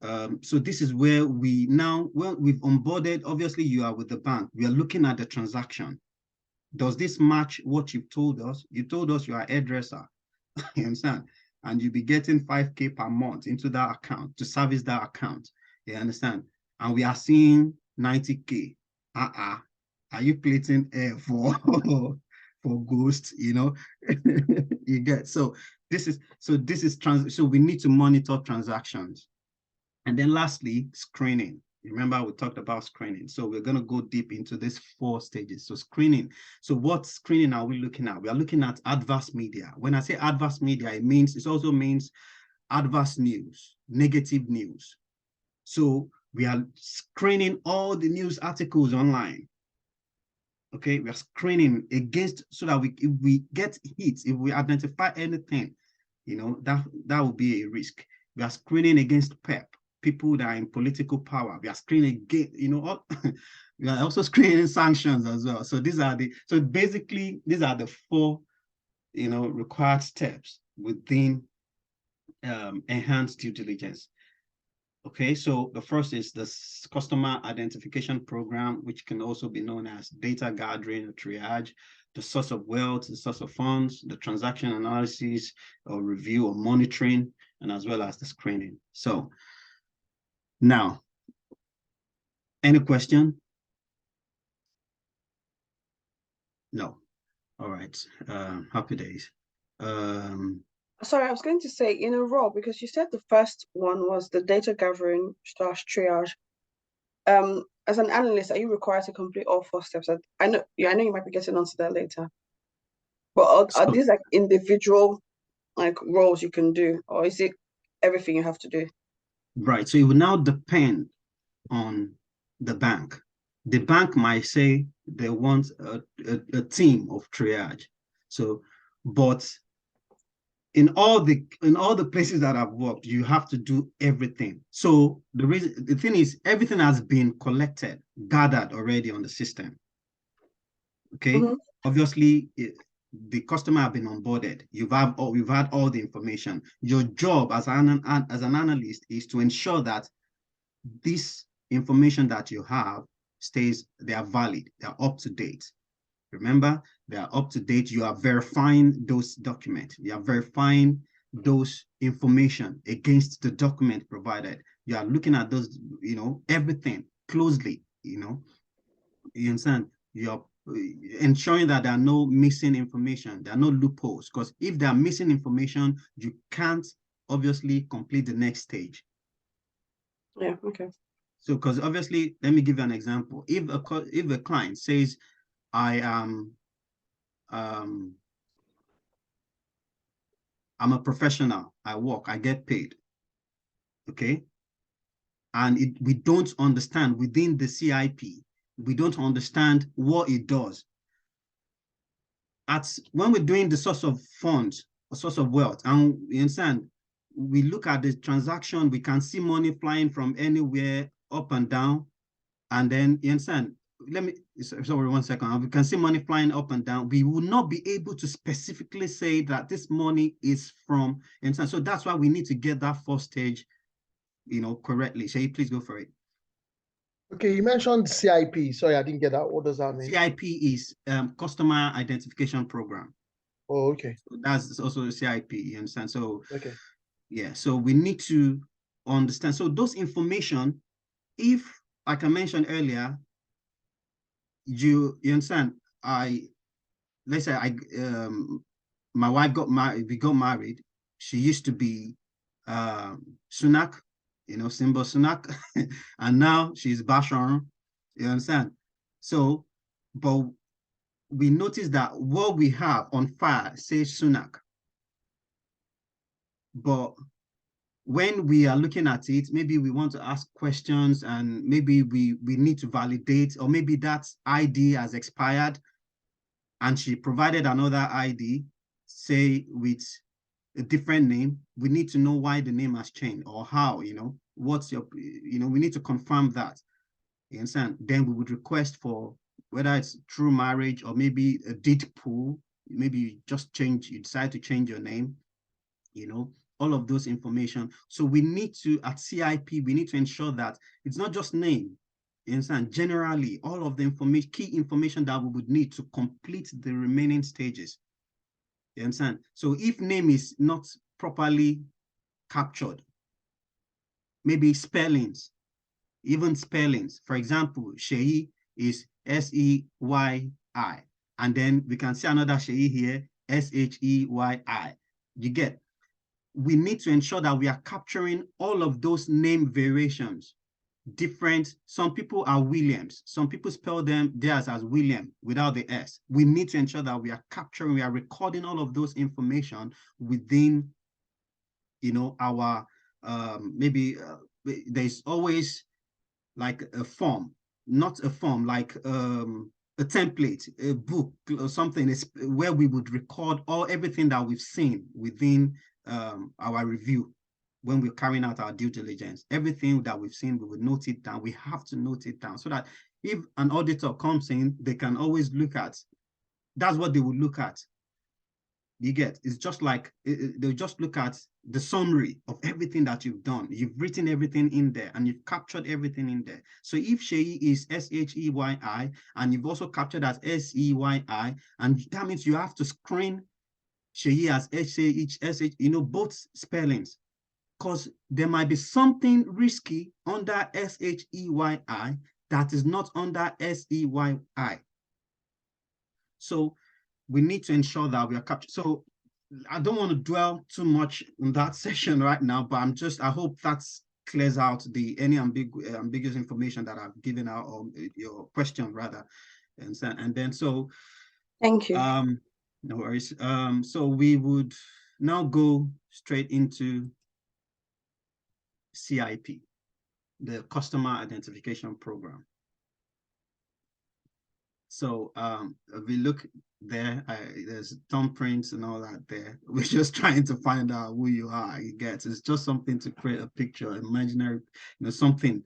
this is where we've onboarded. Obviously you are with the bank, we are looking at the transaction. Does this match what you've told us? You told us you are a hairdresser. You understand? And you'll be getting 5K per month into that account to service that account. You understand? And we are seeing 90K. Are you plating air for ghosts? You get. So we need to monitor transactions. And then lastly, screening. Remember, we talked about screening. So we're going to go deep into these 4 stages. So screening. So what screening are we looking at? We are looking at adverse media. When I say adverse media, it also means adverse news, negative news. So we are screening all the news articles online. Okay, we are screening against, so that if we get hits, if we identify anything, that will be a risk. We are screening against PEP. People that are in political power, we are screening against, we are also screening sanctions as well. So basically these are the 4, required steps within enhanced due diligence. Okay, so the first is the customer identification program, which can also be known as data gathering or triage, the source of wealth, the source of funds, the transaction analysis or review or monitoring, and as well as the screening. So now, any question? No. All right. Happy days. Sorry, I was going to say in a row, because you said the first one was the data gathering / triage. As an analyst, are you required to complete all 4 steps? I know you might be getting onto that later. But are these like individual like roles you can do, or is it everything you have to do? Right. So it will now depend on the bank. The bank might say they want a team of triage. So, but in all the places that I've worked, you have to do everything. So the thing is, everything has been collected, gathered already on the system. Okay. Mhm. Obviously, the customer have been onboarded. You've had all the information. Your job as an analyst is to ensure that this information that you have they are valid, they are up to date. Remember, they are up to date. You are verifying those documents. You are verifying those information against the document provided. You are looking at those, everything closely, you understand? You're ensuring that there are no missing information. There are no loopholes, because if there are missing information, you can't obviously complete the next stage. Yeah, okay. So, because obviously, let me give you an example. If a client says, I am I'm a professional, I work, I get paid, okay? And we don't understand within the CIP, we don't understand what it does. When we're doing the source of funds or source of wealth, and you understand, we look at the transaction, we can see money flying from anywhere up and down. And then you understand, sorry, 1 second. We can see money flying up and down. We will not be able to specifically say that this money is from, you understand? So that's why we need to get that first stage, correctly. Shall you please go for it? Okay, you mentioned CIP. Sorry, I didn't get that. What does that mean? CIP is Customer Identification Program. Oh, okay. So that's also a CIP, you understand? So, okay. Yeah, so we need to understand. So those information, if, like I mentioned earlier, you understand, let's say my wife got married, we got married. She used to be Sunak, Simba Sunak, and now she's Basharon. You understand? So, but we noticed that what we have on file says Sunak. But when we are looking at it, maybe we want to ask questions, and maybe we need to validate, or maybe that ID has expired and she provided another ID, say with a different name. We need to know why the name has changed, or how, what's your, we need to confirm that. You understand? Then we would request for whether it's through marriage or maybe a deed pool. Maybe you decide to change your name, all of those information. So we need to, at CIP, we need to ensure that it's not just name. You understand? Generally, all of the key information that we would need to complete the remaining stages. You understand? So if name is not properly captured, maybe spellings, even spellings. For example, Sheyi is S-E-Y-I. And then we can see another Sheyi here, S-H-E-Y-I. You get? We need to ensure that we are capturing all of those name variations. Different, some people are Williams, some people spell theirs as William without the S. We need to ensure that we are recording all of those information within, our, maybe there's always like a form, not a form, like a template, a book or something, is where we would record everything that we've seen within our review. When we're carrying out our due diligence, everything that we've seen, we would note it down. We have to note it down so that if an auditor comes in, they can always look at, that's what they would look at. You get? It's just like, they'll just look at the summary of everything that you've done. You've written everything in there and you've captured everything in there. So if Sheyi is S-H-E-Y-I and you've also captured as S-E-Y-I, and that means you have to screen Sheyi as S-H, both spellings. because there might be something risky under SHEYI that is not under SEYI. So we need to ensure that we are captured. So I don't want to dwell too much in that session right now, but I hope that's clears out any ambiguous information that I've given out, or your question rather. And then so thank you. No worries. So we would now go straight into CIP, the Customer Identification Program. So if we look there, there's thumbprints and all that there. We're just trying to find out who you are. You get, it's just something to create a picture, imaginary, something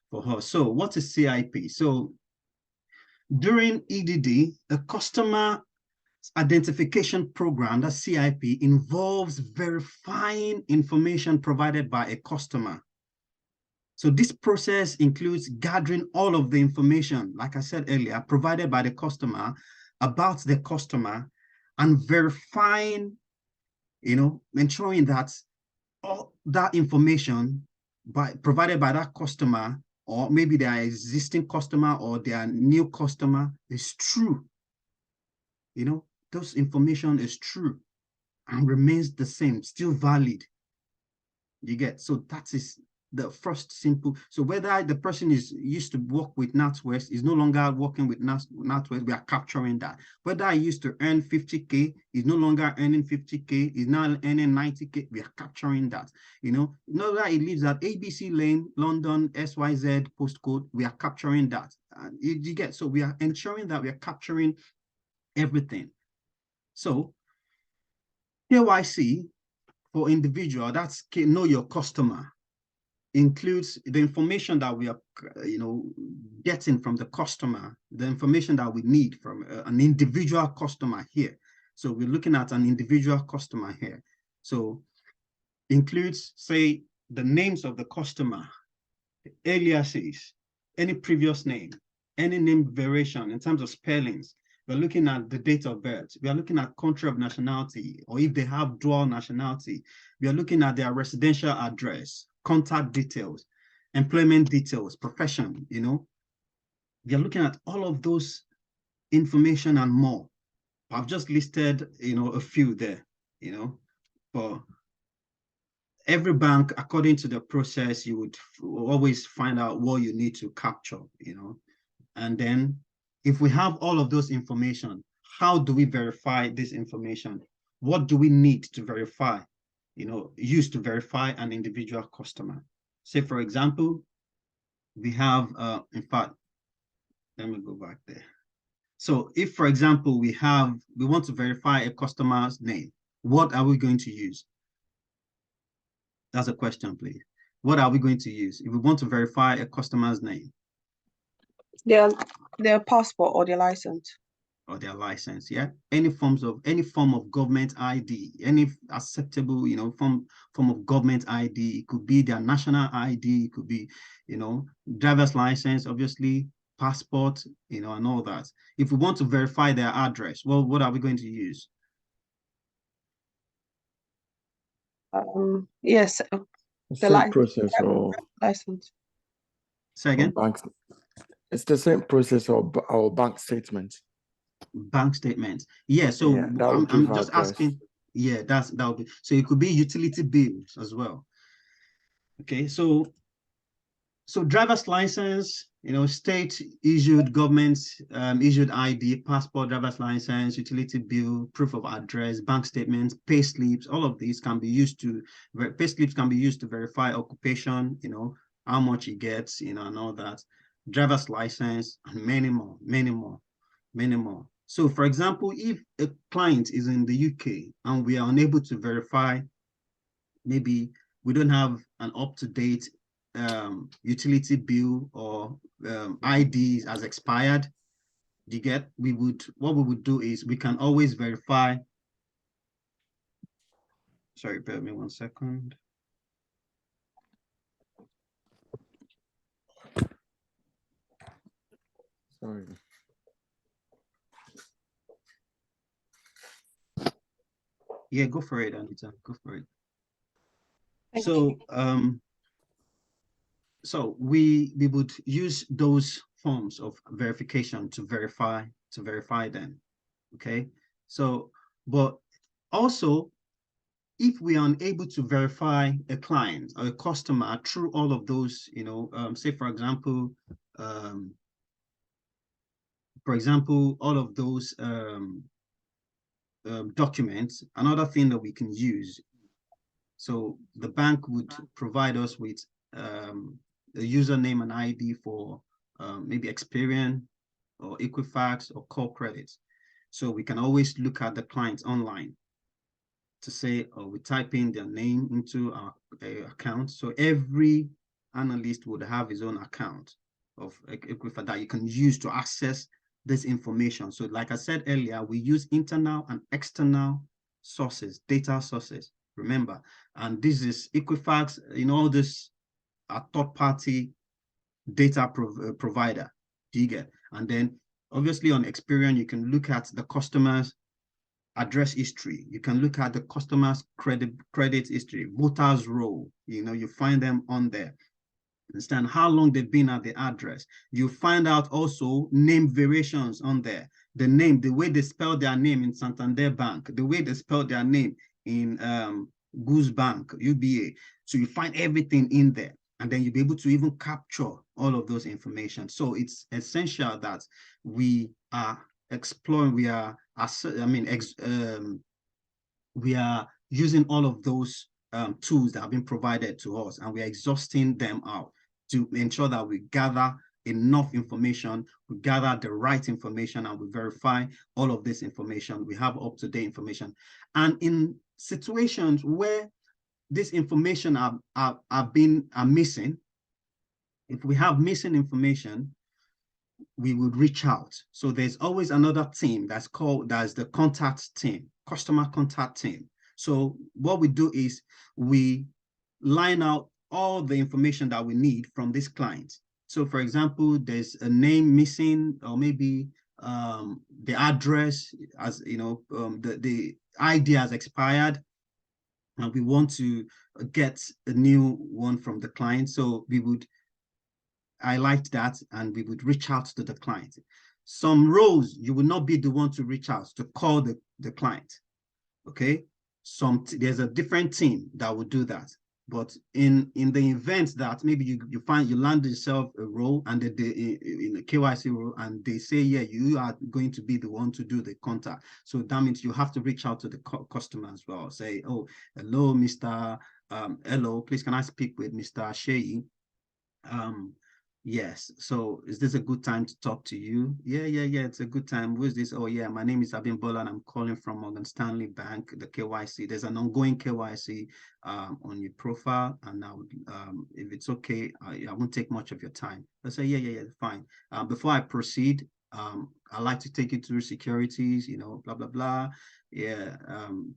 for her. So what is CIP? So during EDD, a customer identification program, that CIP, involves verifying information provided by a customer. So this process includes gathering all of the information, like I said earlier, provided by the customer about the customer, and verifying, ensuring that all that information provided by that customer, or maybe their existing customer or their new customer, is true. Those information is true and remains the same, still valid. You get, so that is the first simple. So whether the person is used to work with NatWest, is no longer working with NatWest, we are capturing that. Whether I used to earn 50K, is no longer earning 50K, is now earning 90K, we are capturing that. Know that it lives at ABC Lane, London, SYZ postcode, we are capturing that. You get, so we are ensuring that we are capturing everything. So KYC for individual, that's know your customer, includes the information that we are, getting from the customer, the information that we need from an individual customer here. So we're looking at an individual customer here. So includes, say, the names of the customer, aliases, any previous name, any name variation in terms of spellings. We're looking at the date of birth. We are looking at country of nationality, or if they have dual nationality. We are looking at their residential address, contact details, employment details, profession, We are looking at all of those information and more. I've just listed, a few there, for every bank, according to the process, you would always find out what you need to capture, And then if we have all of those information, how do we verify this information? What do we need to verify, use to verify an individual customer? Say, for example, we have, in fact, let me go back there. So if, for example, we want to verify a customer's name, what are we going to use? That's a question, please. What are we going to use if we want to verify a customer's name? Their passport or their license. Or their license, yeah. Any form of government ID, any acceptable, form of government ID. It could be their national ID. It could be, driver's license, obviously, passport, and all that. If we want to verify their address, well, what are we going to use? Yes, the process or license. Say again. It's the same process of our bank statements. Bank statements, yeah. So yeah, I'm just asking. Yeah, that would be. So it could be utility bills as well. Okay, so driver's license, state issued, government issued ID, passport, driver's license, utility bill, proof of address, bank statements, pay slips. All of these can be used to pay slips can be used to verify occupation. How much he gets, and all that. Driver's license, and many more. So, for example, if a client is in the UK and we are unable to verify, maybe we don't have an up-to-date utility bill or IDs as expired, what we would do is we can always verify. Sorry, bear with me 1 second. Sorry. Yeah, go for it, Anita. Go for it. So we would use those forms of verification to verify them. Okay. So, but also, if we are unable to verify a client or a customer through all of those, say for example, all of those documents, another thing that we can use. So the bank would provide us with a username and ID for maybe Experian or Equifax or Core Credit. So we can always look at the clients online to say, oh, we type in their name into our account. So every analyst would have his own account of Equifax that you can use to access this information. So like I said earlier, we use internal and external sources, data sources, remember, and this is Equifax, all this a third-party data provider, do you get? And then obviously on Experian, you can look at the customer's address history. You can look at the customer's credit history, voters roll, you find them on there. Understand how long they've been at the address. You find out also name variations on there. The name, the way they spell their name in Santander Bank, the way they spell their name in Goose Bank, UBA. So you find everything in there. And then you'll be able to even capture all of those information. So it's essential that we are exploring, we are using all of those tools that have been provided to us, and we are exhausting them out to ensure that we gather enough information, we gather the right information, and we verify all of this information. We have up-to-date information. And in situations where this information are missing, if we have missing information, we would reach out. So there's always another team that's the contact team, customer contact team. So what we do is we line out all the information that we need from this client. So for example, there's a name missing, or maybe the address, as the ID has expired, and we want to get a new one from the client. So we would highlight that, and we would reach out to the client. Some roles, you will not be the one to reach out to call the client. Okay. There's a different team that will do that. But in the event that maybe you land yourself a role, and in a KYC role, and they say, yeah, you are going to be the one to do the contact. So that means you have to reach out to the customer as well. Say, oh, hello, Mr. Hello, please, can I speak with Mr. Shei? Yes. So is this a good time to talk to you? Yeah, it's a good time. Who is this? Oh, yeah, my name is Abimbola, and I'm calling from Morgan Stanley Bank, the KYC. There's an ongoing KYC on your profile, and I would, if it's okay, I won't take much of your time. I say, yeah, fine. Before I proceed, I'd like to take you through securities, blah, blah, blah. Yeah,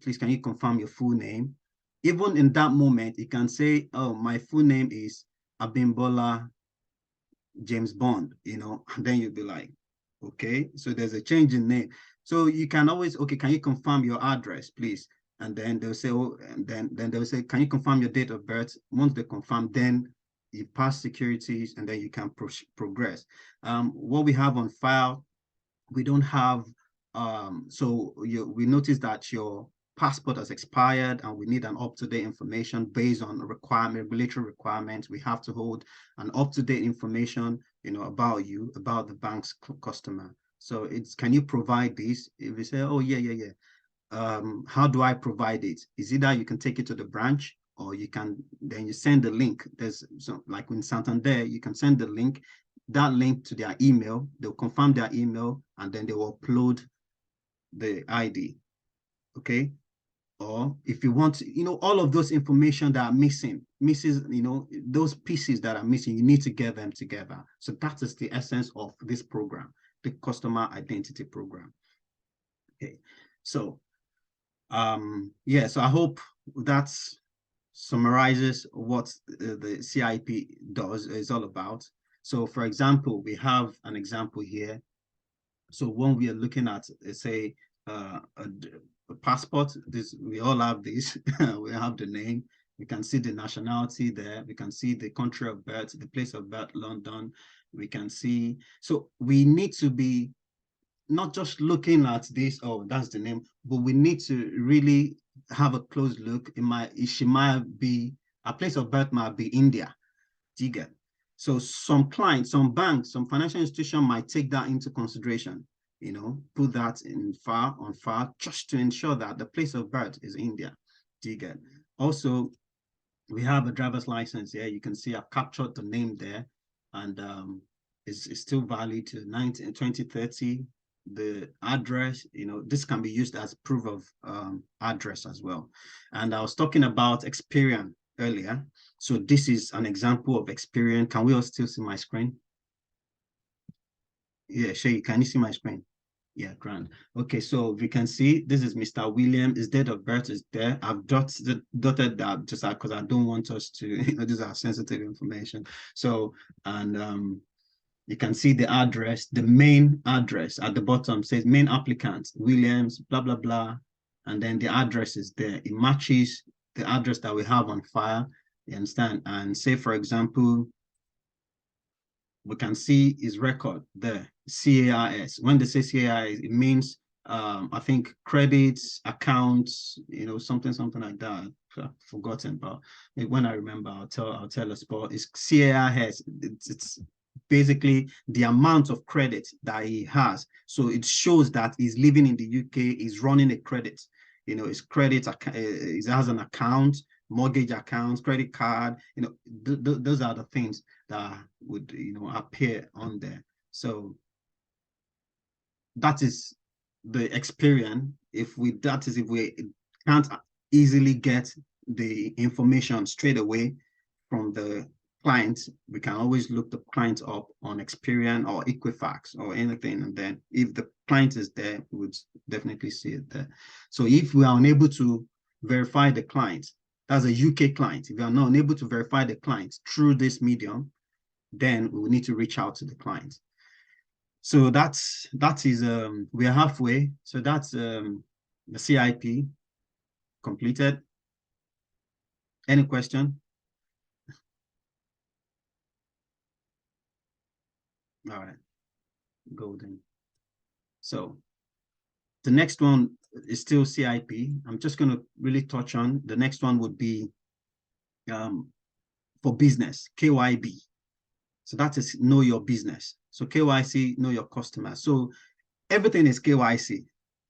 please, can you confirm your full name? Even in that moment, you can say, oh, my full name is Abimbola James Bond, and then you'll be like, okay, so there's a change in name. So you can always, okay, can you confirm your address, please? And then they'll say, oh, and then they'll say, can you confirm your date of birth? Once they confirm, then you pass securities, and then you can progress. What we have on file, we don't have, we notice that your passport has expired, and we need an up-to-date information based on regulatory requirements. We have to hold an up-to-date information, about you, about the bank's customer. So can you provide this? If you say, oh, yeah. How do I provide it? Is either you can take it to the branch, or then you send the link. There's like in Santander, you can send the link, that link to their email. They'll confirm their email, and then they will upload the ID. Okay. Or if you want, all of those information that are missing, those pieces that are missing, you need to get them together. So that is the essence of this program, the customer identity program. Okay. So, yeah, so I hope that summarizes what the CIP is all about. So for example, we have an example here. So when we are looking at, say, a passport, we all have this. We have the name, We can see the nationality there. We can see the country of birth, the place of birth, London. We can see, so we need to be not just looking at this, oh, that's the name, but we need to really have a close look. She might be, a place of birth might be India. Do you get? So some clients, some banks, some financial institution might take that into consideration, put that on file just to ensure that the place of birth is India. Do you get? Also, we have a driver's license here. You can see I've captured the name there, and it's still valid to 2030. The address, this can be used as proof of address as well. And I was talking about Experian earlier. So this is an example of Experian. Can we all still see my screen? Yeah, Shay, can you see my screen? Yeah, grand. Okay, so we can see this is Mr. William. His date of birth is there. I've dotted that just because I don't want us to, these are sensitive information. So, and you can see the address, the main address at the bottom says main applicant, Williams, blah, blah, blah. And then the address is there. It matches the address that we have on file. You understand? And say, for example, we can see his record there, CAIS. When they say CAIS, it means, I think, credits, accounts, something like that. I've forgotten, but when I remember, I'll tell us. But it's CAIS. It's basically the amount of credit that he has. So it shows that he's living in the UK, he's running a credit. His credit, he has an account, mortgage accounts, credit card, those are the things that would, appear on there. So that is the Experian. If we can't easily get the information straight away from the client, we can always look the client up on Experian or Equifax or anything. And then if the client is there, we would definitely see it there. So if we are unable to verify the client, that's a UK client. If you are not unable to verify the client through this medium, then we will need to reach out to the client. So that is we are halfway. So that's the CIP completed. Any question? All right, golden. So the next one is still CIP. I'm just going to really touch on the next one would be for business, KYB. So that is know your business. So KYC, know your customer. So everything is KYC.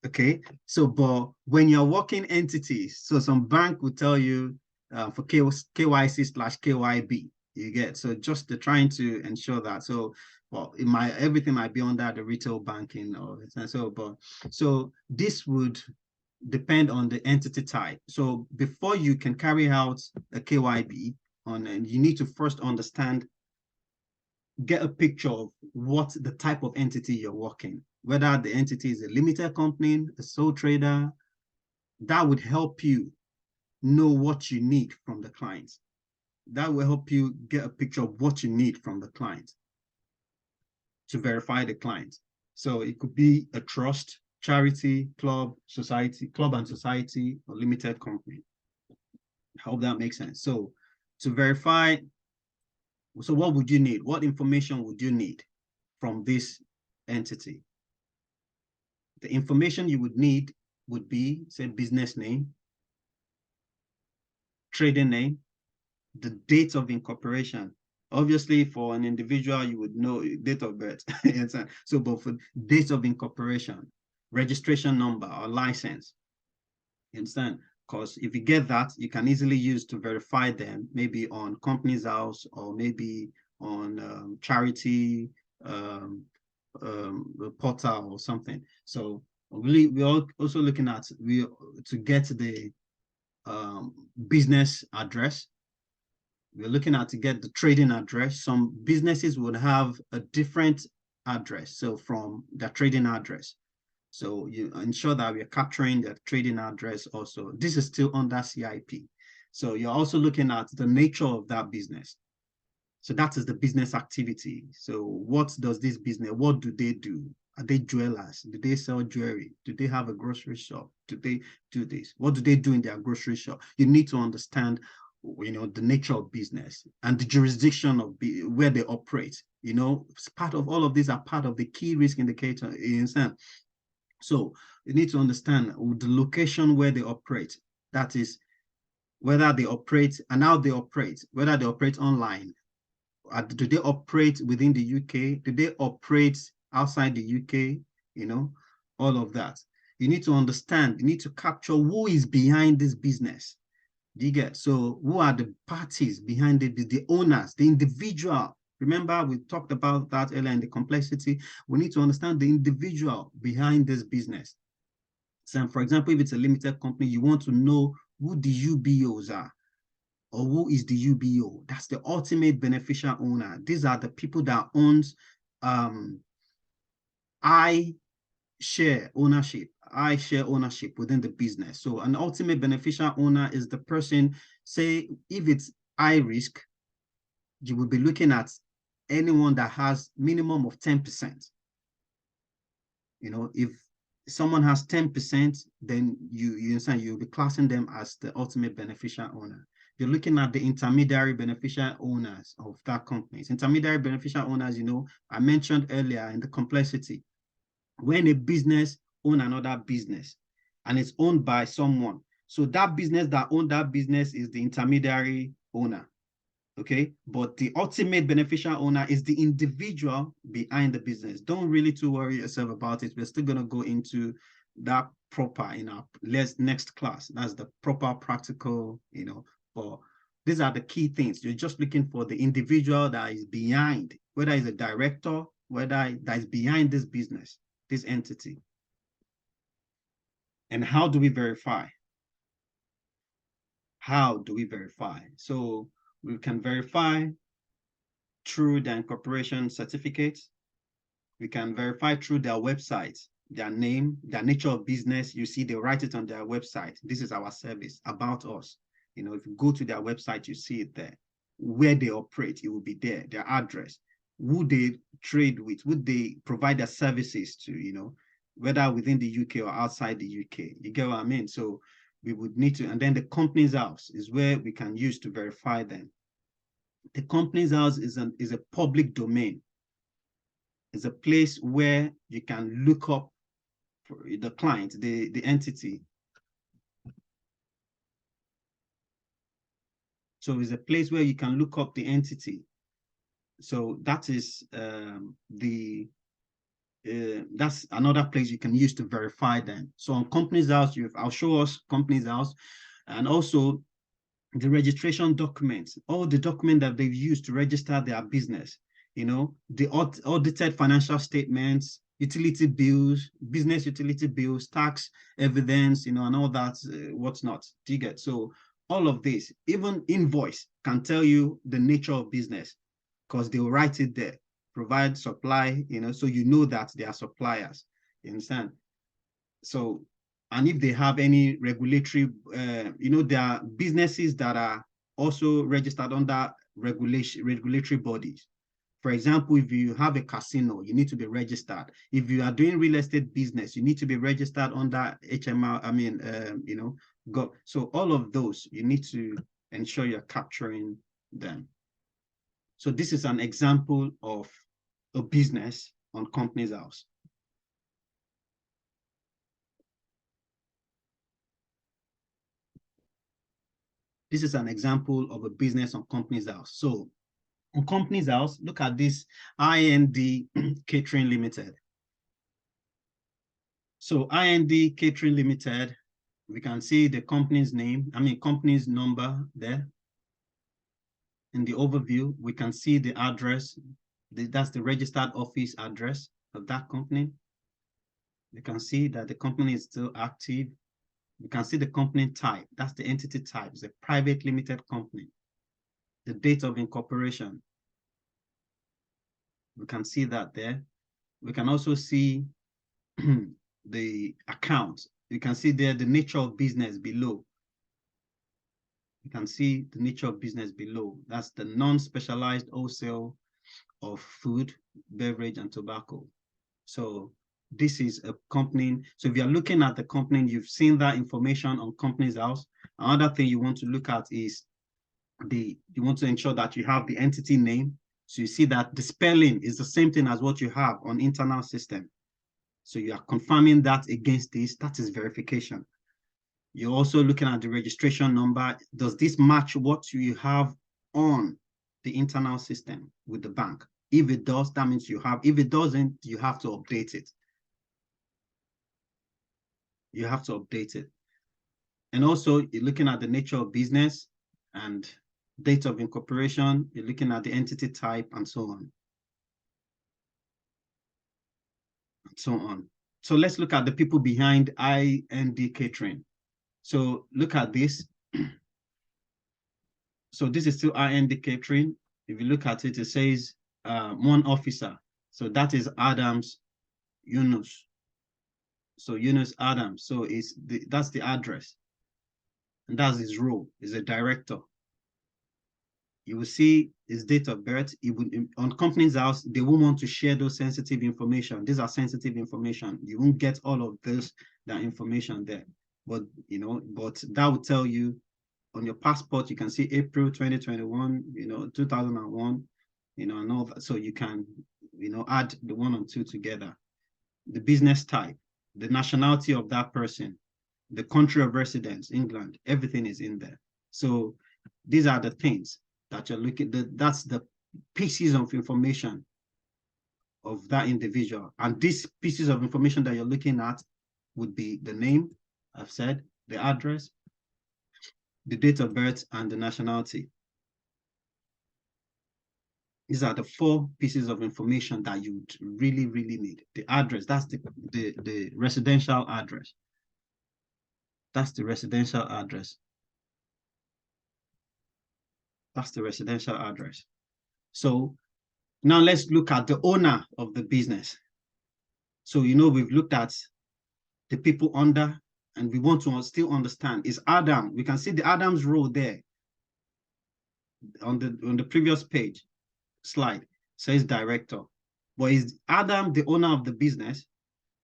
Okay. So, but when you're working entities, so some bank will tell you for KYC/KYB, you get. So just trying to ensure that. So, well, everything might be under the retail banking or so, but so this would depend on the entity type. So before you can carry out a KYB and you need to first get a picture of what the type of entity you're working, whether the entity is a limited company, a sole trader. That would help you know what you need from the client. That will help you get a picture of what you need from the client to verify the client. So it could be a trust, charity, club and society, or limited company. I hope that makes sense. So to verify, so what would you need? What information would you need from this entity? The information you would need would be, say, business name, trading name, the date of incorporation. Obviously, for an individual, you would know date of birth. So, but for date of incorporation, registration number or license, you understand? Because if you get that, you can easily use to verify them, maybe on Companies House or maybe on charity portal or something. So really, we're also looking at to get the business address. We're looking at to get the trading address. Some businesses would have a different address, so from their trading address. So you ensure that we're capturing the trading address also. This is still under CIP. So you're also looking at the nature of that business. So that is the business activity. So what does this business, what do they do? Are they jewelers? Do they sell jewelry? Do they have a grocery shop? Do they do this? What do they do in their grocery shop? You need to understand the nature of business and the jurisdiction of where they operate. It's part of all of these are part of the key risk indicator. You understand? So you need to understand the location where they operate. That is, whether they operate and how they operate, whether they operate online. Do they operate within the UK? Do they operate outside the UK? All of that. You need to understand, you need to capture who is behind this business. Do you get? So who are the parties behind it, the owners, the individual? Remember, we talked about that earlier in the complexity. We need to understand the individual behind this business. So, for example, if it's a limited company, you want to know who the UBOs are, or who is the UBO. That's the ultimate beneficial owner. These are the people that owns I share ownership within the business. So an ultimate beneficial owner is the person, say, if it's high risk, you will be looking at anyone that has minimum of 10%. If someone has 10%, then you understand, you'll be classing them as the ultimate beneficial owner. You're looking at the intermediary beneficial owners of that company. Intermediary beneficial owners, I mentioned earlier in the complexity, when a business owns another business and it's owned by someone. So that business that owns that business is the intermediary owner. Okay, but the ultimate beneficial owner is the individual behind the business. Don't really too worry yourself about it. We're still going to go into that proper in our next class. That's the proper practical, but these are the key things. You're just looking for the individual that is behind, whether it's a director, whether that is behind this business, this entity. And how do we verify? How do we verify? So we can verify through their incorporation certificate. We can verify through their website, their name, their nature of business. You see, they write it on their website. This is our service, about us. If you go to their website, you see it there. Where they operate, it will be there, their address, who they trade with, who they provide their services to, whether within the UK or outside the UK. You get what I mean? So we would need to, and then the company's house is where we can use to verify them. The company's house is a public domain. It's a place where you can look up for the client, the entity. So it's a place where you can look up the entity. So that is that's another place you can use to verify them. So on company's house, I'll show us company's house, and also the registration documents, all the documents that they've used to register their business, the audited financial statements, utility bills, business utility bills, tax evidence, and all that, what's not. Do you get? So all of this, even invoice can tell you the nature of business because they'll write it there, provide supply, so that they are suppliers. You understand? So, and if they have any regulatory, there are businesses that are also registered under regulatory bodies. For example, if you have a casino, you need to be registered. If you are doing real estate business, you need to be registered under HMR. So all of those, you need to ensure you're capturing them. So this is an example of a business on company's house. This is an example of a business on company's house. So on company's house, look at this IND Catering Limited. So IND Catering Limited, we can see the company's name, company's number there. In the overview, we can see the address. That's the registered office address of that company. You can see that the company is still active. You can see the company type. That's the entity type. It's a private limited company. The date of incorporation. We can see that there. We can also see the account. You can see there the nature of business below. You can see the nature of business below. That's the non-specialized wholesale of food, beverage, and tobacco. So this is a company. So if you're looking at the company, you've seen that information on company's house. Another thing you want to look at is you want to ensure that you have the entity name. So you see that the spelling is the same thing as what you have on internal system. So you are confirming that against this. That is verification. You're also looking at the registration number. Does this match what you have on the internal system with the bank? If it does, that means you have. If it doesn't, you have to update it. You have to update it. And also, you're looking at the nature of business and date of incorporation. You're looking at the entity type and so on. And so on. So let's look at the people behind KYCTraining. So look at this. So this is still KYCTraining. If you look at it, it says one officer. So that is Adams Yunus. So Yunus Adams. So that's the address. And that's his role. He's a director. You will see his date of birth. On Companies House, they won't want to share those sensitive information. These are sensitive information. You won't get all of that information there. But but that will tell you on your passport, you can see April 2021, 2001, and all that. So you can, add the 1 and 2 together. The business type, the nationality of that person, the country of residence, England, everything is in there. So these are the things that you're looking at. That's the pieces of information of that individual. And these pieces of information that you're looking at would be the name, I've said, the address, the date of birth, and the nationality. These are the 4 pieces of information that you really, really need. The address, that's the residential address. That's the residential address. That's the residential address. So now let's look at the owner of the business. So, we've looked at the people under, and we want to still understand, is Adam. We can see the Adam's role there on the previous page slide, says director. But is Adam the owner of the business?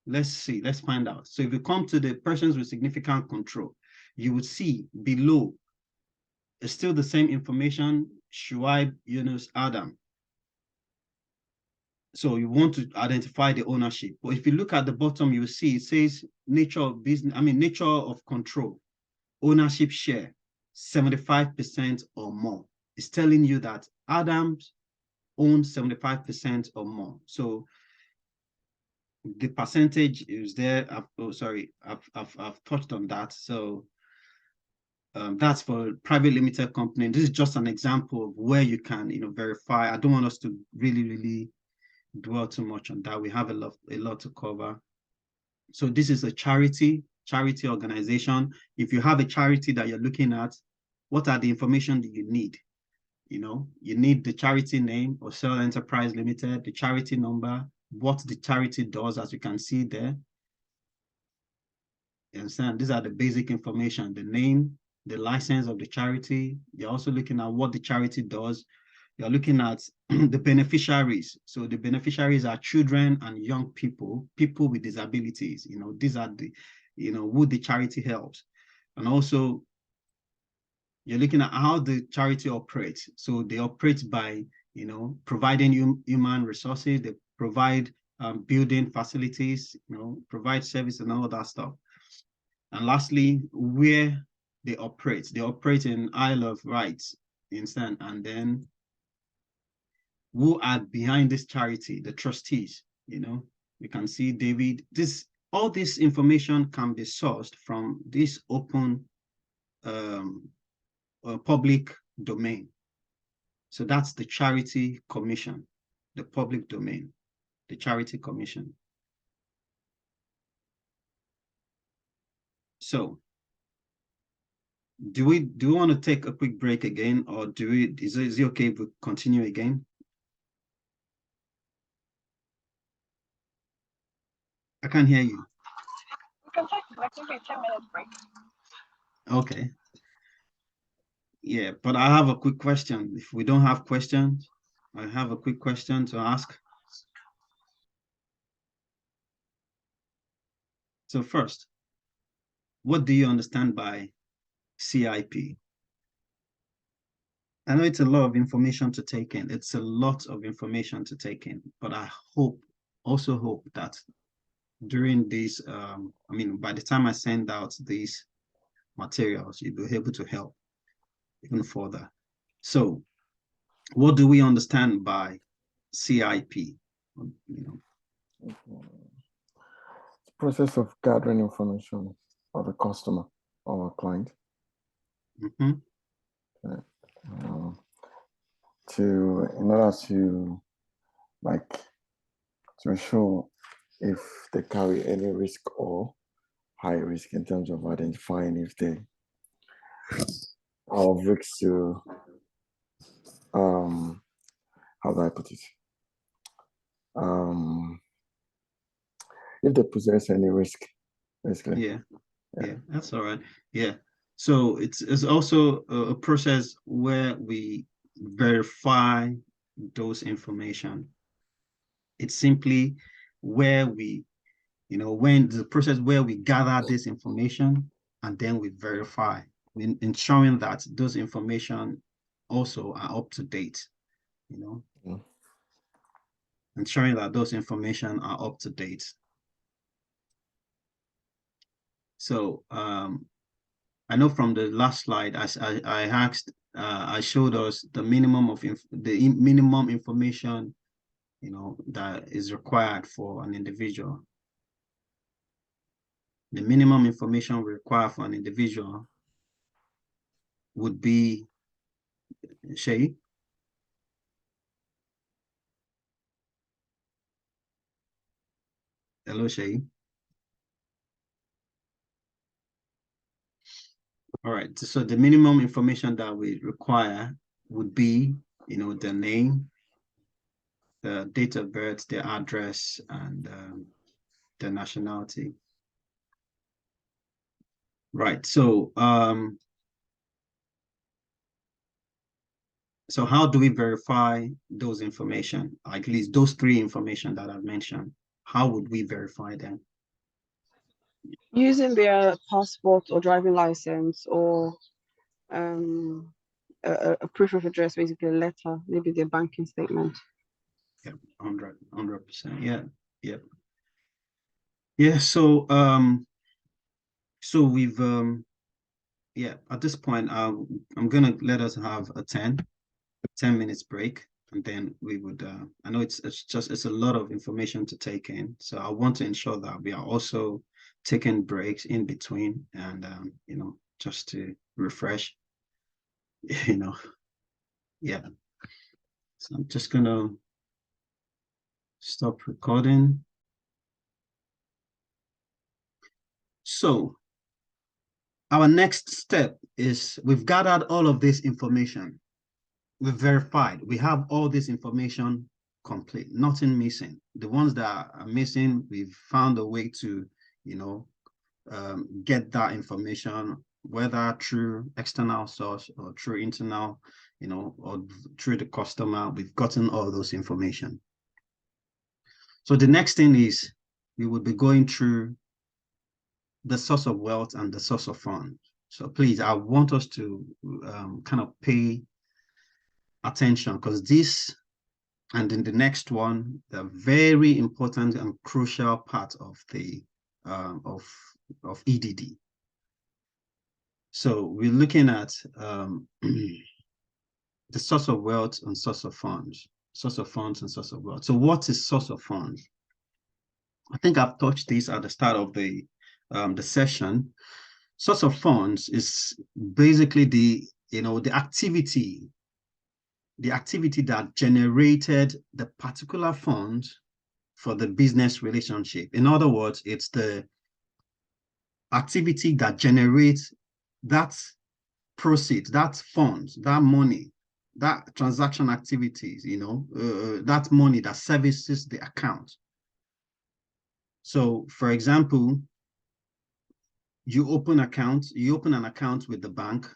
Let's see, let's find out. So if you come to the persons with significant control, you would see below, it's still the same information, Shuaib Yunus Adam. So you want to identify the ownership. But if you look at the bottom, you will see it says nature of business, nature of control, ownership share, 75% or more. It's telling you that Adams owns 75% or more. So the percentage is there. I've touched on that. So that's for private limited company. This is just an example of where you can, verify. I don't want us to really dwell too much on that. We have a lot to cover. So this is a charity organization. If you have a charity that you're looking at, what are the information that you need? You need the charity name, Osel Enterprise Limited, the charity number, what the charity does, as you can see there. You understand? These are the basic information, the name, the license of the charity. You're also looking at what the charity does. You're looking at the beneficiaries. So the beneficiaries are children and young people with disabilities. These are the, who the charity helps. And also, you're looking at how the charity operates. So they operate by, providing human resources. They provide building facilities, provide service and all that stuff. And lastly, where they operate. They operate in Isle of Wight, and then who are behind this charity, the trustees. We can see David. All this information can be sourced from this open public domain. So that's the charity commission, the public domain, the charity commission. So do we want to take a quick break again, or is it okay if we continue again? I can't hear you. We can take like maybe a 10-minute break. Okay. Yeah, but I have a quick question. If we don't have questions, I have a quick question to ask. So first, what do you understand by CIP? I know it's a lot of information to take in. It's a lot of information to take in, but I also hope that during this, I mean, by the time I send out these materials, you'll be able to help even further. So what do we understand by CIP? You know, The process of gathering information of a customer or a client mm-hmm. In order to to ensure if they carry any risk or high risk in terms of identifying if they are of risk to how do I put it? If they possess any risk, basically. Yeah, that's all right. Yeah. So it's also a process where we verify those information. It's simply where we, when the process where we gather this information and then we verify, ensuring that those information also are up to date, ensuring that those information are up to date. So I know from the last slide, I asked, I showed us the minimum of minimum information, that is required for an individual. The minimum information we require for an individual would be, Shay? Hello, Shay. All right, so the minimum information that we require would be, the name, the date of birth, the address, and the nationality. Right, so how do we verify those information? At least those three information that I've mentioned. How would we verify them? Using their passport or driving license or a proof of address, basically a letter, maybe their banking statement. Yeah, 100%. Yeah. So we've at this point, I'm gonna let us have a 10 minutes break, and then we would I know it's a lot of information to take in, so I want to ensure that we are also taking breaks in between, and just to refresh. Yeah, so I'm just gonna stop recording. So our next step is we've gathered all of this information. We've verified. We have all this information complete, nothing missing. The ones that are missing, we've found a way to, get that information, whether through external source or through internal, or through the customer. We've gotten all those information. So the next thing is we would be going through the source of wealth and the source of funds. So please, I want us to kind of pay attention, because this and in the next one, the very important and crucial part of the of EDD. So we're looking at the source of wealth and source of funds, and source of wealth. So what is source of funds? I think I've touched this at the start of the session. Source of funds is basically the activity that generated the particular funds for the business relationship. In other words, it's the activity that generates that proceeds, that funds, that money, that transaction activities, that money that services the account. So, for example, you open an account with the bank.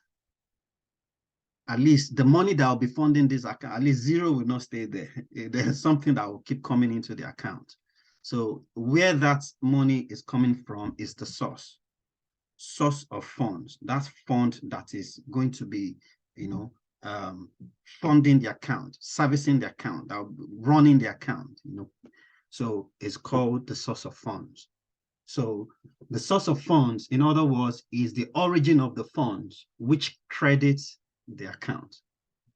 At least the money that will be funding this account, at least zero will not stay there. There's something that will keep coming into the account. So where that money is coming from is the source of funds. That fund that is going to be, funding the account, servicing the account, that will be running the account, So it's called the source of funds. So the source of funds, in other words, is the origin of the funds which credits the account,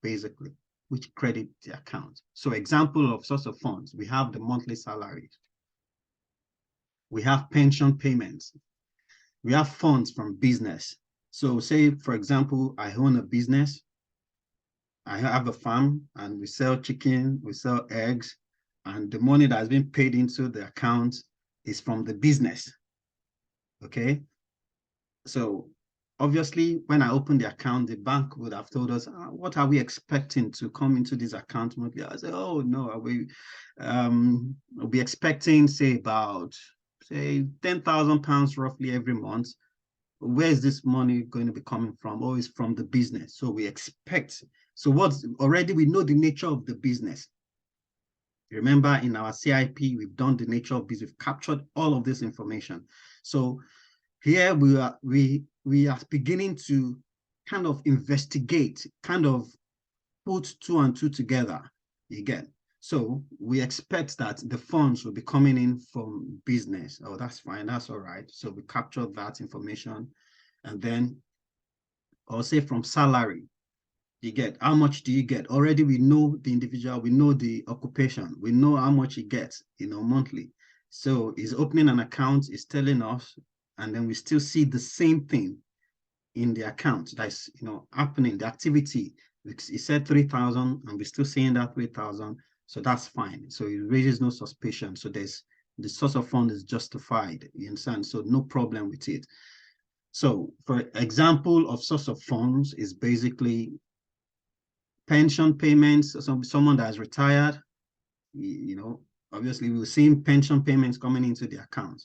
basically, which credit the account. So example of source of funds, we have the monthly salary. We have pension payments. We have funds from business. So say, for example, I own a business. I have a farm and we sell chicken, we sell eggs, and the money that has been paid into the account is from the business. Okay. So obviously, when I opened the account, the bank would have told us, what are we expecting to come into this account monthly? I said, oh no, we'll be expecting, say, about, say, £10,000 roughly every month. Where is this money going to be coming from? Oh, it's from the business. So we expect. So already we know the nature of the business. Remember, in our CIP, we've done the nature of business. We've captured all of this information. So here we are beginning to kind of investigate, kind of put two and two together again. So we expect that the funds will be coming in from business. Oh, that's fine. That's all right. So we capture that information. And then I'll say from salary, you get, how much do you get? Already we know the individual, we know the occupation, we know how much he gets, monthly. So he's opening an account, he's telling us, and then we still see the same thing in the account that's, happening, the activity. He said 3,000 and we're still seeing that 3,000. So that's fine. So it raises no suspicion. So the source of fund is justified, you understand? So no problem with it. So for example of source of funds is basically pension payments. Someone that has retired, obviously we're seeing pension payments coming into the account.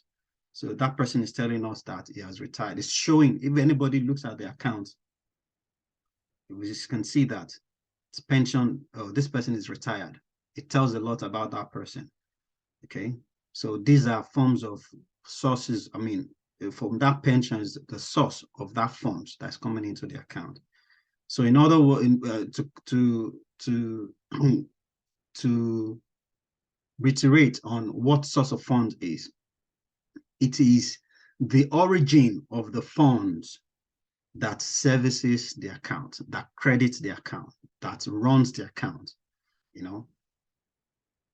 So that person is telling us that he has retired. It's showing, if anybody looks at the account, we just can see that it's pension, this person is retired. It tells a lot about that person. Okay. So these are forms of sources. I mean, from that pension is the source of that funds that's coming into the account. So in other words, to reiterate on what source of funds is, it is the origin of the funds that services the account, that credits the account, that runs the account,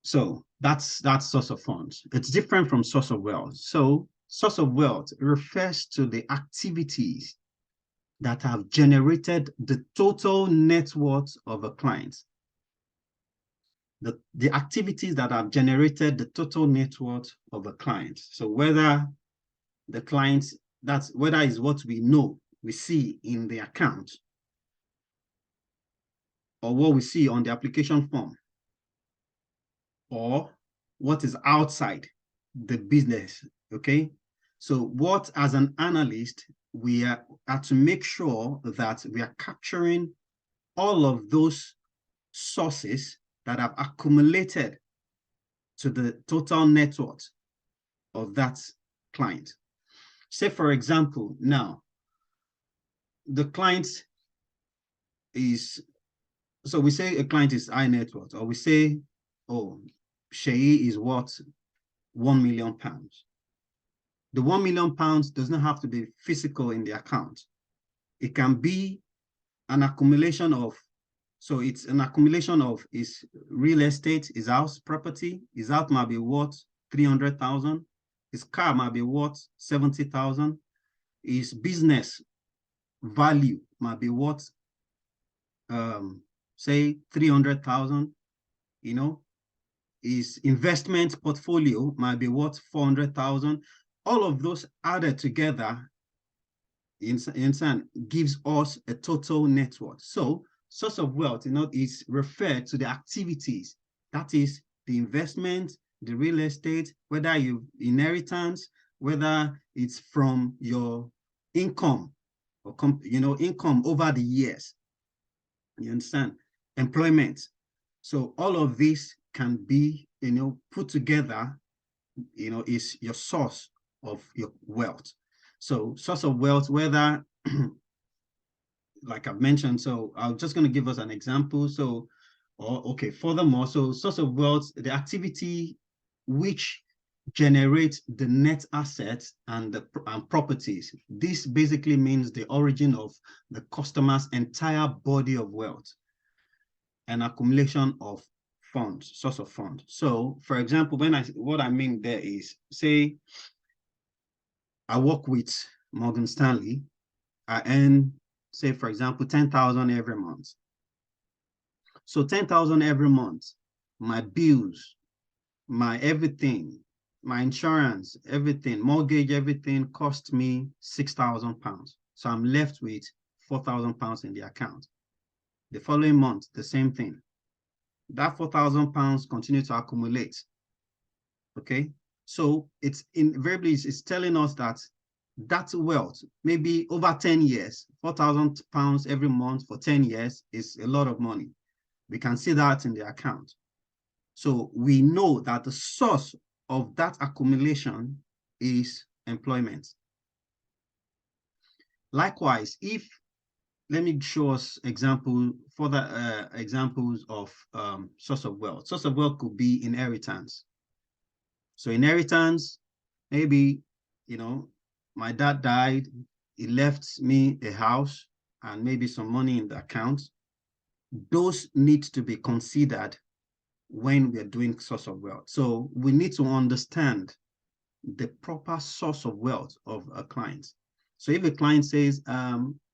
So that's source of funds. It's different from source of wealth. So source of wealth refers to the activities that have generated the total net worth of a client. The activities that have generated the total net worth of a client. So whether the client, whether is what we know, we see in the account, or what we see on the application form, or what is outside the business, okay? So what, as an analyst, we are to make sure that we are capturing all of those sources that have accumulated to the total net worth of that client. Say, for example, now, the client is, so we say a client is high net worth, or we say, oh, Sheyi is worth £1 million. The £1 million does not have to be physical in the account. It can be an accumulation of, so it's an accumulation of his real estate, his house property. His house might be worth 300,000. His car might be worth 70,000. His business value might be worth, say, 300,000. His investment portfolio might be worth 400,000. All of those added together gives us a total net worth. So source of wealth, is referred to the activities. That is the investment, the real estate, whether you inheritance, whether it's from your income or income over the years. You understand? Employment. So all of this can be, put together, is your source of your wealth. So source of wealth, whether like I've mentioned, so I'm just going to give us an example. So, okay, furthermore, so source of wealth, the activity which generates the net assets and the properties. This basically means the origin of the customer's entire body of wealth and accumulation of funds, source of funds. So, for example, what I mean there is, say, I work with Morgan Stanley, I earn, say, for example, 10,000 every month. So 10,000 every month, my bills, my everything, my insurance, everything, mortgage, everything cost me £6,000. So I'm left with £4,000 in the account. The following month, the same thing. That £4,000 continue to accumulate. Okay. So it's invariably it's telling us that that wealth, maybe over 10 years, £4,000 every month for 10 years is a lot of money. We can see that in the account. So we know that the source of that accumulation is employment. Likewise, let me show us further examples of source of wealth. Source of wealth could be inheritance. So inheritance, maybe, my dad died, he left me a house and maybe some money in the account. Those need to be considered when we're doing source of wealth. So we need to understand the proper source of wealth of a client. So if a client says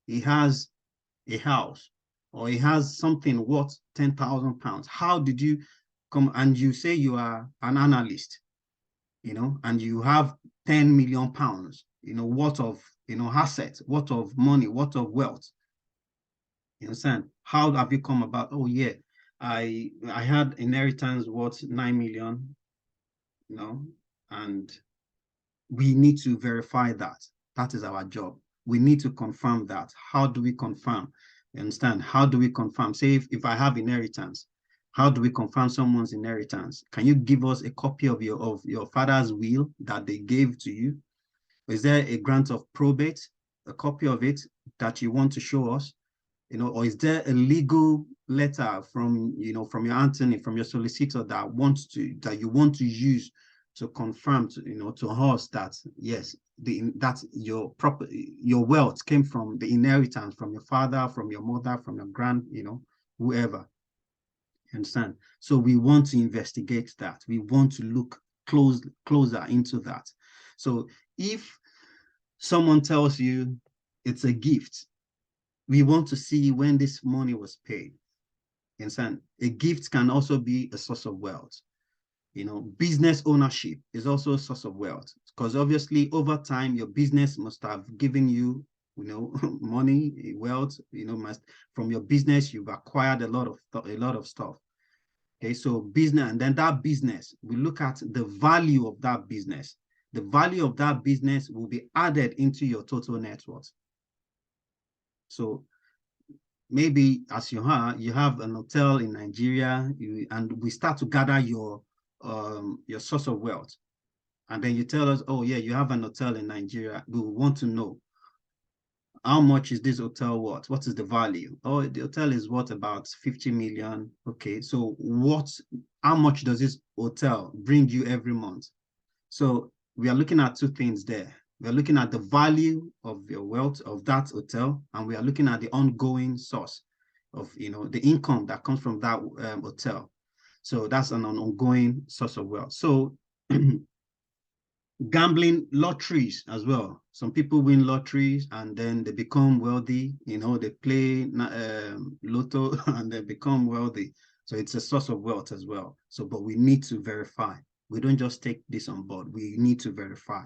he has a house or he has something worth £10,000, how did you come, and you say you are an analyst, and you have £10 million, worth of, assets, worth of money, worth of wealth. You understand? How have you come about? Oh yeah, I had inheritance worth 9 million, and we need to verify that. That is our job. We need to confirm that. How do we confirm? You understand? How do we confirm? Say if I have inheritance, how do we confirm someone's inheritance? Can you give us a copy of your father's will that they gave to you? Is there a grant of probate, a copy of it that you want to show us? Or is there a legal letter from your attorney, from your solicitor that you want to use to confirm to us that yes, that your wealth came from the inheritance from your father, from your mother, from your whoever. You understand? So we want to investigate that. We want to look closer into that. So if someone tells you it's a gift, we want to see when this money was paid. You understand? A gift can also be a source of wealth. Business ownership is also a source of wealth, because obviously over time your business must have given you, money, wealth. From your business you've acquired a lot of stuff. Okay, so business, and then that business, we look at the value of that business. The value of that business will be added into your total net worth. So maybe as you have an hotel in Nigeria, and we start to gather your source of wealth, and then you tell us, oh yeah, you have an hotel in Nigeria. We want to know, how much is this hotel worth? What is the value? Oh, the hotel is worth about 50 million. Okay, so how much does this hotel bring you every month? So we are looking at two things there. We are looking at the value of your wealth of that hotel, and we are looking at the ongoing source of the income that comes from that hotel. So that's an ongoing source of wealth. So gambling, lotteries as well. Some people win lotteries and then they become wealthy. They play lotto and they become wealthy. So it's a source of wealth as well. So, but we need to verify. We don't just take this on board. We need to verify.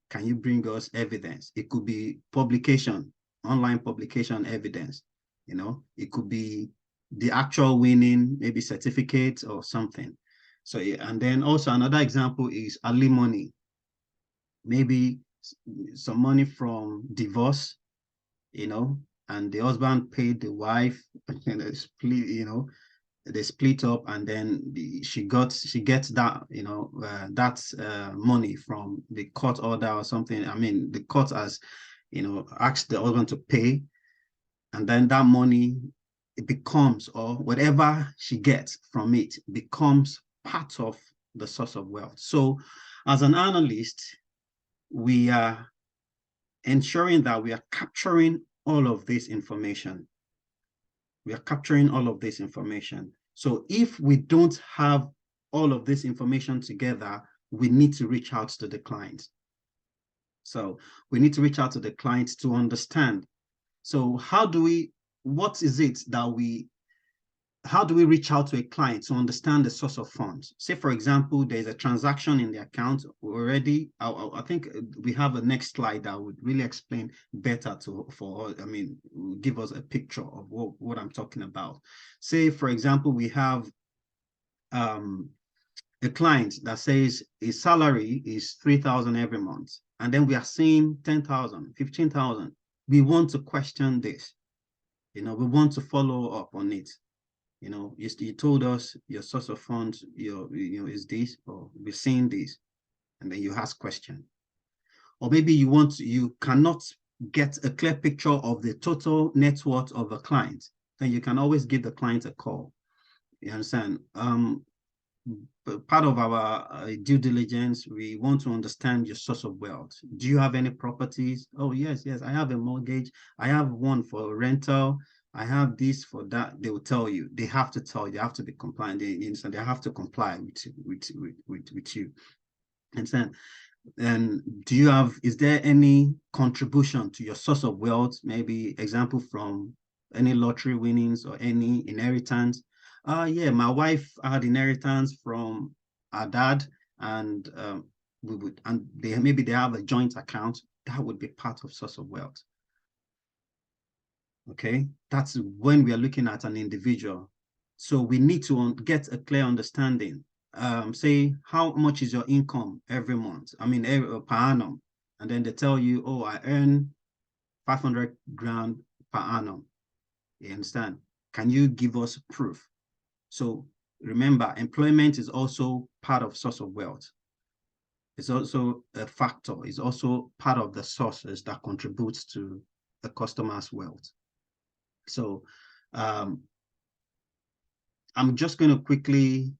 Can you bring us evidence? It could be publication, online publication evidence. It could be the actual winning, maybe certificate or something. So, and then also another example is alimony. Maybe some money from divorce, and the husband paid the wife, and they split up, and then she gets that, money from the court order or something. I mean, the court has, asked the husband to pay. And then that money, it becomes, or whatever she gets from it, becomes part of the source of wealth. So as an analyst, we are ensuring that we are capturing all of this information. We are capturing all of this information. So if we don't have all of this information together, we need to reach out to the client. So we need to reach out to the client to understand. So what is it that how do we reach out to a client to understand the source of funds? Say, for example, there's a transaction in the account already. I think we have a next slide that would really explain better give us a picture of what I'm talking about. Say, for example, we have a client that says his salary is 3,000 every month, and then we are seeing 10,000, 15,000. We want to question this. We want to follow up on it. You told us your source of funds, is this, or we're seeing this, and then you ask question. Or maybe you cannot get a clear picture of the total net worth of a client, then you can always give the client a call. You understand? Part of our due diligence, we want to understand your source of wealth. Do you have any properties? Oh, yes, I have a mortgage. I have one for rental. I have this for that. They will tell you. They have to tell you. They have to be compliant. They have to comply with you. And is there any contribution to your source of wealth? Maybe example from any lottery winnings or any inheritance. Yeah, my wife had inheritance from her dad, and maybe they have a joint account. That would be part of source of wealth. Okay, that's when we are looking at an individual. So we need to get a clear understanding. Say, how much is your income every month? Per annum. And then they tell you, oh, I earn 500 grand per annum. You understand? Can you give us proof? So remember, employment is also part of source of wealth. It's also a factor. It's also part of the sources that contributes to the customer's wealth. So I'm just going to quickly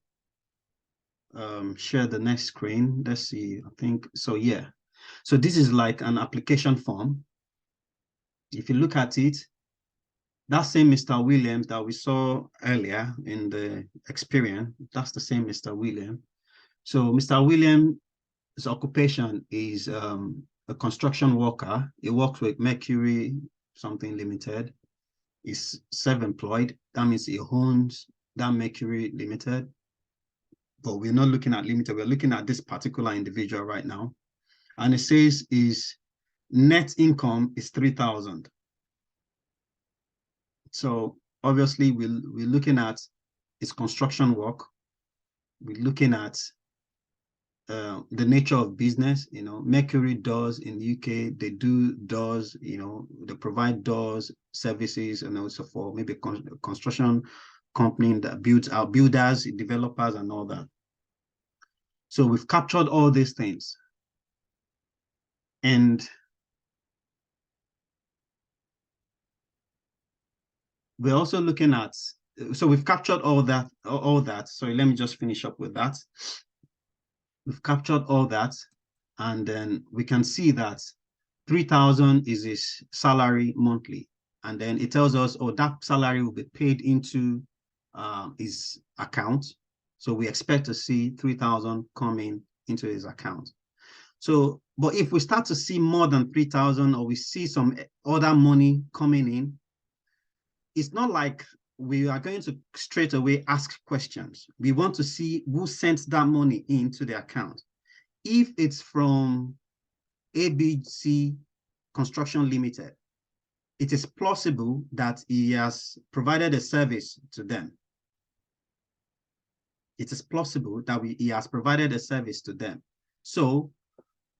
share the next screen. Let's see, I think, so yeah. So this is like an application form. If you look at it, that same Mr. Williams that we saw earlier in the experience, that's the same Mr. Williams. So Mr. Williams' occupation is a construction worker. He works with Mercury something limited. He's self-employed. That means he owns that Mercury Limited. But we're not looking at limited. We're looking at this particular individual right now. And it says his net income is 3,000. So obviously we're looking at his construction work. We're looking at the nature of business. Mercury doors in the UK, they do doors, they provide doors services, and also for maybe construction company that builds our builders, developers, and all that. So we've captured all these things. And we're also looking at, so we've captured all that. Sorry, let me just finish up with that. We've captured all that, and then we can see that 3,000 is his salary monthly. And then it tells us, oh, that salary will be paid into his account. So we expect to see 3,000 coming into his account. So, but if we start to see more than 3,000, or we see some other money coming in, it's not like we are going to straight away ask questions. We want to see who sent that money into the account. If it's from ABC Construction Limited, it is plausible that he has provided a service to them. It is plausible that he has provided a service to them. So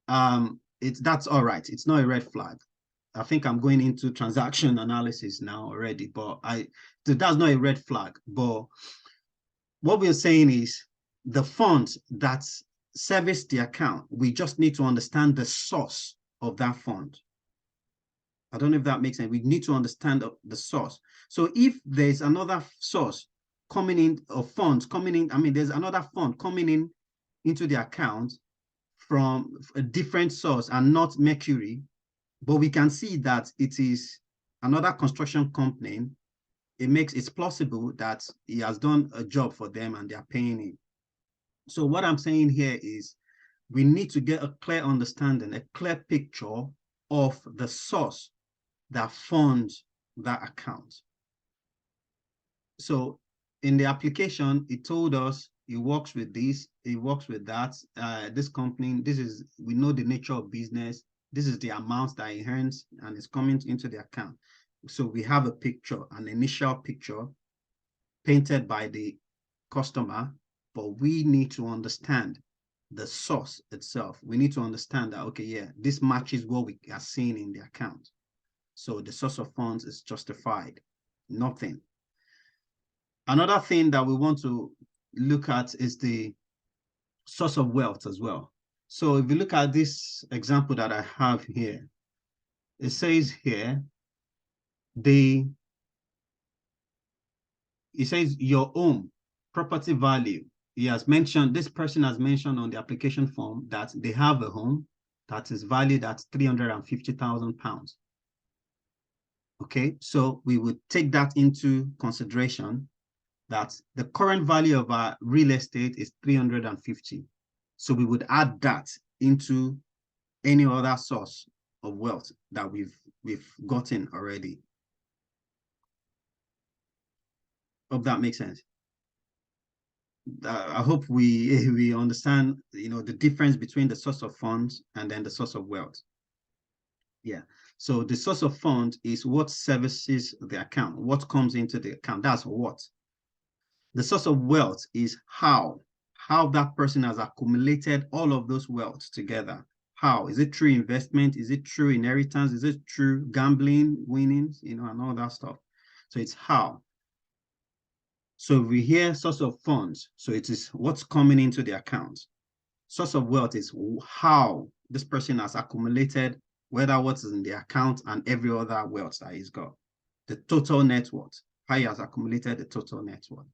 that's all right. It's not a red flag. I think I'm going into transaction analysis now already, but that's not a red flag. But what we're saying is the funds that service the account, we just need to understand the source of that fund. I don't know if that makes sense. We need to understand the source. So if there's another source coming in, of funds coming in, I mean, there's another fund coming in into the account from a different source and not Mercury, but we can see that it is another construction company, it's plausible that he has done a job for them and they're paying him. So what I'm saying here is we need to get a clear understanding, a clear picture of the source that funds that account. So in the application, it told us it works with this, it works with that. This company, we know the nature of business. This is the amount that it earns and it's coming into the account. So we have a picture, an initial picture painted by the customer, but we need to understand the source itself. We need to understand that, okay, yeah, this matches what we are seeing in the account. So the source of funds is justified, nothing. Another thing that we want to look at is the source of wealth as well. So if you look at this example that I have here, it says here, it says your home property value. This person has mentioned on the application form that they have a home that is valued at £350,000. Okay, so we would take that into consideration, that the current value of our real estate is 350. So we would add that into any other source of wealth that we've gotten already. Hope that makes sense. I hope we understand, the difference between the source of funds and then the source of wealth. Yeah. So the source of fund is what services the account, what comes into the account. That's what. The source of wealth is how that person has accumulated all of those wealth together. How? Is it through investment? Is it through inheritance? Is it through gambling, winnings, and all that stuff? So it's how. So we hear source of funds. So it is what's coming into the account. Source of wealth is how this person has accumulated, whether what's in the account and every other wealth that he's got. The total net worth, how he has accumulated the total net worth.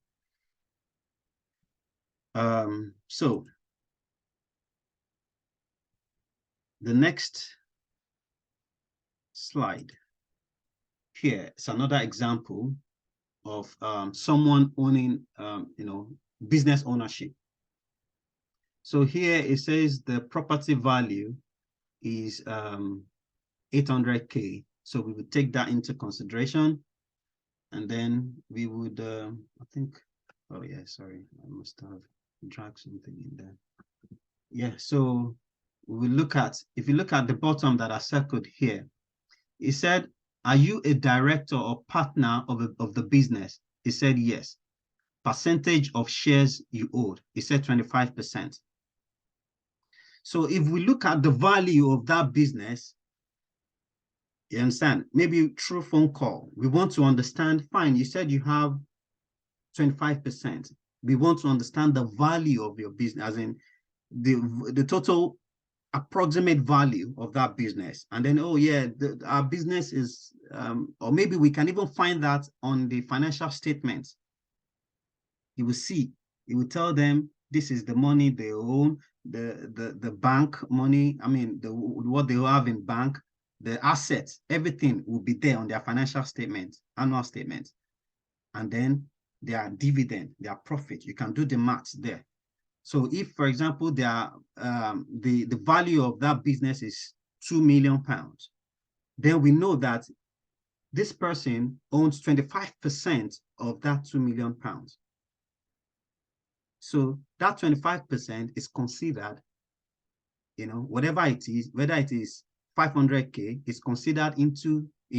So the next slide here is another example of someone owning, business ownership. So here it says the property value is 800K. So we would take that into consideration, and then we would, I think, oh yeah, sorry, I must have dragged something in there. Yeah, so we will look at, if you look at the bottom that I circled here, it said, are you a director or partner of the business? He said, yes. Percentage of shares you owed, he said 25%. So if we look at the value of that business, you understand, maybe through phone call, we want to understand, fine, you said you have 25%. We want to understand the value of your business, as in the total approximate value of that business. And then, oh yeah, our business is, or maybe we can even find that on the financial statements. You will see, it will tell them this is the money they own, the bank money, I mean, what they have in bank, the assets, everything will be there on their financial statement, annual statement. And then their dividend, their profit, you can do the maths there. So if, for example, the value of that business is £2 million, then we know that this person owns 25% of that £2 million. So that 25% is considered, whatever it is, whether it is 500K, is considered in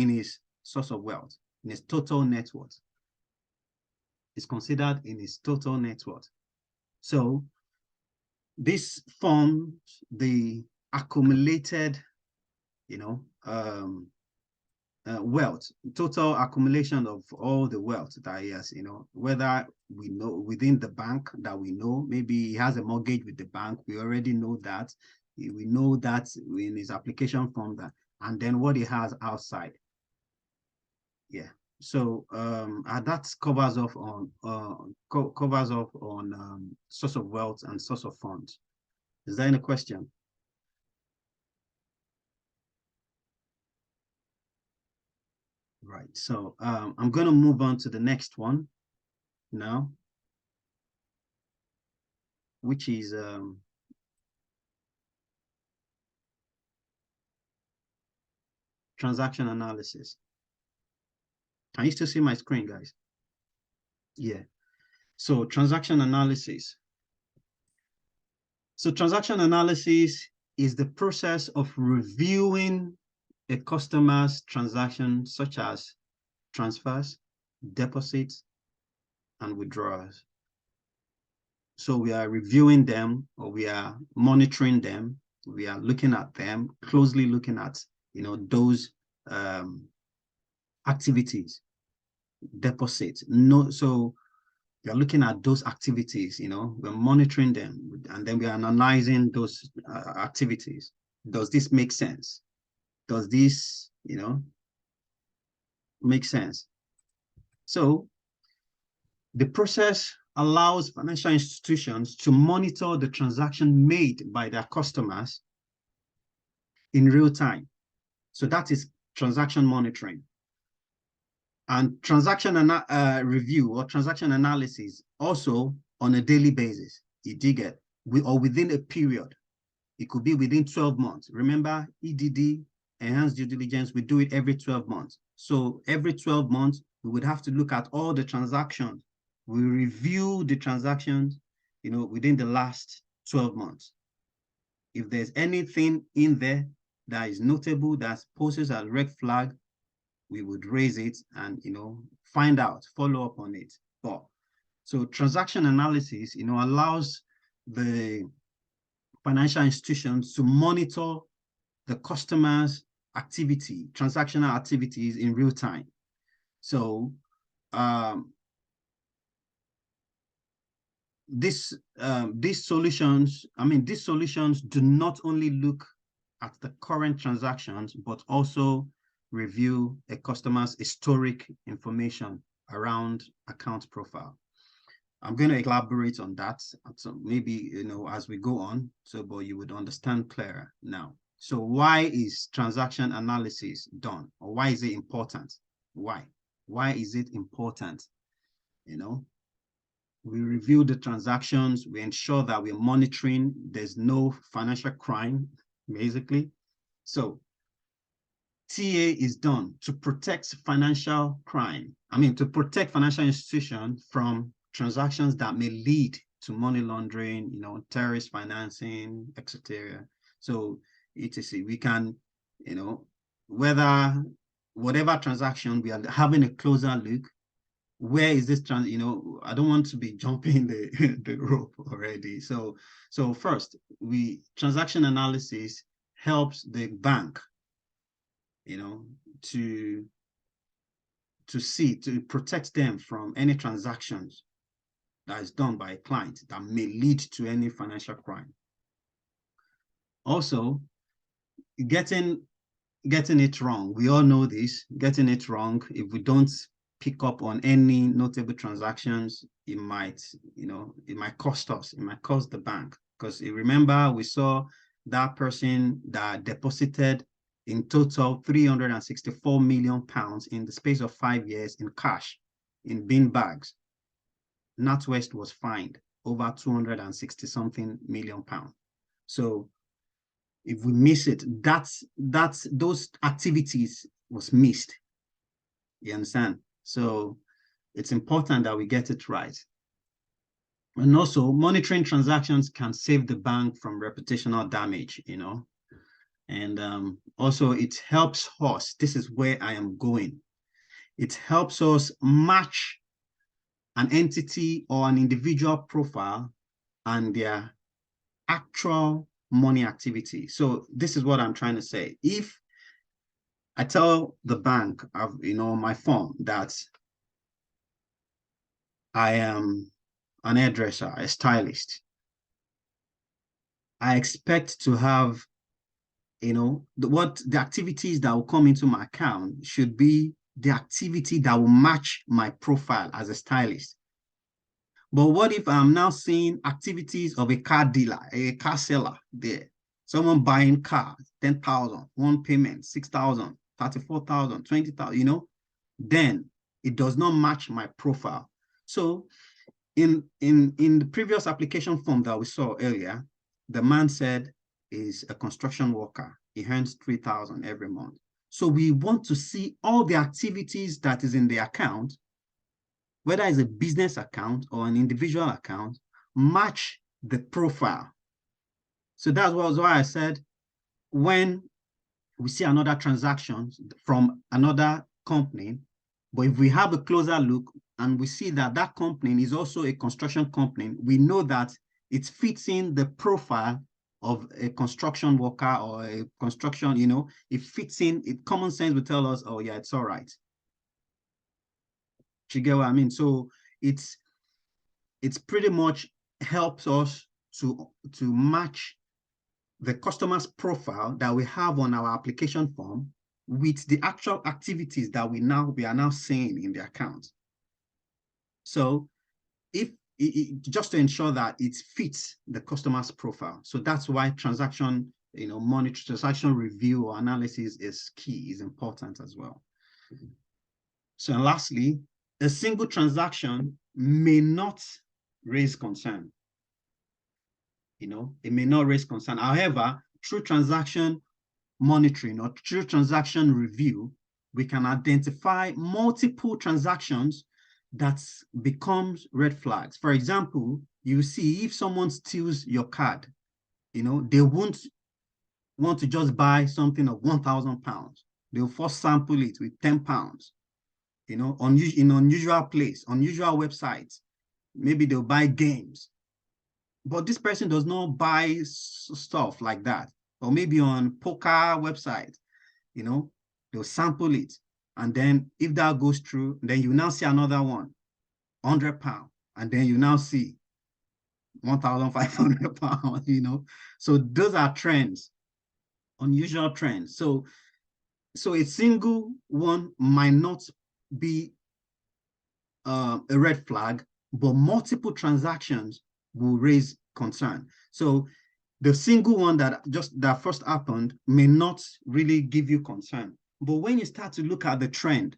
his source of wealth, in his total net worth. It's considered in his total net worth. So this forms the accumulated, wealth, total accumulation of all the wealth that he has, whether we know within the bank that we know, maybe he has a mortgage with the bank. We already know that. We know that in his application form that and then what it has outside. Yeah. So that covers off on source of wealth and source of funds. Is there any question? Right. So I'm going to move on to the next one now, which is transaction analysis. Can you still see my screen, guys? Yeah. So transaction analysis. So transaction analysis is the process of reviewing a customer's transaction, such as transfers, deposits, and withdrawals. So we are reviewing them, or we are monitoring them. We are looking at them, closely looking at, those activities, deposits. So we are looking at those activities, we're monitoring them, and then we are analyzing those activities. Does this make sense? Does this, make sense? So the process allows financial institutions to monitor the transaction made by their customers in real time. So that is transaction monitoring. And transaction review or transaction analysis also on a daily basis. You dig it? Or within a period. It could be within 12 months. Remember, EDD, enhanced due diligence, we do it every 12 months. So every 12 months, we would have to look at all the transactions. We review the transactions, within the last 12 months. If there's anything in there that is notable, that poses a red flag, we would raise it and, find out, follow up on it. So transaction analysis, allows the financial institutions to monitor the customer's activity, transactional activities in real time. So these solutions do not only look at the current transactions, but also review a customer's historic information around account profile. I'm going to elaborate on that, so maybe, as we go on, but you would understand clearer now. So why is transaction analysis done, or why is it important? Why is it important? We review the transactions, we ensure that we're monitoring, there's no financial crime, basically. So TA is done to protect financial crime. To protect financial institutions from transactions that may lead to money laundering, terrorist financing, etc. So etc. We can, whatever transaction, we are having a closer look. Where is this I don't want to be jumping the rope already. So first, transaction analysis helps the bank, to protect them from any transactions that is done by a client that may lead to any financial crime. Also, getting it wrong. We all know this. Getting it wrong, if we don't pick up on any notable transactions, it might cost us. It might cost the bank. Because remember, we saw that person that deposited in total £364 million in the space of 5 years in cash, in bin bags. NatWest was fined over 260-something million pounds. So if we miss it, those activities was missed. You understand? So it's important that we get it right. And also, monitoring transactions can save the bank from reputational damage, And also, it helps us. This is where I am going. It helps us match an entity or an individual profile and their actual money activity. So this is what I'm trying to say. If I tell the bank, my form, that I am an hairdresser, a stylist, I expect to have the activities that will come into my account should be the activity that will match my profile as a stylist. But what if I'm now seeing activities of a car dealer, a car seller there, someone buying cars, 10,000, one payment, 6,000, 34,000, 20,000, then it does not match my profile. So in the previous application form that we saw earlier, the man said is a construction worker. He earns 3,000 every month. So we want to see all the activities that is in the account, whether it's a business account or an individual account, match the profile. So that was why I said when we see another transaction from another company, but if we have a closer look and we see that that company is also a construction company, we know that it fits in the profile of a construction worker or a construction, it fits in, common sense will tell us, oh yeah, it's all right. Do you get what I mean? So it's pretty much helps us to match the customer's profile that we have on our application form with the actual activities that we are now seeing in the account. So if just to ensure that it fits the customer's profile. So that's why transaction, transaction review or analysis is key, is important as well. So lastly, a single transaction may not raise concern. It may not raise concern. However, through transaction monitoring or through transaction review, we can identify multiple transactions that becomes red flags. For example, you see if someone steals your card, they won't want to just buy something of 1,000 pounds. They'll first sample it with 10 pounds, in unusual place, unusual websites. Maybe they'll buy games. But this person does not buy stuff like that. Or maybe on poker website, they'll sample it. And then if that goes through, then you now see another one, 100 pounds. And then you now see 1,500 pounds, So those are trends, unusual trends. So a single one might not be a red flag, but multiple transactions will raise concern. So the single one that first happened may not really give you concern. But when you start to look at the trend,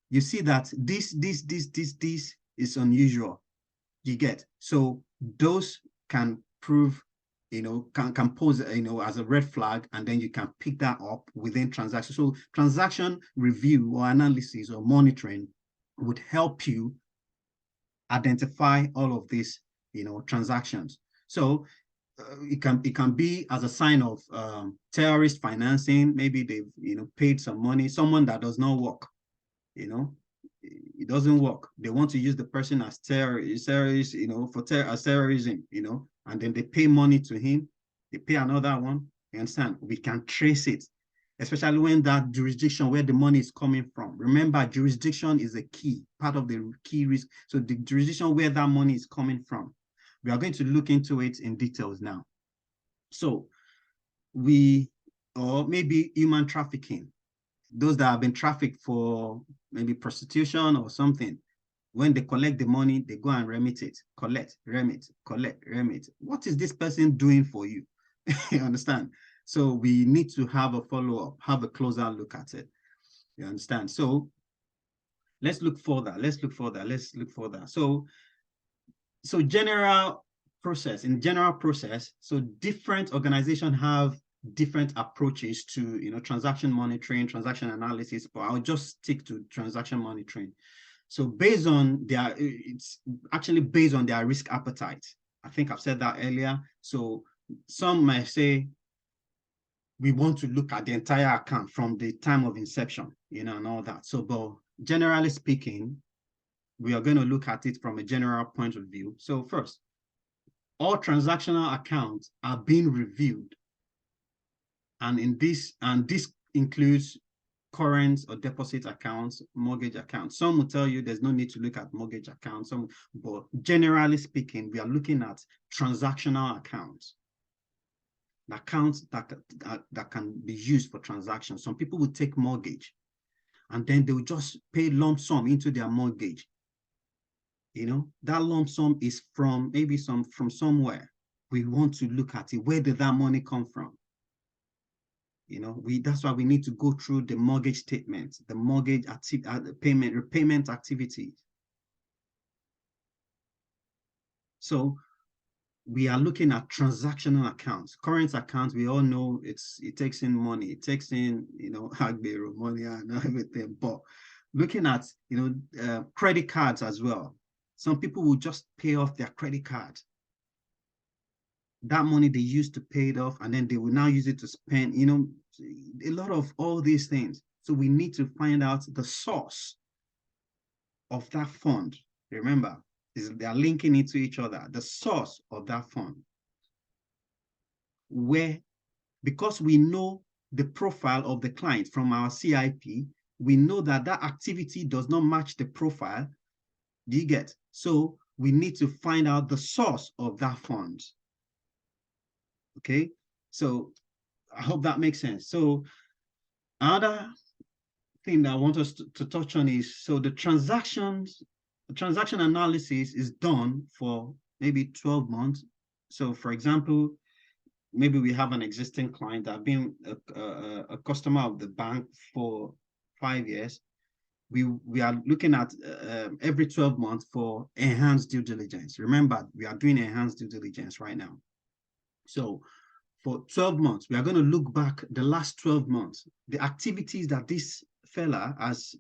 you see that this is unusual. You get? So those can prove, can pose, as a red flag, and then you can pick that up within transaction. So transaction review or analysis or monitoring would help you identify all of these, transactions. So it can be as a sign of terrorist financing. Maybe they've paid some money, someone that does not work, it doesn't work. They want to use the person as terrorist, as terrorism, and then they pay money to him, they pay another one. You understand? We can trace it, especially when that jurisdiction where the money is coming from. Remember, jurisdiction is a key part of the key risk. So the jurisdiction where that money is coming from. We are going to look into it in details now. So or maybe human trafficking, those that have been trafficked for maybe prostitution or something, when they collect the money, they go and remit it, collect, remit, collect, remit. What is this person doing for you? You understand? So we need to have a follow-up, have a closer look at it. You understand? So let's look further. So general process, so different organizations have different approaches to transaction monitoring, transaction analysis, but I'll just stick to transaction monitoring. So it's actually based on their risk appetite. I think I've said that earlier. So some might say we want to look at the entire account from the time of inception, and all that. So, but generally speaking, we are going to look at it from a general point of view. So first, all transactional accounts are being reviewed. And this includes current or deposit accounts, mortgage accounts. Some will tell you there's no need to look at mortgage accounts, but generally speaking, we are looking at transactional accounts. accounts that can be used for transactions. Some people will take mortgage and then they will just pay lump sum into their mortgage. That lump sum is from maybe from somewhere. We want to look at it. Where did that money come from? That's why we need to go through the mortgage statement, the mortgage repayment activities. So we are looking at transactional accounts. Current accounts, we all know it takes in money, it takes in, Agbero money and everything. But looking at, credit cards as well. Some people will just pay off their credit card. That money they used to pay it off, and then they will now use it to spend, a lot of all these things. So we need to find out the source of that fund. Remember, they are linking it to each other. The source of that fund. Because we know the profile of the client from our CIP, we know that activity does not match the profile. Do you get? So we need to find out the source of that fund. Okay, so I hope that makes sense. So another thing that I want us to touch on is, so the transaction analysis is done for maybe 12 months. So for example, maybe we have an existing client that has been a customer of the bank for 5 years. We are looking at every 12 months for enhanced due diligence. Remember, we are doing enhanced due diligence right now. So for 12 months, we are going to look back the last 12 months, the activities that this fella has,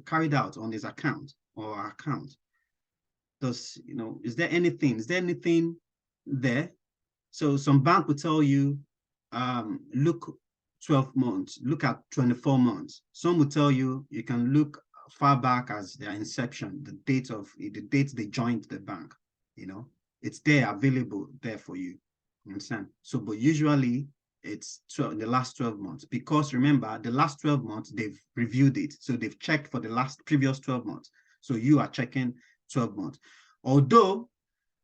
carried out on his account or our account. Is there anything there? So some bank will tell you, look 12 months, look at 24 months. Some will tell you can look far back as their inception, the date they joined the bank. It's there, available there for you. You understand? So, but usually it's the last 12 months, because remember, the last 12 months, they've reviewed it. So they've checked for the previous 12 months. So you are checking 12 months. Although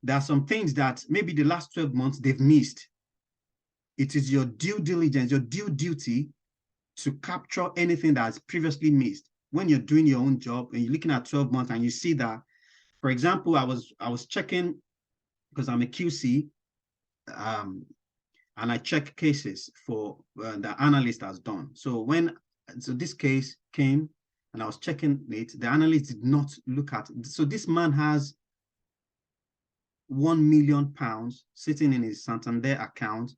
there are some things that maybe the last 12 months they've missed. It is your due diligence, your due duty to capture anything that's previously missed. When you're doing your own job and you're looking at 12 months and you see that, for example, I was checking, because I'm a QC, and I check cases for the analyst has done. So this case came and I was checking it, the analyst did not look at it. So this man has £1 million sitting in his Santander account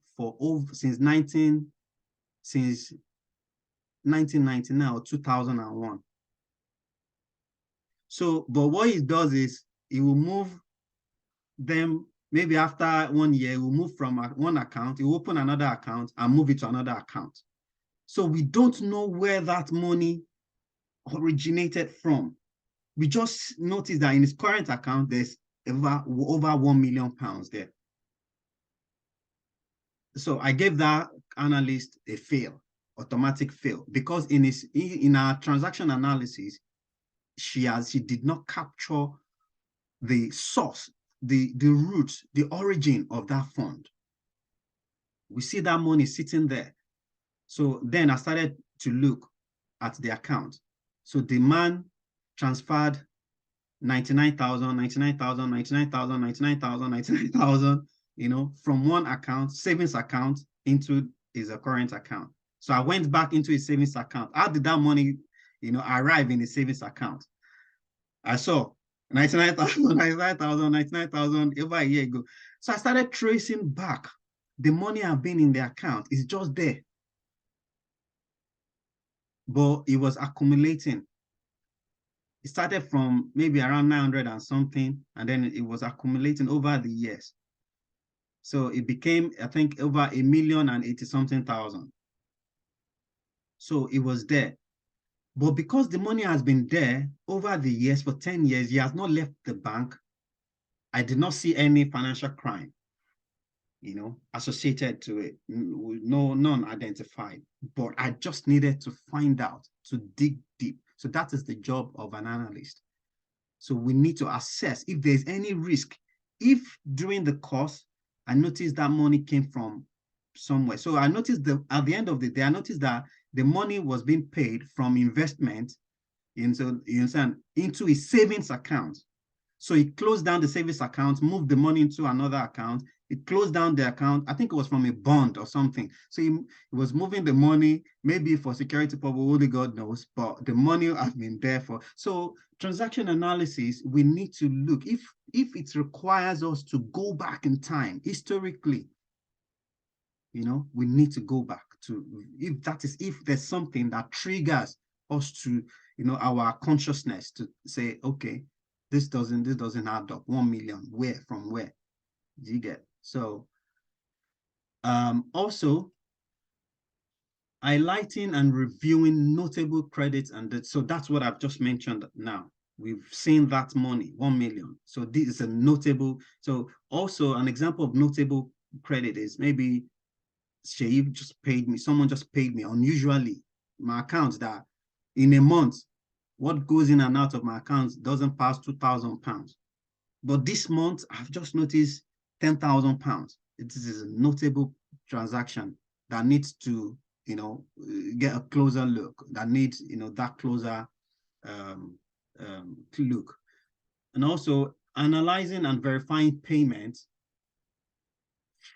since 1999 or 2001. So, but what he does is he will move them. Maybe after 1 year, we'll move from one account, you open another account and move it to another account. So we don't know where that money originated from. We just noticed that in his current account, there's over £1 million there. So I gave that analyst a fail, automatic fail, because in our transaction analysis, she did not capture the source, the root, the origin of that fund. We see that money sitting there. So then I started to look at the account. So the man transferred 99,000, 99,000, 99,000, 99,000, 99,000, from one account, savings account, into his current account. So I went back into his savings account. How did that money, arrive in his savings account? I saw 99,000, 99,000, 99,000 over a year ago. So I started tracing back. The money have been in the account. It's just there. But it was accumulating. It started from maybe around 900 and something, and then it was accumulating over the years. So it became, I think, over 1,080,something thousand. So it was there. But because the money has been there over the years, for 10 years, he has not left the bank. I did not see any financial crime, associated to it. None identified. But I just needed to find out, to dig deep. So that is the job of an analyst. So we need to assess if there's any risk. If during the course, I noticed that money came from somewhere. So I noticed at the end of the day, I noticed that the money was being paid from investment, and so you understand, into a savings account. So he closed down the savings account, moved the money into another account. It closed down the account. I think it was from a bond or something. So he was moving the money, maybe for security purpose, only God knows, but the money has been there for. So transaction analysis, we need to look, if it requires us to go back in time, historically, we need to go back to, if there's something that triggers us to, our consciousness to say, okay, this doesn't add up. 1 million, from where? Do you get? So also highlighting and reviewing notable credits, and so that's what I've just mentioned now. We've seen that money, 1 million. So this is a notable. So also an example of notable credit is maybe someone just paid me unusually. My accounts that in a month, what goes in and out of my accounts doesn't pass £2,000. But this month, I've just noticed £10,000. This is a notable transaction that needs to, get a closer look, that needs, that closer look. And also analyzing and verifying payments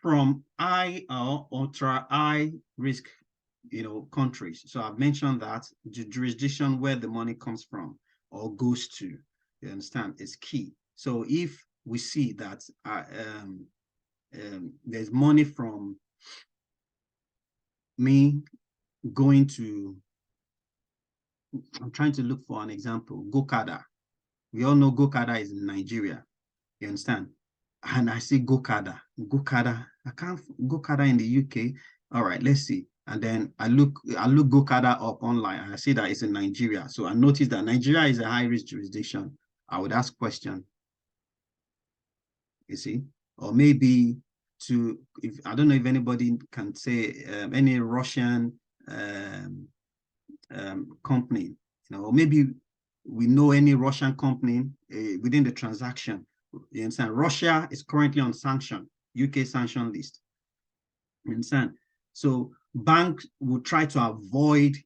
from high or ultra high risk, countries. So I've mentioned that the jurisdiction where the money comes from or goes to, you understand, is key. So if we see that there's money from me going to, I'm trying to look for an example, Gokada. We all know Gokada is in Nigeria, you understand? And I see Gokada, I can't, Gokada in the UK. All right, let's see. And then I look Gokada up online and I see that it's in Nigeria. So I noticed that Nigeria is a high-risk jurisdiction. I would ask question, you see, or maybe if I don't know if anybody can say any Russian company, or maybe we know any Russian company within the transaction. You understand? Russia is currently on UK sanction list. You understand? So banks will try to avoid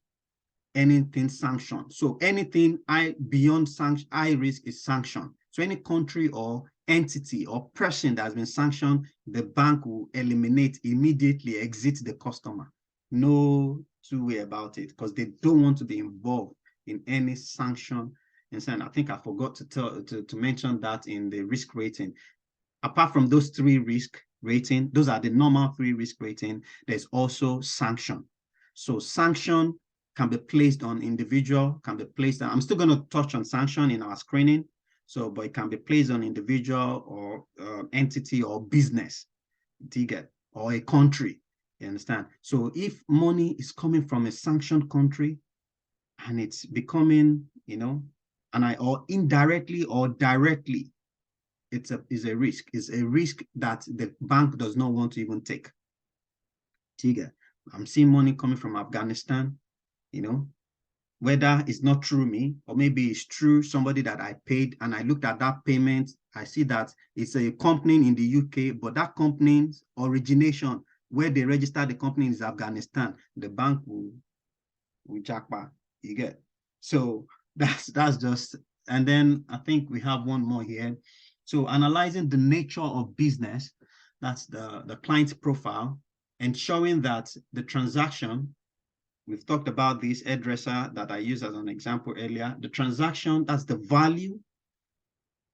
anything sanctioned. So anything beyond high risk is sanctioned. So any country or entity or person that has been sanctioned, the bank will eliminate immediately, exit the customer. No two way about it, because they don't want to be involved in any sanction. And I think I forgot to mention that in the risk rating. Apart from those 3 risk rating, those are the normal 3 risk rating, there's also sanction. So sanction can be placed on individual, can be placed, I'm still going to touch on sanction in our screening. So, but it can be placed on individual or entity or business, or a country, you understand? So if money is coming from a sanctioned country and it's becoming, or indirectly or directly, it's a risk. It's a risk that the bank does not want to even take. I'm seeing money coming from Afghanistan, whether it's not through me, or maybe it's through somebody that I paid, and I looked at that payment, I see that it's a company in the UK, but that company's origination, where they registered the company, is Afghanistan. The bank will jackpot, you get. So that's just, and then I think we have one more here. So analyzing the nature of business, that's the client profile, and showing that the transaction, we've talked about this hairdresser that I used as an example earlier, the transaction, that's the value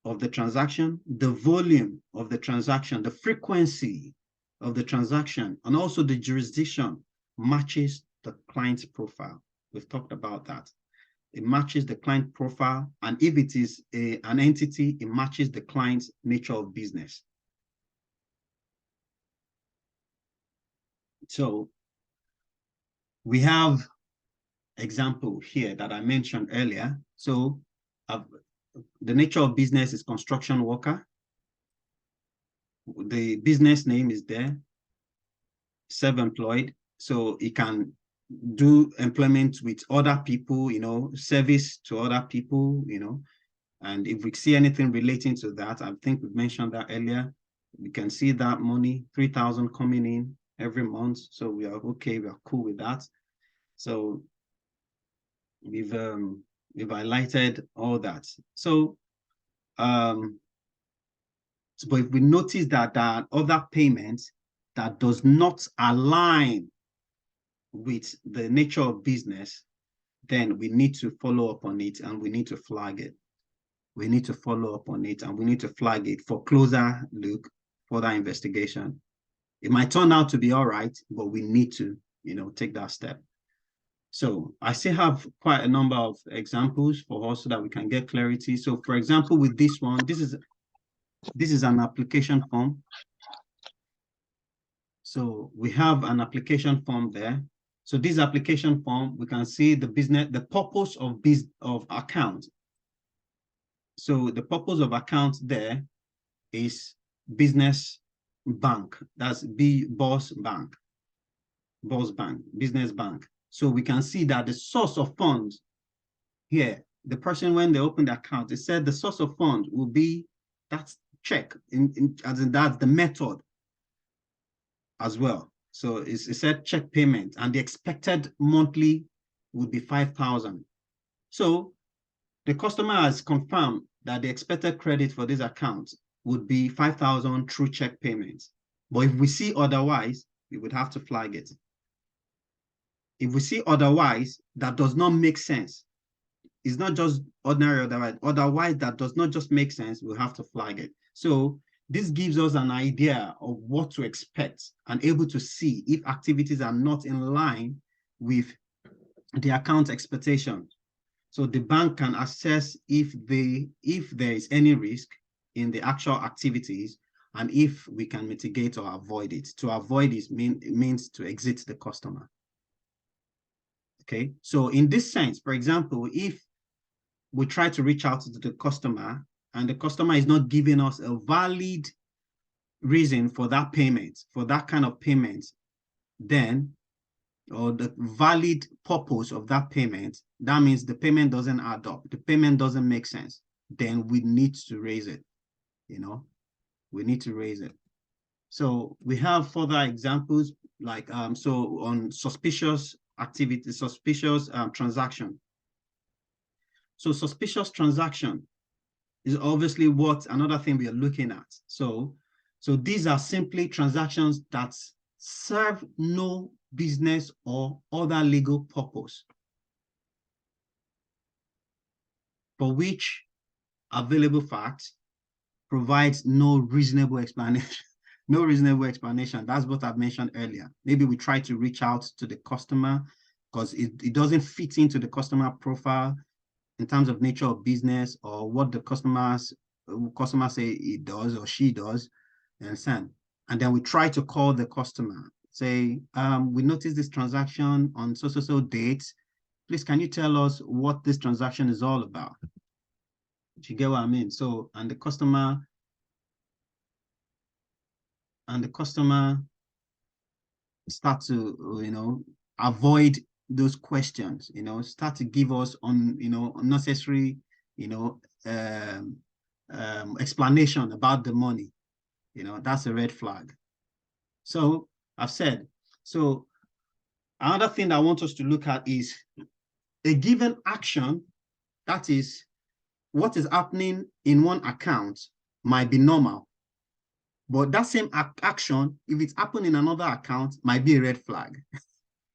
of the transaction, the volume of the transaction, the frequency of the transaction, and also the jurisdiction matches the client's profile. We've talked about that. It matches the client profile, and if it is an entity, it matches the client's nature of business. So we have example here that I mentioned earlier. So the nature of business is construction worker. The business name is there, self-employed. So it can do employment with other people, service to other people, and if we see anything relating to that, I think we mentioned that earlier, we can see that money, 3,000 coming in, every month. So we are okay, we are cool with that. So we've highlighted all that. So but if we notice that there are other payments that does not align with the nature of business, then we need to follow up on it and we need to flag it. We need to follow up on it and we need to flag it for closer look, further investigation. It might turn out to be all right, but we need to, take that step. So I still have quite a number of examples for us so that we can get clarity. So for example, with this one, this is an application form. So we have an application form there. So this application form, we can see the purpose of account. So the purpose of account there is business bank. That's boss bank, business bank. So we can see that the source of funds here, the person, when they opened the account, it said the source of funds will be that check, as in that's the method as well. So it said check payment, and the expected monthly would be 5,000. So the customer has confirmed that the expected credit for this account would be 5,000 through check payments. But if we see otherwise, we would have to flag it. If we see otherwise, that does not make sense. It's not just ordinary otherwise that does not just make sense, we'll have to flag it. So this gives us an idea of what to expect and able to see if activities are not in line with the account expectation. So the bank can assess if there is any risk in the actual activities and if we can mitigate or avoid it. To avoid it means to exit the customer. Okay, so in this sense, for example, if we try to reach out to the customer and the customer is not giving us a valid reason for that payment, for that kind of payment, then, or the valid purpose of that payment, that means the payment doesn't add up, the payment doesn't make sense, then we need to raise it, we need to raise it. So we have further examples like, so on suspicious activity, suspicious transaction. So suspicious transaction is obviously another thing we are looking at. So these are simply transactions that serve no business or other legal purpose, for which available facts provides no reasonable explanation. No reasonable explanation. That's what I've mentioned earlier. Maybe we try to reach out to the customer because it doesn't fit into the customer profile in terms of nature of business or what the customer say it does or she does, you understand? And then we try to call the customer, say, we noticed this transaction on so date. Please, can you tell us what this transaction is all about? Do you get what I mean? So, and the customer start to, avoid those questions, start to give us unnecessary, explanation about the money, that's a red flag. So I've said, so another thing that I want us to look at is a given action, that is what is happening in one account might be normal, but that same action, if it's happening in another account, might be a red flag.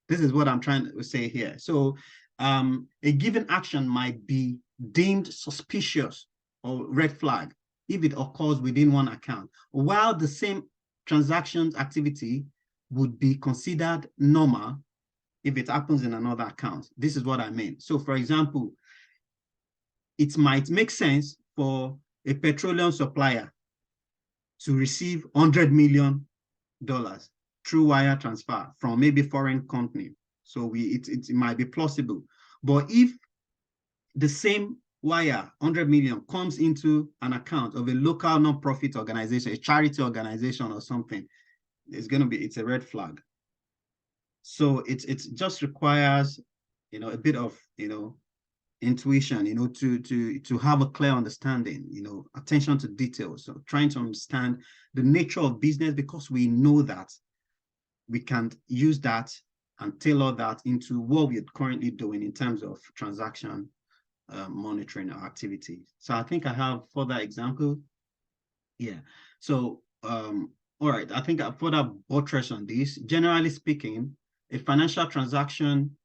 This is what I'm trying to say here. So a given action might be deemed suspicious or red flag if it occurs within one account, while the same transactions activity would be considered normal if it happens in another account. This is what I mean. So for example, it might make sense for a petroleum supplier to receive $100 million through wire transfer from maybe foreign company. So it might be plausible. But if the same wire, 100 million, comes into an account of a local non-profit organization, a charity organization or something, it's a red flag. So it just requires, a bit of, intuition, to have a clear understanding, attention to details. So trying to understand the nature of business, because we know that we can use that and tailor that into what we're currently doing in terms of transaction monitoring or activity. So I think I have further example. Yeah. So, all right, I think I further buttress on this. Generally speaking, a financial transaction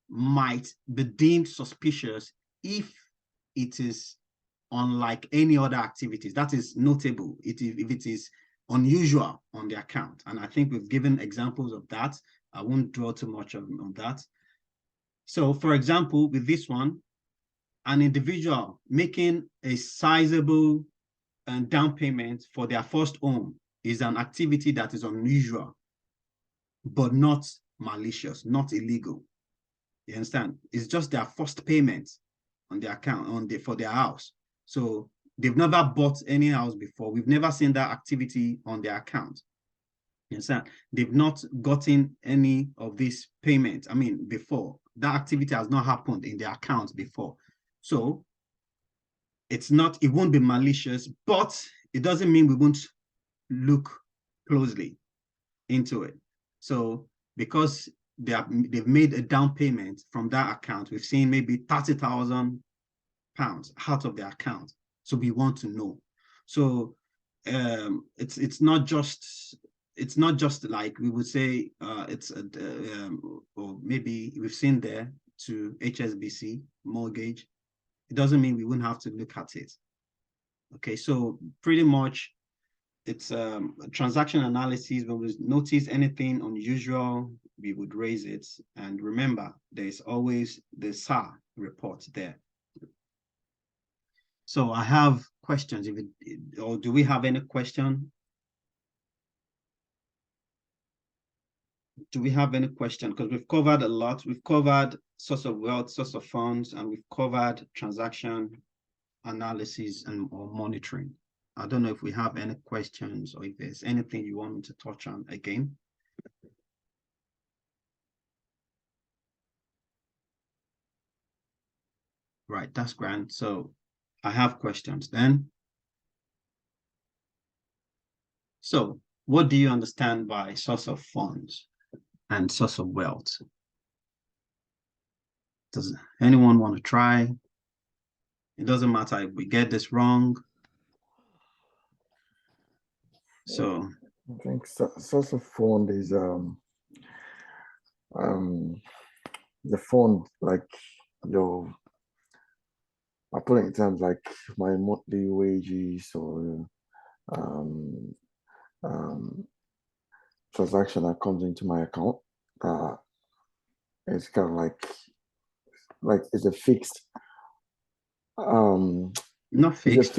might be deemed suspicious if it is unlike any other activities. That is notable if it is unusual on the account. And I think we've given examples of that. I won't draw too much on that. So, for example, with this one, an individual making a sizable down payment for their first home is an activity that is unusual, but not malicious, not illegal. You understand? It's just their first payment on their account for their house. So they've never bought any house before. We've never seen that activity on their account. You understand? They've not gotten any of this payment. I mean, before that activity has not happened in their account before. So it won't be malicious, but it doesn't mean we won't look closely into it. So because they've made a down payment from that account, we've seen maybe £30,000 out of their account. So we want to know. So it's not just like we would say or maybe we've seen there to HSBC mortgage. It doesn't mean we wouldn't have to look at it. Okay, so pretty much it's transaction analysis. When we notice anything unusual, we would raise it. And remember, there's always the SAR report there. So I have questions. Or do we have any question? Do we have any question? Because we've covered a lot. We've covered source of wealth, source of funds, and we've covered transaction analysis or monitoring. I don't know if we have any questions or if there's anything you want me to touch on again. Right, that's grand. So I have questions then. So what do you understand by source of funds and source of wealth? Does anyone want to try? It doesn't matter if we get this wrong. So I think source of fund is the fund, like I put it in terms like my monthly wages or transaction that comes into my account. It's kind of like it's a fixed. not fixed.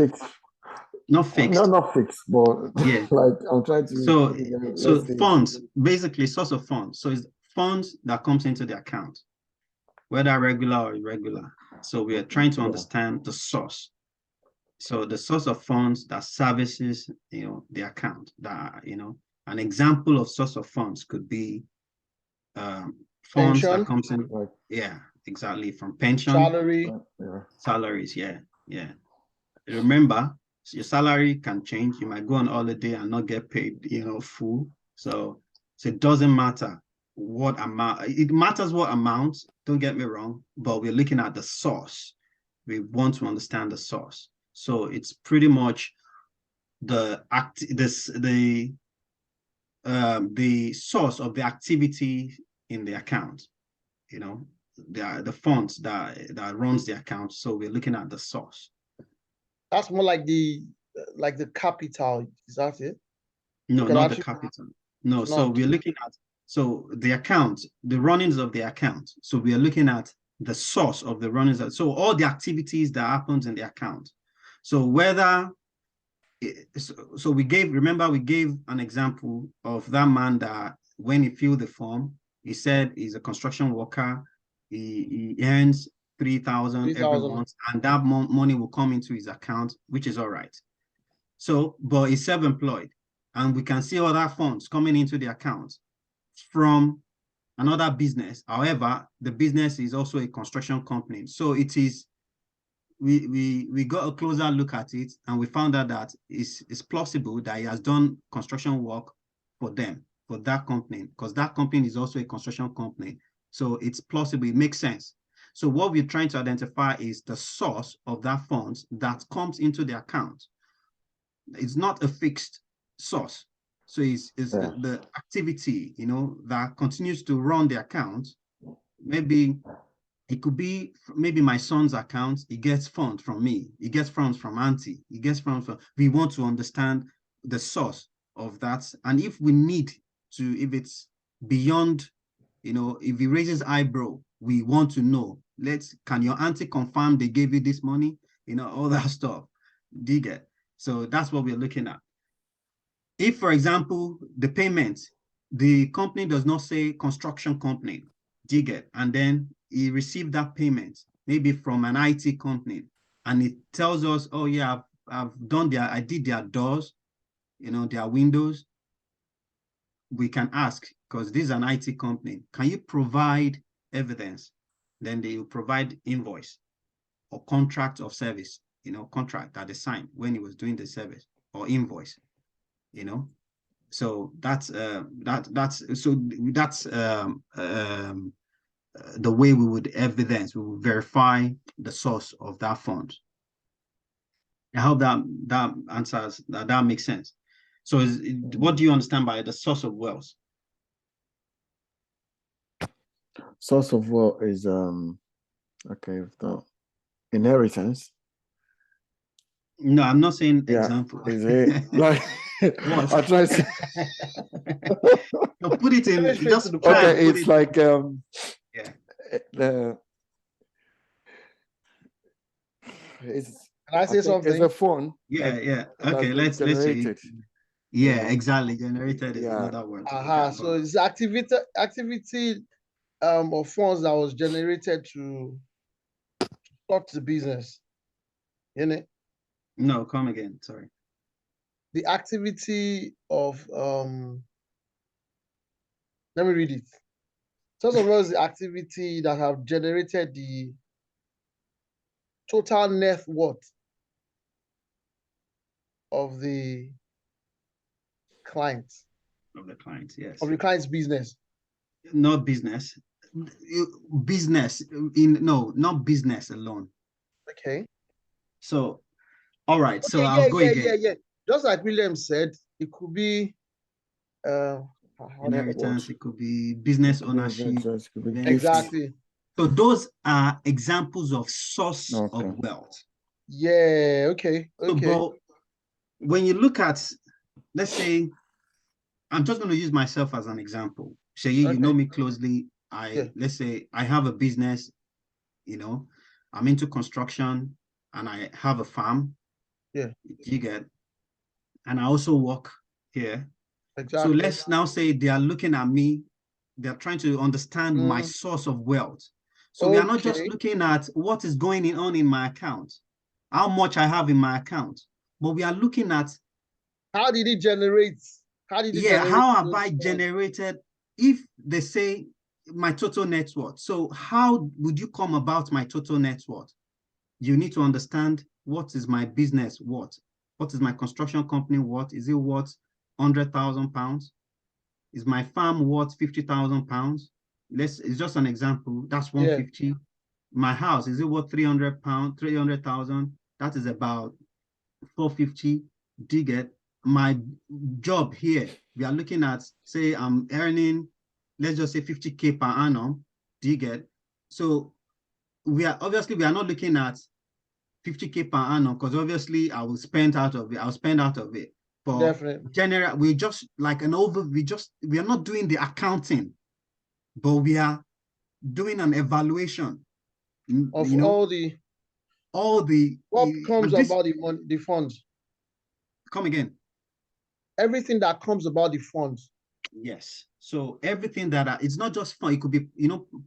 Not fixed. No, not fixed, but yeah. like I'm trying to. So funds, basically source of funds. So it's funds that comes into the account, whether regular or irregular. So we are trying to understand the source. So the source of funds that services, the account. That an example of source of funds could be funds pension, that comes in. Yeah, exactly, from pension, salary, salaries. Yeah. Remember, your salary can change. You might go on holiday and not get paid, full. So it doesn't matter what amount. It matters what amount. Don't get me wrong, but we're looking at the source. We want to understand the source. So it's pretty much the source of the activity in the account. The funds that runs the account. So we're looking at the source. That's more like the capital. Is that it? No, not the capital. No, so we're looking at the account, the runnings of the account. So we are looking at the source of the runnings. So all the activities that happens in the account. So whether we gave an example of that man that when he filled the form, he said he's a construction worker. He earns 3,000 every month, and that money will come into his account, which is all right. So, but he's self-employed, and we can see other funds coming into the account from another business. However, the business is also a construction company. So it is, we got a closer look at it, and we found out that it's plausible that he has done construction work for them. for that company, because that company is also a construction company. So it's plausible, it makes sense. So what we're trying to identify is the source of that funds that comes into the account. It's not a fixed source. So it's the activity, that continues to run the account. Maybe it could be maybe my son's account, he gets funds from me, he gets funds from auntie, he gets funds from, we want to understand the source of that. And if we need to, if it's beyond, if he raises eyebrow, we want to know, can your auntie confirm they gave you this money? All that stuff. Do you get? So that's what we're looking at. If, for example, the payment, the company does not say construction company, do you get? And then he received that payment, maybe from an IT company, and it tells us, oh yeah, I did their doors, their windows. We can ask, because this is an IT company, can you provide evidence? Then they will provide invoice or contract of service, contract that they signed when he was doing the service, or invoice, So that's the way we would verify the source of that fund. I hope that answers, that makes sense. So what do you understand by the source of wealth? Source of wealth is the inheritance. No, I'm not saying example. Is it like what? I try to no, put it in just okay, it's like Can I say something? It's a phone. Okay, let's see. Yeah, exactly. Generated is another word. So it's activity of funds that was generated to start the business. No, come again. Sorry. The activity of let me read it. Source of wealth is the activity that have generated the total net worth of the client. Of the client, yes. Of the client's business. Not business. Business not business alone. Okay. So, all right. Okay, so I'll go again. Yeah. Just like William said, it could be inheritance, it could be business ownership. Exactly. So those are examples of source of wealth. Yeah, okay. So, but when you look at, let's say, I'm just going to use myself as an example. Shayi, you know me closely. Let's say I have a business, I'm into construction and I have a farm. Yeah. You get, and I also work here. Exactly. So let's now say they are looking at me, they're trying to understand my source of wealth. So we are not just looking at what is going on in my account, how much I have in my account, but we are looking at how did it generate? How have I generated? If they say my total net worth, so how would you come about my total net worth? You need to understand, what is my business worth? What is my construction company worth? Is it worth £100,000? Is my farm worth £50,000? It's just an example. That's 150. My house, is it worth £300? 300,000? That is about 450. Do you get? My job here, we are looking at, say I'm earning, let's just say 50K per annum. Do you get? So we are not looking at 50K per annum, because obviously I will spend out of it. But definitely, general, we just like an we are not doing the accounting, but we are doing an evaluation of all the what comes about the funds. Come again. Everything that comes about the funds. Yes. So everything that it's not just fund. It could be,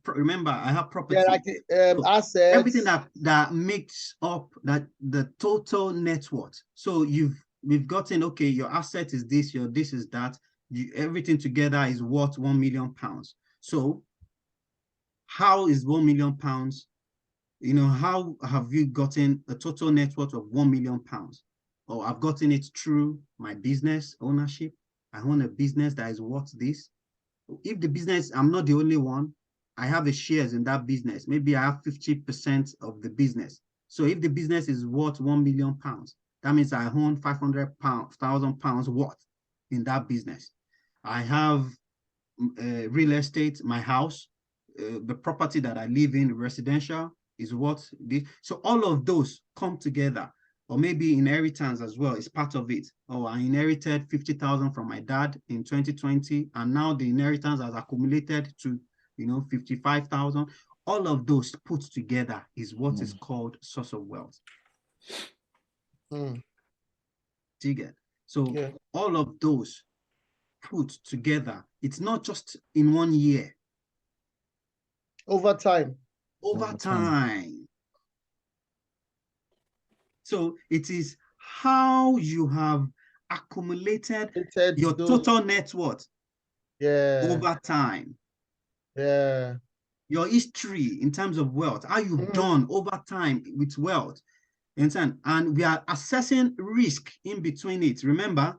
remember, I have property. Yeah, like so assets. Everything that makes up the total net worth. So we've gotten, okay, your asset is this, your this is that. Everything together is worth £1 million. So how is £1 million? How have you gotten a total net worth of £1 million? Or I've gotten it through my business ownership. I own a business that is worth this. If the business, I'm not the only one, I have a shares in that business. Maybe I have 50% of the business. So if the business is worth £1 million, that means I own £500,000 worth in that business. I have real estate, my house, the property that I live in, residential, is worth this. So all of those come together. Or maybe inheritance as well is part of it. Oh, I inherited 50,000 from my dad in 2020, and now the inheritance has accumulated to 55,000. All of those put together is what is called source of wealth. Mm. Do you get? So Yeah. all of those put together, it's not just in 1 year. Over time. Over time. So it is how you have accumulated your total net worth over time. Yeah. Your history in terms of wealth, how you've done over time with wealth. And we are assessing risk in between it. Remember,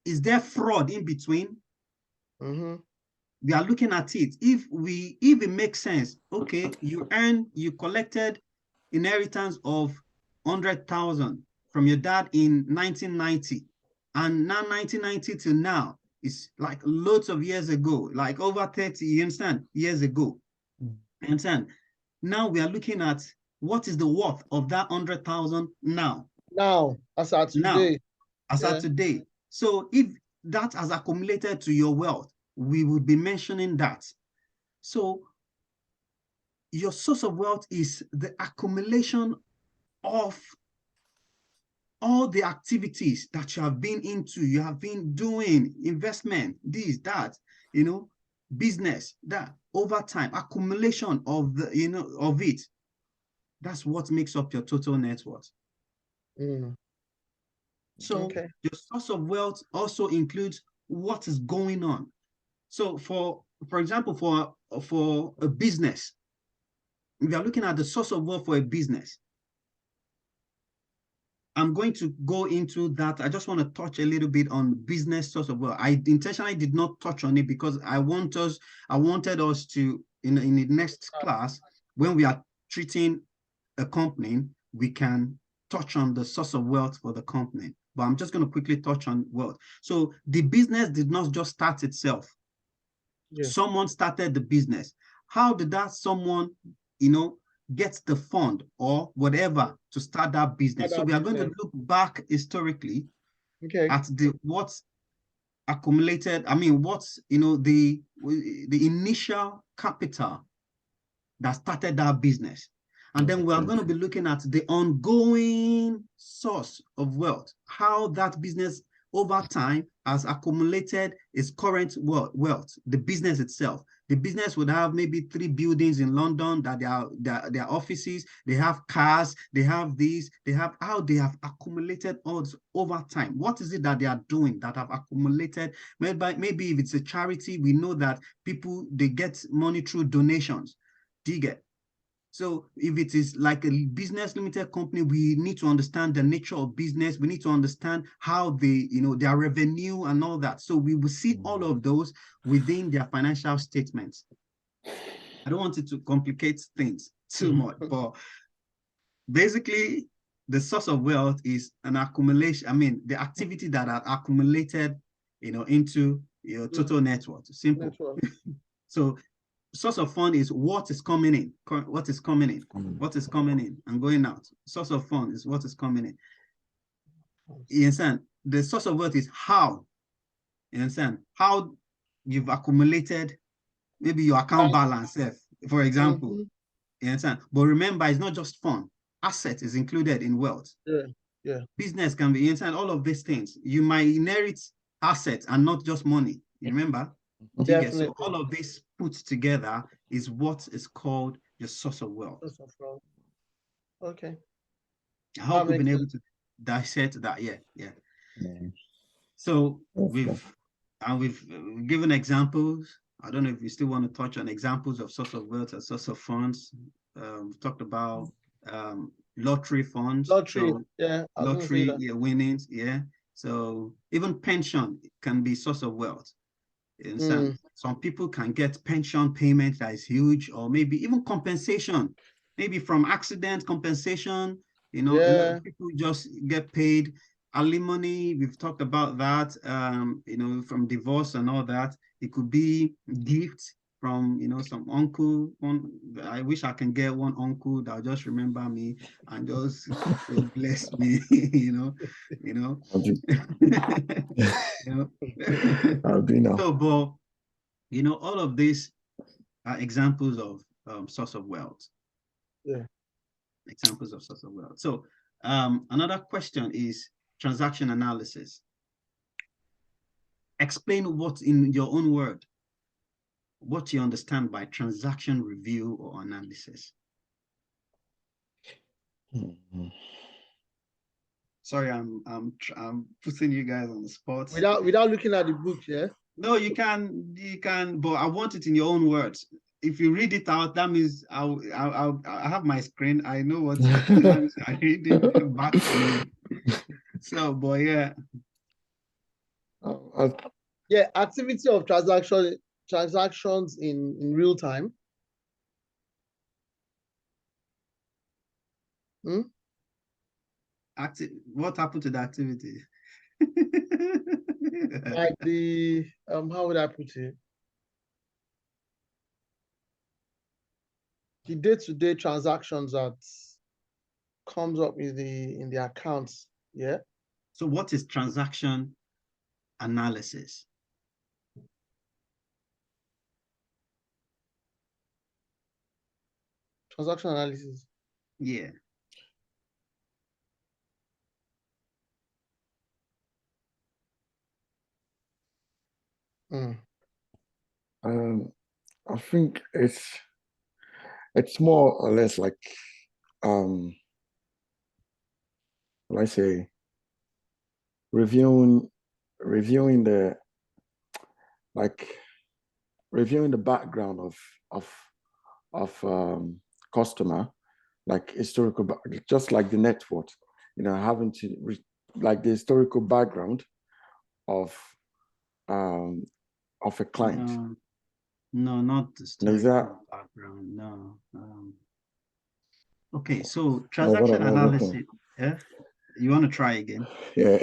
is there fraud in between? We are looking at it. If it makes sense, okay, you collected inheritance of 100,000 from your dad in 1990, and now 1990 to now is like loads of years ago, like over 30, you understand, years ago. You understand? Now we are looking at what is the worth of that 100,000 now. Now, as at today. At today. So if that has accumulated to your wealth, we would be mentioning that. So your source of wealth is the accumulation of all the activities that you have been into, you have been doing, investment, this, that, business, that, over time, accumulation of the, of it. That's what makes up your total net worth. So your source of wealth also includes what is going on. So for example, for a business, if you are looking at the source of wealth for a business, I'm going to go into that. I just want to touch a little bit on business source of wealth. I intentionally did not touch on it because I wanted us to, in the next class, when we are treating a company, we can touch on the source of wealth for the company. But I'm just going to quickly touch on wealth. So the business did not just start itself. Yeah. Someone started the business. How did that someone, get the fund or whatever to start that business? So we are going to look back historically at what's accumulated. I mean, what's, the initial capital that started that business. And then we are going to be looking at the ongoing source of wealth, how that business over time has accumulated its current wealth, the business itself. The business would have maybe 3 buildings in London that their offices, they have cars, they have these, they have how they have accumulated odds over time. What is it that they are doing that have accumulated? Maybe if it's a charity, we know that people, they get money through donations. Do you get? So if it is like a business limited company, we need to understand the nature of business. We need to understand how they, their revenue and all that. So we will see all of those within their financial statements. I don't want it to complicate things too much, but basically the source of wealth is an accumulation. I mean, the activity that are accumulated, into your total net worth. Simple. So source of fund is what is coming in, what is coming in and going out. Source of fund is what is coming in. You understand? The source of wealth is how. You understand? How you've accumulated maybe your account balance, for example. You understand? But remember, it's not just fund. Asset is included in wealth. Yeah. Business can be, you understand, all of these things. You might inherit assets and not just money. You remember? So all of this put together is what is called your source of wealth. Okay. I hope we've been able to dissect that. Yeah. So we've given examples. I don't know if you still want to touch on examples of source of wealth and source of funds. We've talked about lottery funds. Lottery, winnings. Yeah. So even pension can be source of wealth. In some people can get pension payment that is huge, or maybe even compensation, maybe from accident compensation. A lot of people just get paid. Alimony, we've talked about that. From divorce and all that. It could be gifts from some uncle. I wish I can get one uncle that'll just remember me and just bless me. I'll do now. So, but all of these are examples of source of wealth. Yeah. Examples of source of wealth. So another question is transaction analysis. Explain what, in your own word, what you understand by transaction review or analysis. Sorry, I'm putting you guys on the spot. Without looking at the book, yeah? No, you can, but I want it in your own words. If you read it out, that means I have my screen. I know what I read it back to you. So, boy, yeah. Yeah, activity of transactions in real time. What happened to the activity? Like the how would I put it? The day-to-day transactions that comes up in the accounts. Yeah. So what is transaction analysis? Transaction analysis. Yeah. I think it's more or less like let's say reviewing the background of customer, like historical, just like the net worth, having to like the historical background of a client. No, not the historical background. No. Okay, so transaction analysis. Yeah, you want to try again? Yeah.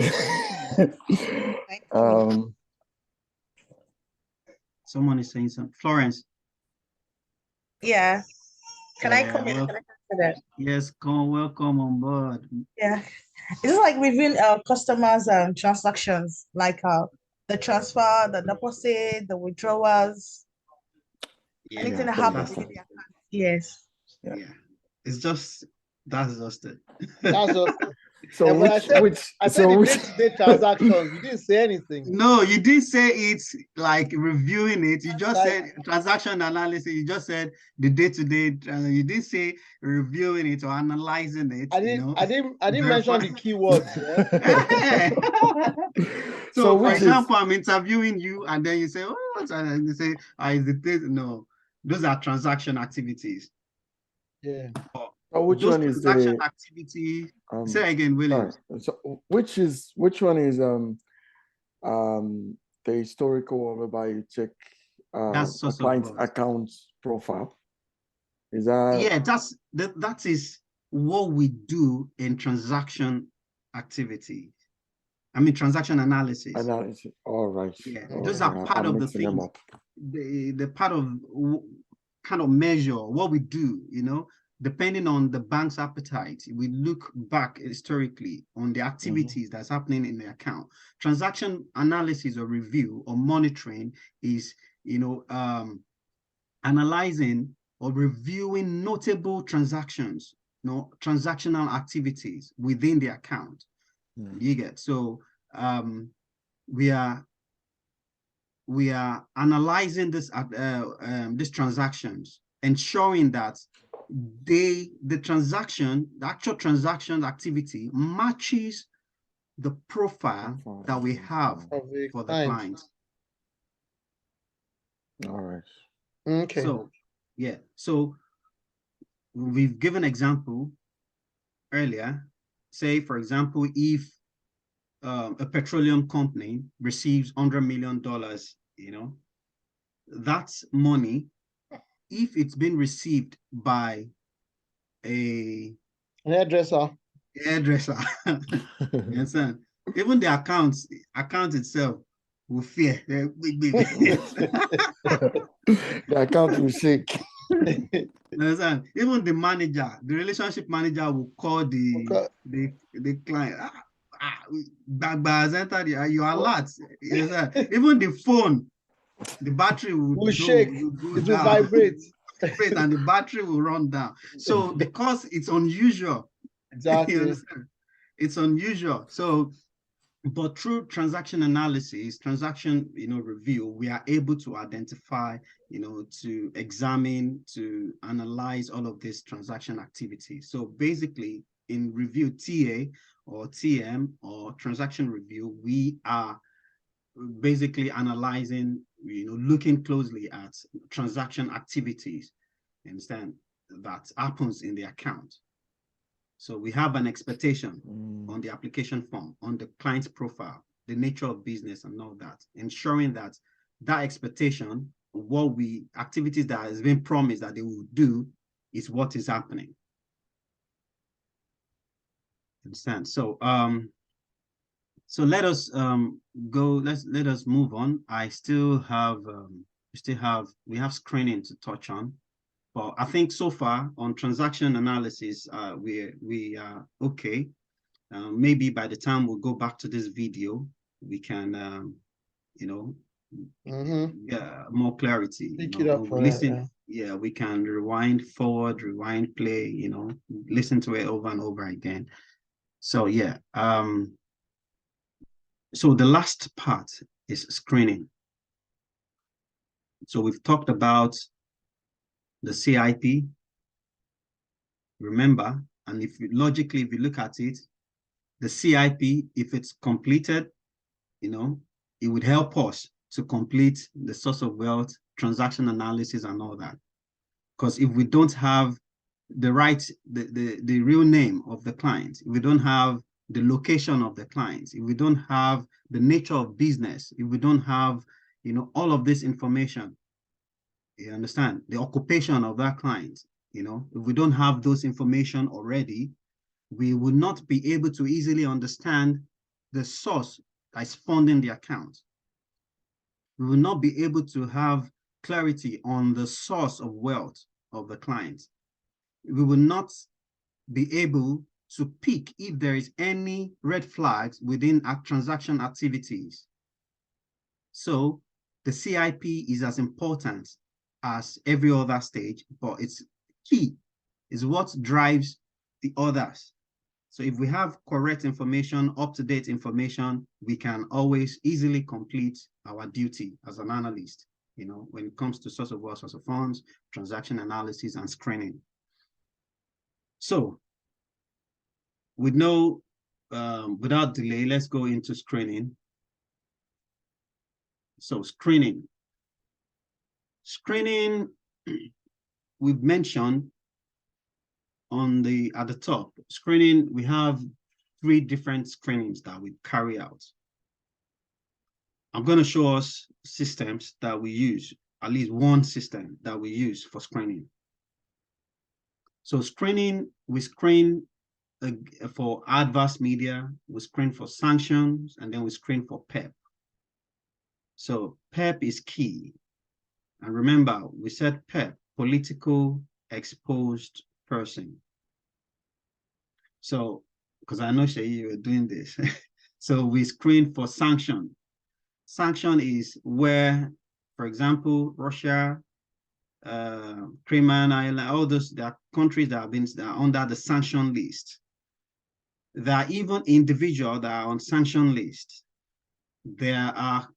Someone is saying something. Florence. Yeah. Can I come in? Can I answer that? Yes, welcome on board. Yeah. It's like reviewing customers' transactions, like the transfer, the deposit, the withdrawals, anything that happens in the account. Yes. Yeah. It's just that's just it. That's just it. So I said the day-to-day transactions. You didn't say anything. No, you didn't say it's like reviewing it. You just said transaction analysis. You just said the day-to-day. You didn't say reviewing it or analyzing it. I didn't mention the keywords. Yeah? So for example, I'm interviewing you, and then you say, "Oh," and you say, "Is it this?" No, those are transaction activities. Yeah. Which one is transaction activity? Say again, Williams. So which one is the historical whereby you check a client's account profile? Is that? Yeah, that is what we do in transaction activity. I mean transaction analysis. All right. Yeah, those are part of the things. The part of kind of measure what we do, depending on the bank's appetite. We look back historically on the activities that's happening in the account. Transaction analysis or review or monitoring is, analyzing or reviewing notable transactions, transactional activities within the account. You get so we are analyzing these transactions, ensuring that the actual transaction activity matches the profile that we have for the client. All right. Okay. So yeah, so we've given example earlier. Say for example, if a petroleum company receives $100 million, that's money, if it's been received by a hairdresser, you understand? Even the account itself will fear. The account will shake. Understand? Even the manager, the relationship manager will call the client. Has entered your alert. Even the phone, the battery will shake, go it will down, vibrate. and the battery will run down. So because it's unusual, Exactly. you understand? It's unusual. So, but through transaction analysis, transaction review, we are able to identify, to examine, to analyze all of these transaction activities. So basically, in review TA or TM or transaction review, we are basically analyzing, looking closely at transaction activities, understand, that happens in the account. So we have an expectation on the application form, on the client's profile, the nature of business and all that, ensuring that that expectation, activities that has been promised that they will do, is what is happening. Understand? So so let us let us move on. I still have we have screening to touch on. But I think so far on transaction analysis, we are okay. Maybe by the time we'll go back to this video, we can, get more clarity. Pick it up from listen. Yeah, we can rewind forward, rewind, play. Listen to it over and over again. So yeah. So the last part is screening. So we've talked about the CIP. Remember, and if you look at it, the CIP, if it's completed, it would help us to complete the source of wealth, transaction analysis, and all that. Because if we don't have the real name of the client, if we don't have the location of the client, if we don't have the nature of business, if we don't have, all of this information, you understand, the occupation of that client, if we don't have those information already, we will not be able to easily understand the source that is funding the account. We will not be able to have clarity on the source of wealth of the client. We will not be able to pick if there is any red flags within our transaction activities. So the CIP is as important as every other stage, but it's key, is what drives the others. So if we have correct information, up-to-date information, we can always easily complete our duty as an analyst, when it comes to source of wealth, source of funds, transaction analysis, and screening. So with without delay, let's go into screening. So screening, we've mentioned at the top. Screening, we have 3 different screenings that we carry out. I'm going to show us systems that we use, at least one system that we use for screening. So screening, we screen for adverse media, we screen for sanctions, and then we screen for PEP. So PEP is key. And remember, we said PEP, political exposed person. So, because I know, Shayi, you were doing this. So we screen for sanction. Sanction is where, for example, Russia, Cayman Island, all those, there are countries that are under the sanction list. There are even individuals that are on sanction list. There are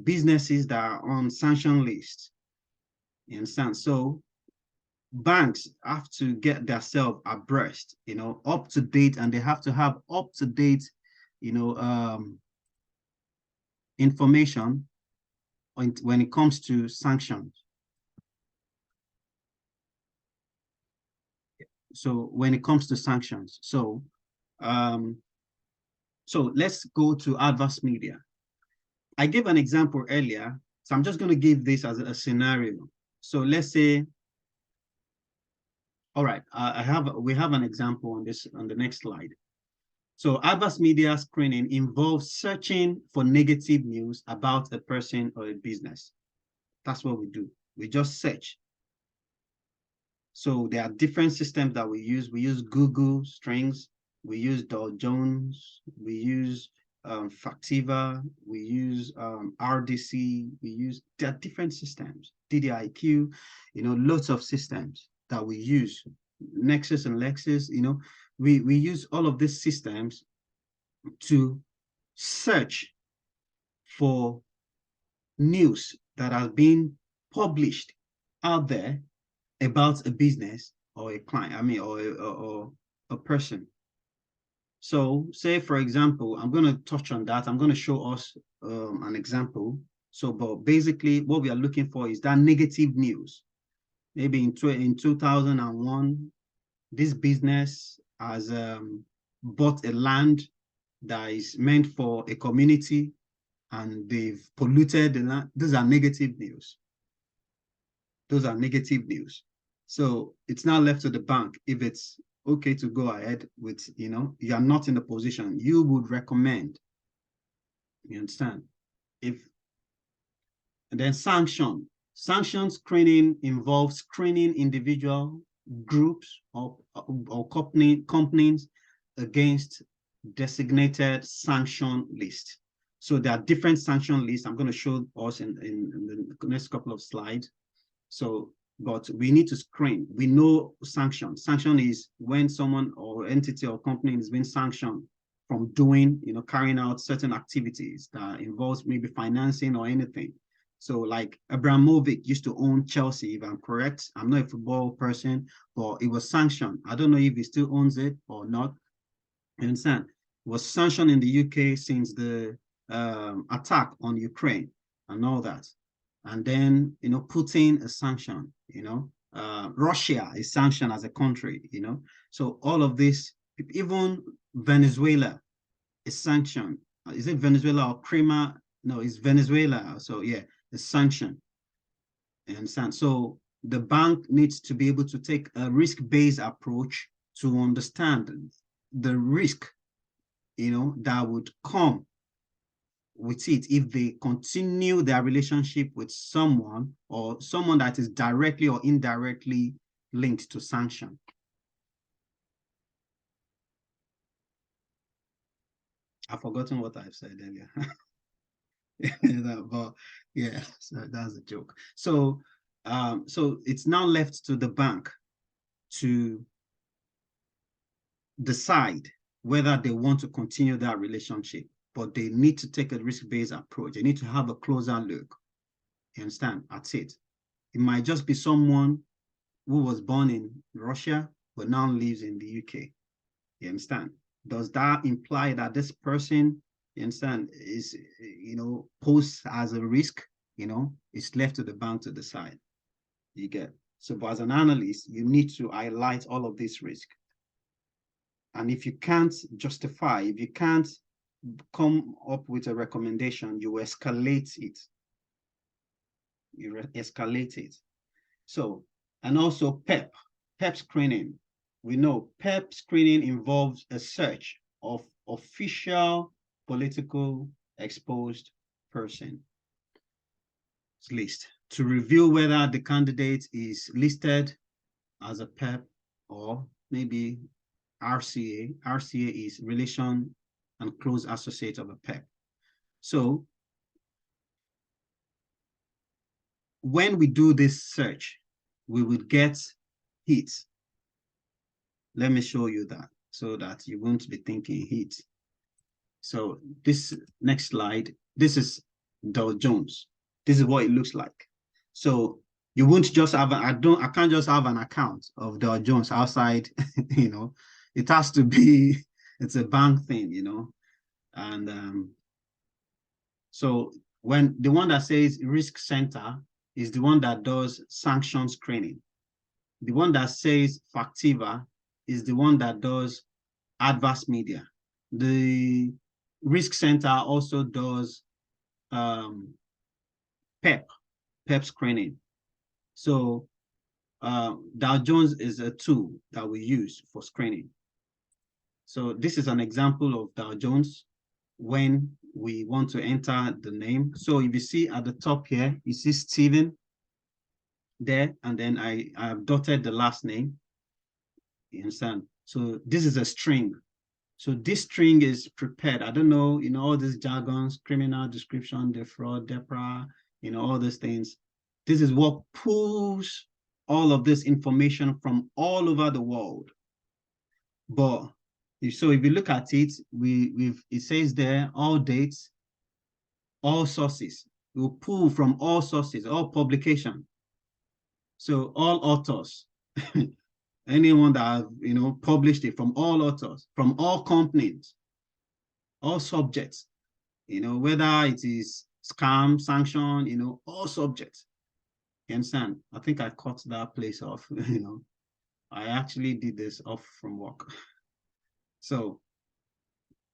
businesses that are on sanction list. You understand? So banks have to get themselves abreast, up to date, and they have to have up to date, information when it comes to sanctions. So when it comes to sanctions, so So let's go to adverse media. I gave an example earlier, so I'm just going to give this as a scenario. So let's say, all right, we have an example on this on the next slide. So adverse media screening involves searching for negative news about a person or a business. That's what we do. We just search. So there are different systems that we use. We use Google strings, we use Dow Jones, we use Factiva, we use RDC, there are different systems, DDIQ, lots of systems that we use, Nexus and Lexus, we use all of these systems to search for news that has been published out there about a business or a client, or a person. So say, for example, I'm going to touch on that. I'm going to show us an example. So, but basically what we are looking for is that negative news. Maybe in 2001, this business has bought a land that is meant for a community and they've polluted the land. Those are negative news. Those are negative news. So it's now left to the bank if it's okay to go ahead with, you are not in the position you would recommend. You understand? And then sanction screening involves screening individual groups or companies against designated sanction list. So there are different sanction lists. I'm going to show us in the next couple of slides. So, but we need to screen. We know sanction. Sanction is when someone or entity or company is being sanctioned from doing, carrying out certain activities that involves maybe financing or anything. So like Abramovich used to own Chelsea, if I'm correct. I'm not a football person, but it was sanctioned. I don't know if he still owns it or not. You understand? It was sanctioned in the UK since the attack on Ukraine and all that. And then, Putin is sanctioned, Russia is sanctioned as a country, So all of this, even Venezuela is sanctioned. Is it Venezuela or Crema? No, it's Venezuela. So yeah, it's sanctioned. You understand? So the bank needs to be able to take a risk-based approach to understand the risk, that would come with it if they continue their relationship with someone or someone that is directly or indirectly linked to sanction. I've forgotten what I've said earlier. But yeah, so that's a joke. So so it's now left to the bank to decide whether they want to continue that relationship, but they need to take a risk-based approach. They need to have a closer look, you understand, at it. It might just be someone who was born in Russia, but now lives in the UK, you understand? Does that imply that this person, you understand, is, posed as a risk? It's left to the bank to decide, you get. So, but as an analyst, you need to highlight all of this risk. And if you can't justify, if you can't come up with a recommendation, you escalate it. You escalate it. So, and also PEP screening. We know PEP screening involves a search of official political exposed person list to review whether the candidate is listed as a PEP or maybe RCA. RCA is relation and close associate of a PEP. So when we do this search, we would get hits. Let me show you that so that you won't be thinking hits. So this next slide, this is Dow Jones. This is what it looks like. So you won't just have, I can't just have an account of Dow Jones outside, it has to be, it's a bank thing, and so when the one that says risk center is the one that does sanction screening. The one that says Factiva is the one that does adverse media. The Risk Center also does PEP screening. So Dow Jones is a tool that we use for screening. So this is an example of Dow Jones when we want to enter the name. So if you see at the top here, you see Stephen there, and then I have dotted the last name. You understand? So this is a string. So this string is prepared. I don't know, all these jargons, criminal description, defraud, DEPRA, all these things. This is what pulls all of this information from all over the world. But so if you look at it, it says there, all dates, all sources. We'll pull from all sources, all publication. So all authors, anyone that have, published it, from all authors, from all companies, all subjects, whether it is scam, sanction, all subjects. You understand? I think I cut that place off. I actually did this off from work. So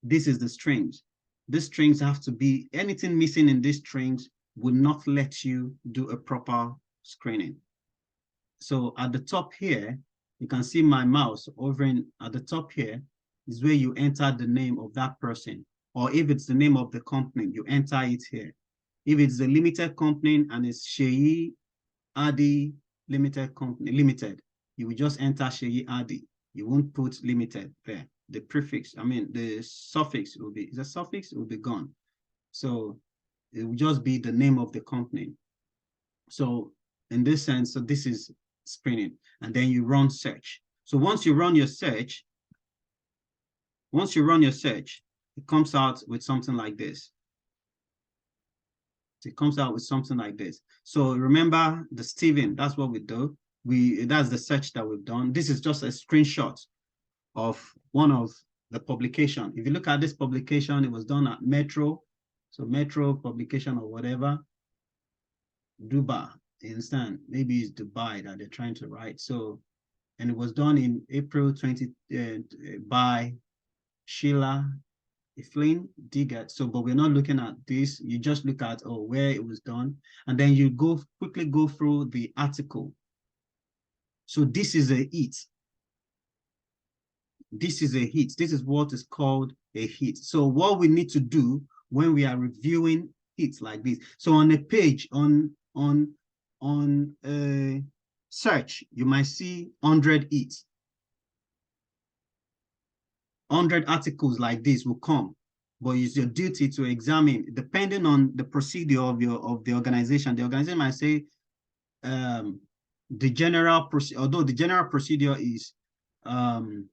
this is the strings. These strings have to be, anything missing in these strings will not let you do a proper screening. So at the top here, you can see my mouse over at the top here is where you enter the name of that person. Or if it's the name of the company, you enter it here. If it's a limited company and it's Sheyi Adi Limited Company, Limited, you will just enter Sheyi Adi. You won't put limited there. The prefix, the suffix will be, the suffix will be gone. So it will just be the name of the company. So in this sense, so this is screening. And then you run search. So once you run your search, it comes out with something like this. It comes out with something like this. So remember the Stephen, that's what we do. That's the search that we've done. This is just a screenshot of one of the publication. If you look at this publication, it was done at Metro. So Metro publication or whatever, Dubai, you understand? Maybe it's Dubai that they're trying to write. So, and it was done in April 20 by Sheila Flynn Diggett. So, but we're not looking at this. You just look at where it was done, and then you quickly go through the article. So this is a hit. This is a hit. This is what is called a hit. So what we need to do when we are reviewing hits like this. So on a page on a search, you might see 100 hits. 100 articles like this will come, but it's your duty to examine, depending on the procedure of the organization. The organization might say the general procedure, although the general procedure is to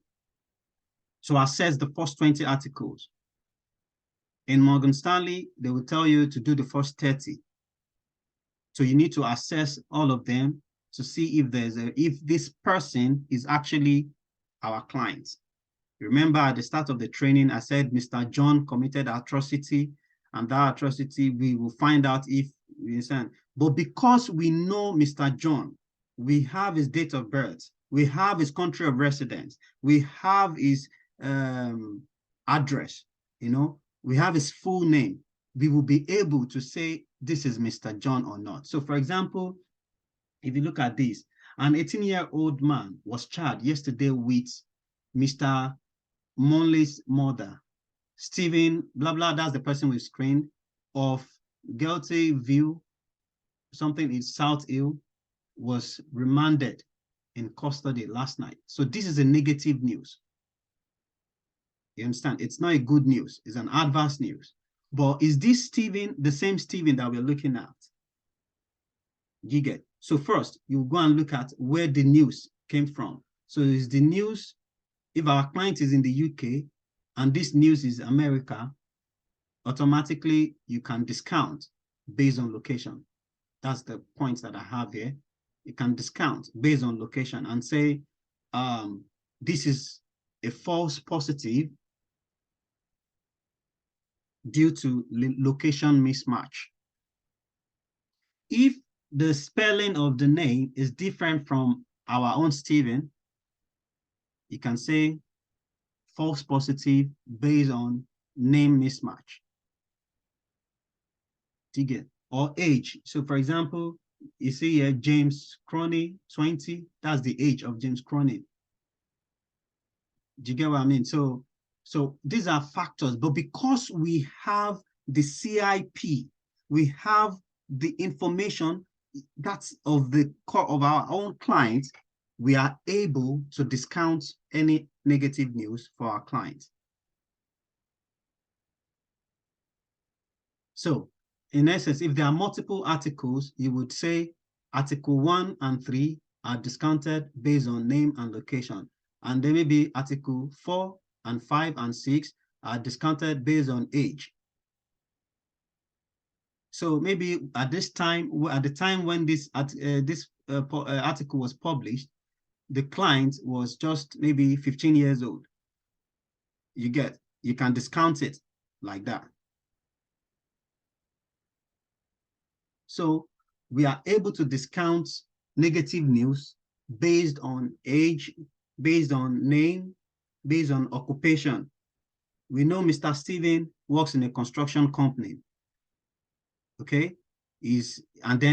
assess the first 20 articles. In Morgan Stanley, they will tell you to do the first 30. So you need to assess all of them to see if this person is actually our client. Remember at the start of the training, I said Mr. John committed atrocity, and that atrocity, we will find out if we understand. But because we know Mr. John, we have his date of birth, we have his country of residence, we have his address, we have his full name, we will be able to say this is Mr. John or not. So for example, if you look at this, an 18-year-old man was charged yesterday with Mr. Monley's mother, Stephen, blah, blah, that's the person we screened, of guilty view, something in South Hill, was remanded in custody last night. So this is a negative news. You understand? It's not a good news. It's an adverse news. But is this Stephen the same Stephen that we're looking at? You get? So first, you go and look at where the news came from. So is the news, if our client is in the UK and this news is America, automatically you can discount based on location. That's the points that I have here. You can discount based on location and say, this is a false positive due to location mismatch. If the spelling of the name is different from our own Stephen, you can say false positive based on name mismatch. Do you get? Or age. So for example, you see here James Crony 20, that's the age of James Crony. Do you get what I mean? So these are factors, but because we have the CIP, we have the information that's of the core of our own clients, we are able to discount any negative news for our clients. So in essence, if there are multiple articles, you would say article 1 and 3 are discounted based on name and location. And then maybe article 4 and 5 and 6 are discounted based on age. So maybe at this time, at the time when this article was published, the client was just maybe 15 years old. You can discount it like that. So we are able to discount negative news based on age, based on name, based on occupation. We know Mr. Steven works in a construction company. Okay, but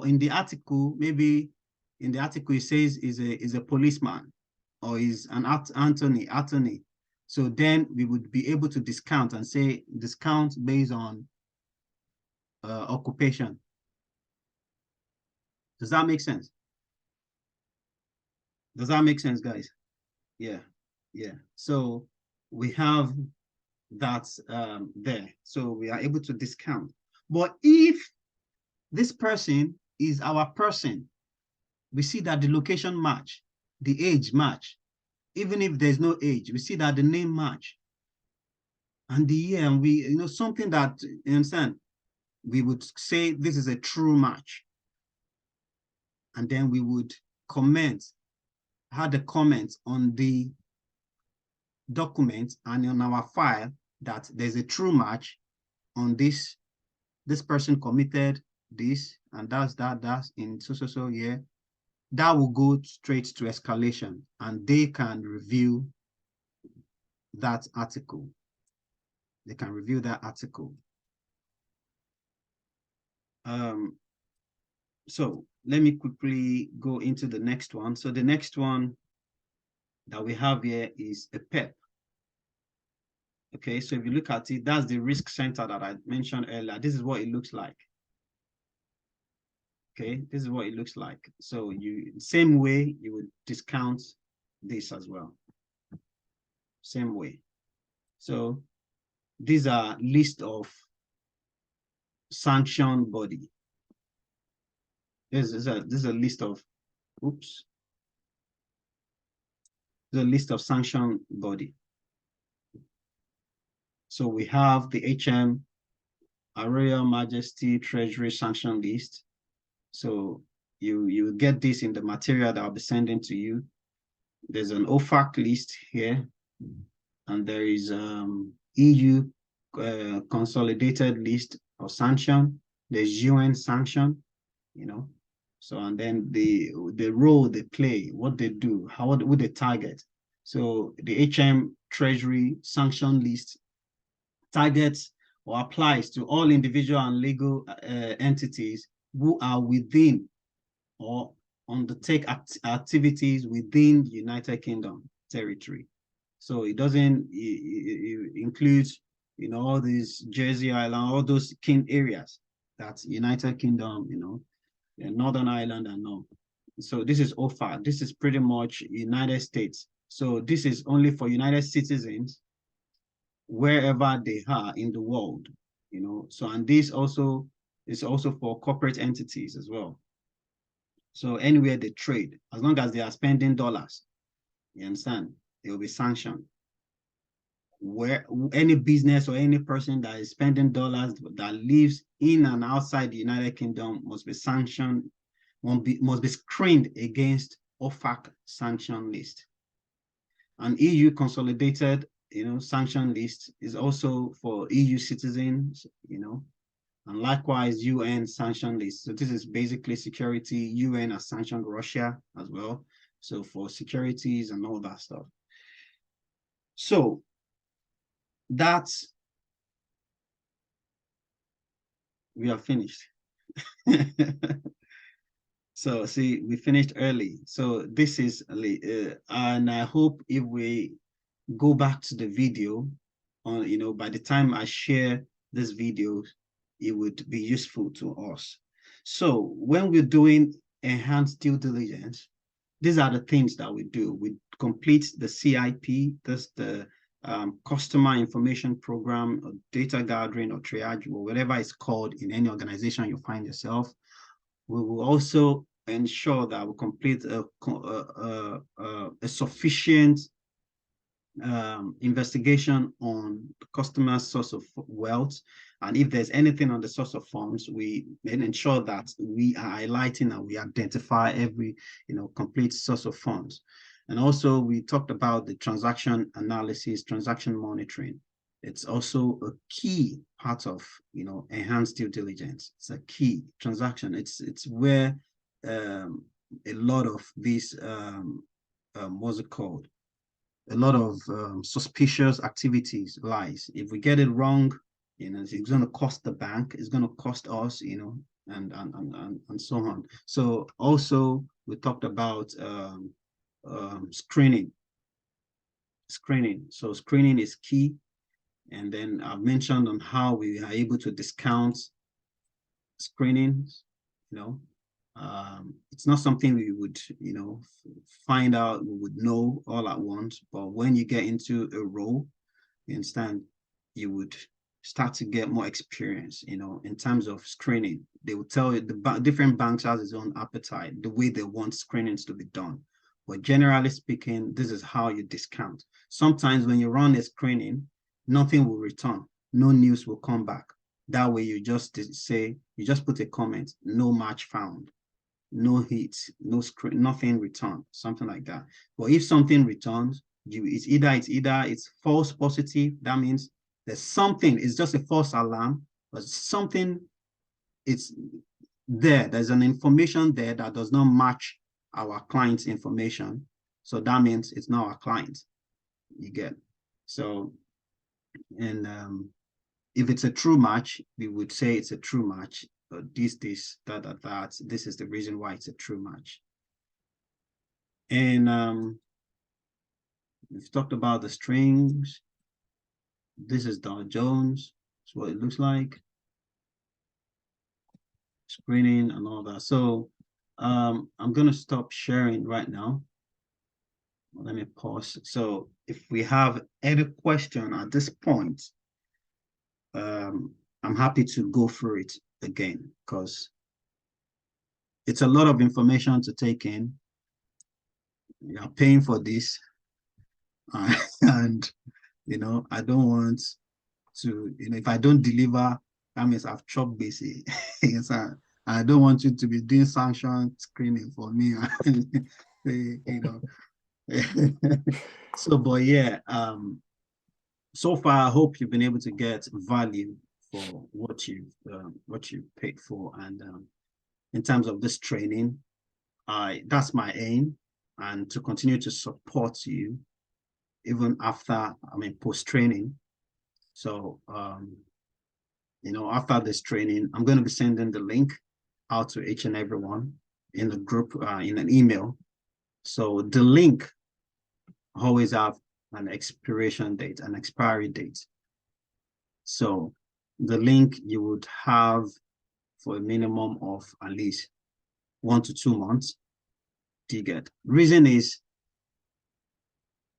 in the article, maybe in the article it says is a policeman or is an attorney. So then we would be able to discount and say discount based on occupation. Does that make sense? Does that make sense, guys? Yeah. So we have that there. So we are able to discount. But if this person is our person, we see that the location match, the age match. Even if there's no age, we see that the name match. And the year, and we, something that, you understand, we would say this is a true match. And then we would add a comment on the document and on our file that there's a true match on this person committed this, and that's in so year. That will go straight to escalation, and they can review that article. They can review that article. So let me quickly go into the next one. So the next one that we have here is a PEP. Okay, so if you look at it, that's the risk center that I mentioned earlier. This is what it looks like. Okay, this is what it looks like. So same way you would discount this as well. Same way. So these are list of sanctioned body. This is a list of, oops. This is a list of sanctioned body. So we have the HM, Her Royal Majesty Treasury sanction list. So you get this in the material that I'll be sending to you. There's an OFAC list here, and there is EU consolidated list of sanction. There's UN sanction, So and then the role they play, what they do, would they target. So the HM Treasury sanction list targets or applies to all individual and legal entities who are within or undertake activities within the United Kingdom territory. So it doesn't it includes all these Jersey Island, all those king areas, that's United Kingdom, Northern Ireland and all. So this is OFAC. This is pretty much United States. So this is only for United citizens wherever they are in the world, So and this also is also for corporate entities as well. So anywhere they trade, as long as they are spending dollars, you understand, they will be sanctioned. Where any business or any person that is spending dollars that lives in and outside the United Kingdom must be sanctioned, must be screened against OFAC sanction list. An EU consolidated, sanction list is also for EU citizens, and likewise UN sanction list. So this is basically security. UN has sanctioned Russia as well. So for securities and all that stuff. So that's we are finished. So see, we finished early. So this is, and I hope if we go back to the video, on, you know, by the time I share this video, it would be useful to us. So when we're doing enhanced due diligence, these are the things that we do. We complete the CIP, that's the customer information program, or data gathering, or triage, or whatever it's called in any organization you find yourself. We will also ensure that we complete a sufficient investigation on the customer's source of wealth. And if there's anything on the source of funds, we then ensure that we are highlighting and we identify every, you know, complete source of funds. And also we talked about the transaction analysis, transaction monitoring. It's also a key part of, you know, enhanced due diligence. It's a key transaction. It's where a lot of these, what's it called? A lot of suspicious activities lies. If we get it wrong, you know, it's going to cost the bank, it's going to cost us, you know, and so on. So also we talked about screening. So screening is key. And then I've mentioned on how we are able to discount screenings, you know. It's not something we would, you know, find out, we would know all at once, but when you get into a role, you understand, you would start to get more experience, you know, in terms of screening. They will tell you different banks has its own appetite, the way they want screenings to be done. But generally speaking, this is how you discount. Sometimes when you run a screening, nothing will return, no news will come back. That way you just say, you just put a comment, no match found, no hits, no screen, nothing returned, something like that. But if something returns, it's either false positive, that means there's something, it's just a false alarm, but something, it's there, there's an information there that does not match our client's information. So that means it's not our client, you get. So, and if it's a true match, we would say it's a true match. This, that, this is the reason why it's a true match. And we've talked about the strings. This is Dow Jones. That's what it looks like. Screening and all that. So I'm going to stop sharing right now. Let me pause. So if we have any question at this point, I'm happy to go through it again, because it's a lot of information to take in. You're paying for this, and you know, I don't want to, you know, if I don't deliver, that means I've chopped busy. Yes, I don't want you to be doing sanction screening for me. You know. So, but yeah, so far I hope you've been able to get value for what you've paid for, and in terms of this training, that's my aim, and to continue to support you even after, I mean, post-training. So, you know, after this training, I'm going to be sending the link out to each and everyone in the group, in an email. So the link always have an expiration date, an expiry date. So the link you would have for a minimum of at least 1 to 2 months. Do you get? Reason is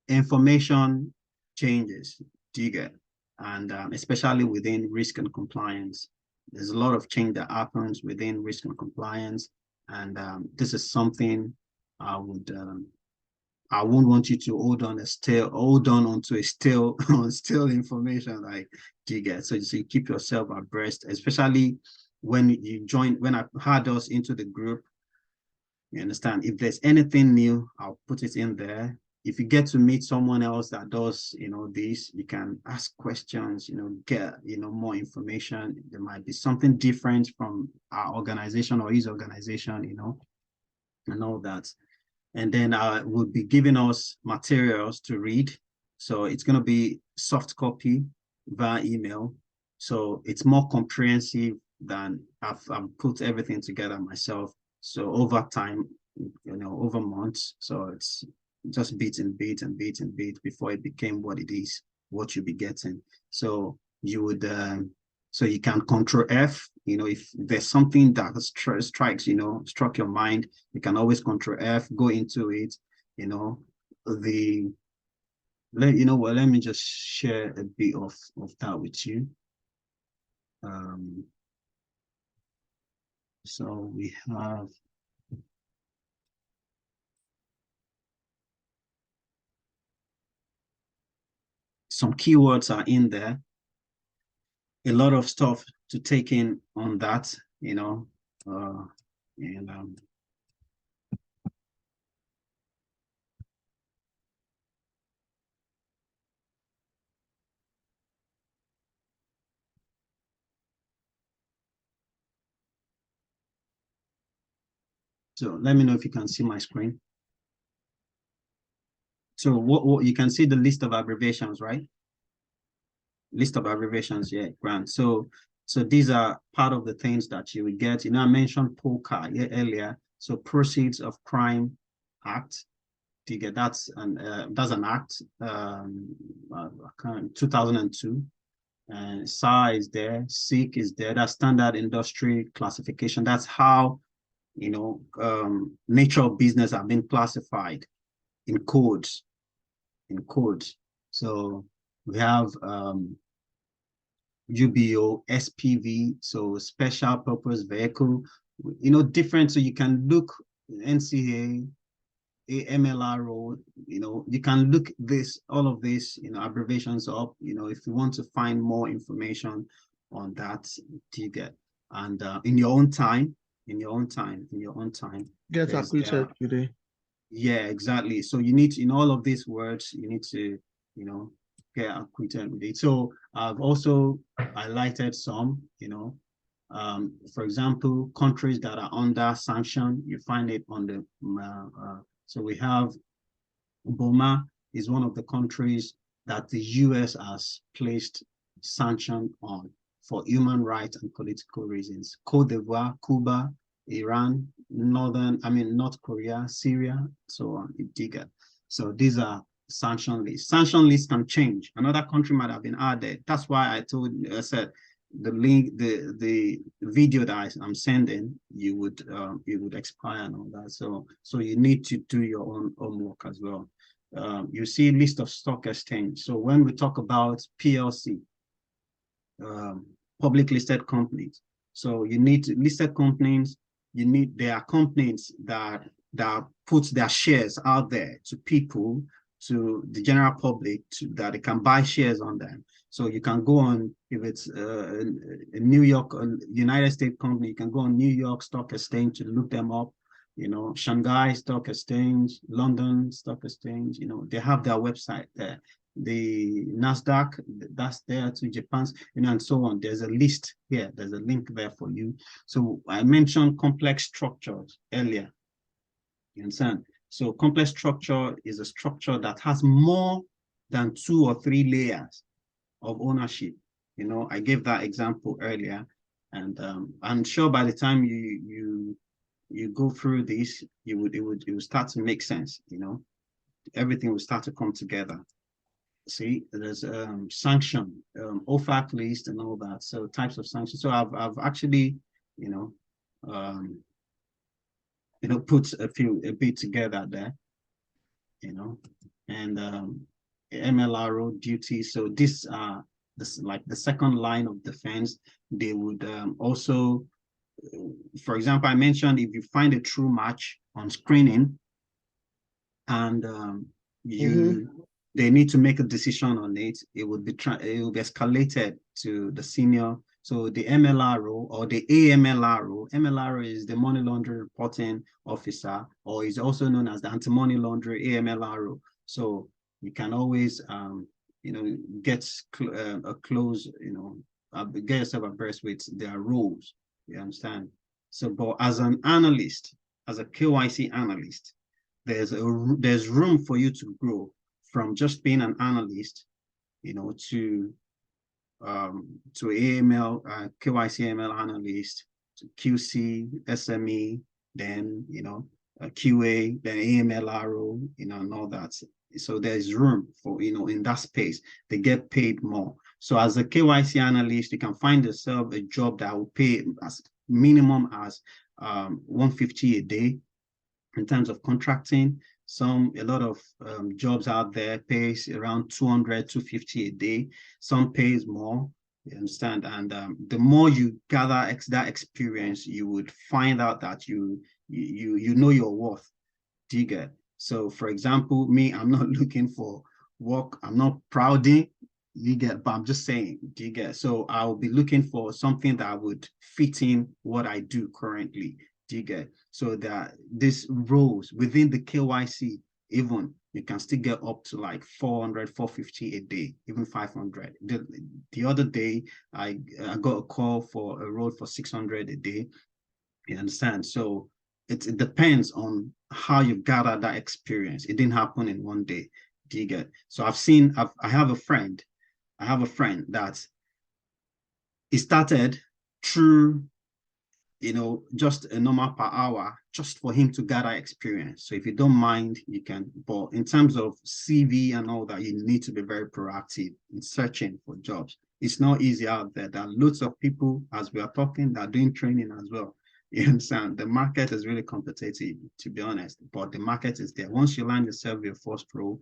information changes. Do you get? And especially within risk and compliance, there's a lot of change that happens within risk and compliance, and this is something I wouldn't want you to hold on onto a stale information. Like, do you get? So you keep yourself abreast, especially when you join. When I add us into the group, you understand. If there's anything new, I'll put it in there. If you get to meet someone else that does, you know, this, you can ask questions, you know, get, you know, more information. There might be something different from our organization or his organization, you know, and all that. And then will be giving us materials to read. So it's going to be soft copy via email. So it's more comprehensive than I've put everything together myself. So over time, over months, so it's just bit and bit and bit and bit before it became what it is, what you'll be getting. So you would, so you can control F, if there's something that strikes, struck your mind, you can always control F, go into it, let me just share a bit of that with you. So we have some keywords are in there. A lot of stuff to take in on that, so let me know if you can see my screen. So what you can see the list of abbreviations, right? List of abbreviations, yeah, Grant. So these are part of the things that you would get. I mentioned POCA earlier. So Proceeds of Crime Act. Do you get that's an act, 2002. And SAR is there, SIC is there. That's Standard Industry Classification. That's how nature of business have been classified in codes. So we have UBO, SPV, so special purpose vehicle, different. So you can look NCA, AMLRO, you can look all of this, abbreviations up, if you want to find more information on that, you get. And in your own time. Get acquitted today. Yeah, exactly. So you need to, in all of these words, you need to, get acquitted with it. So I've also highlighted some, for example, countries that are under sanction, you find it on the, so we have Burma is one of the countries that the US has placed sanction on for human rights and political reasons. Cote d'Ivoire, Cuba, Iran, North Korea, Syria, so on, Idiga. So these are sanction lists. Sanction lists can change. Another country might have been added. That's why I said the link, the video that I'm sending, you would expire and all that. So you need to do your own homework as well. You see list of stock exchange. So when we talk about PLC, public listed companies, so you need listed companies. There are companies that put their shares out there to people, to the general public, that they can buy shares on them. So you can go on, if it's a New York, United States company, you can go on New York Stock Exchange to look them up. Shanghai Stock Exchange, London Stock Exchange, they have their website there. The NASDAQ, that's there to Japan's, and so on. There's a list here. There's a link there for you. So I mentioned complex structures earlier. You understand? So complex structure is a structure that has more than 2 or 3 layers of ownership. I gave that example earlier, and I'm sure by the time you go through this, it would start to make sense. Everything will start to come together. See, there's sanction, OFAC list, and all that. So types of sanctions. So I've actually, put a bit together there, and MLRO duties. So these are like the second line of defense. They would also, for example, I mentioned if you find a true match on screening, and they need to make a decision on it, it will be escalated to the senior. So the MLRO or the AMLRO, MLRO is the money laundering reporting officer, or is also known as the anti-money laundering AMLRO. So you can always, get a close, get yourself abreast with their rules. You understand? So, but as an analyst, as a KYC analyst, there's room for you to grow from just being an analyst, to to AML, KYC AML analyst, to QC, SME, then, you know, QA, then AMLRO, you know, and all that. So there's room for, you know, in that space, they get paid more. So as a KYC analyst, you can find yourself a job that will pay as minimum as 150 a day in terms of contracting. A lot of jobs out there pays around 200, 250 a day. Some pays more, you understand? And the more you gather that experience, you would find out that you know your worth. Do you get? So for example, me, I'm not looking for work. I'm not prouding, you get, but I'm just saying, do you get? So I'll be looking for something that would fit in what I do currently. Do you get? So that these roles within the KYC, even you can still get up to like 400, 450 a day, even 500. The other day, I got a call for a role for 600 a day. You understand? So it depends on how you gather that experience. It didn't happen in one day. Do you get? So I have a friend that he started through, you know, just a normal per hour, just for him to gather experience. So if you don't mind, you can, but in terms of CV and all that, you need to be very proactive in searching for jobs. It's not easy out there. There are lots of people, as we are talking, that are doing training as well. You understand? The market is really competitive, to be honest, but the market is there. Once you land yourself your first role,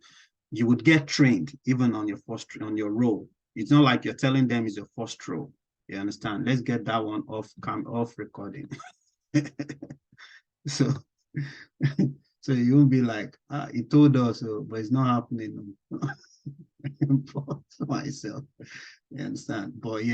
you would get trained even on your role. It's not like you're telling them it's your first role. You understand? Let's get that one off recording. So so you won't be like, he told us, but it's not happening for myself. You understand? But yeah.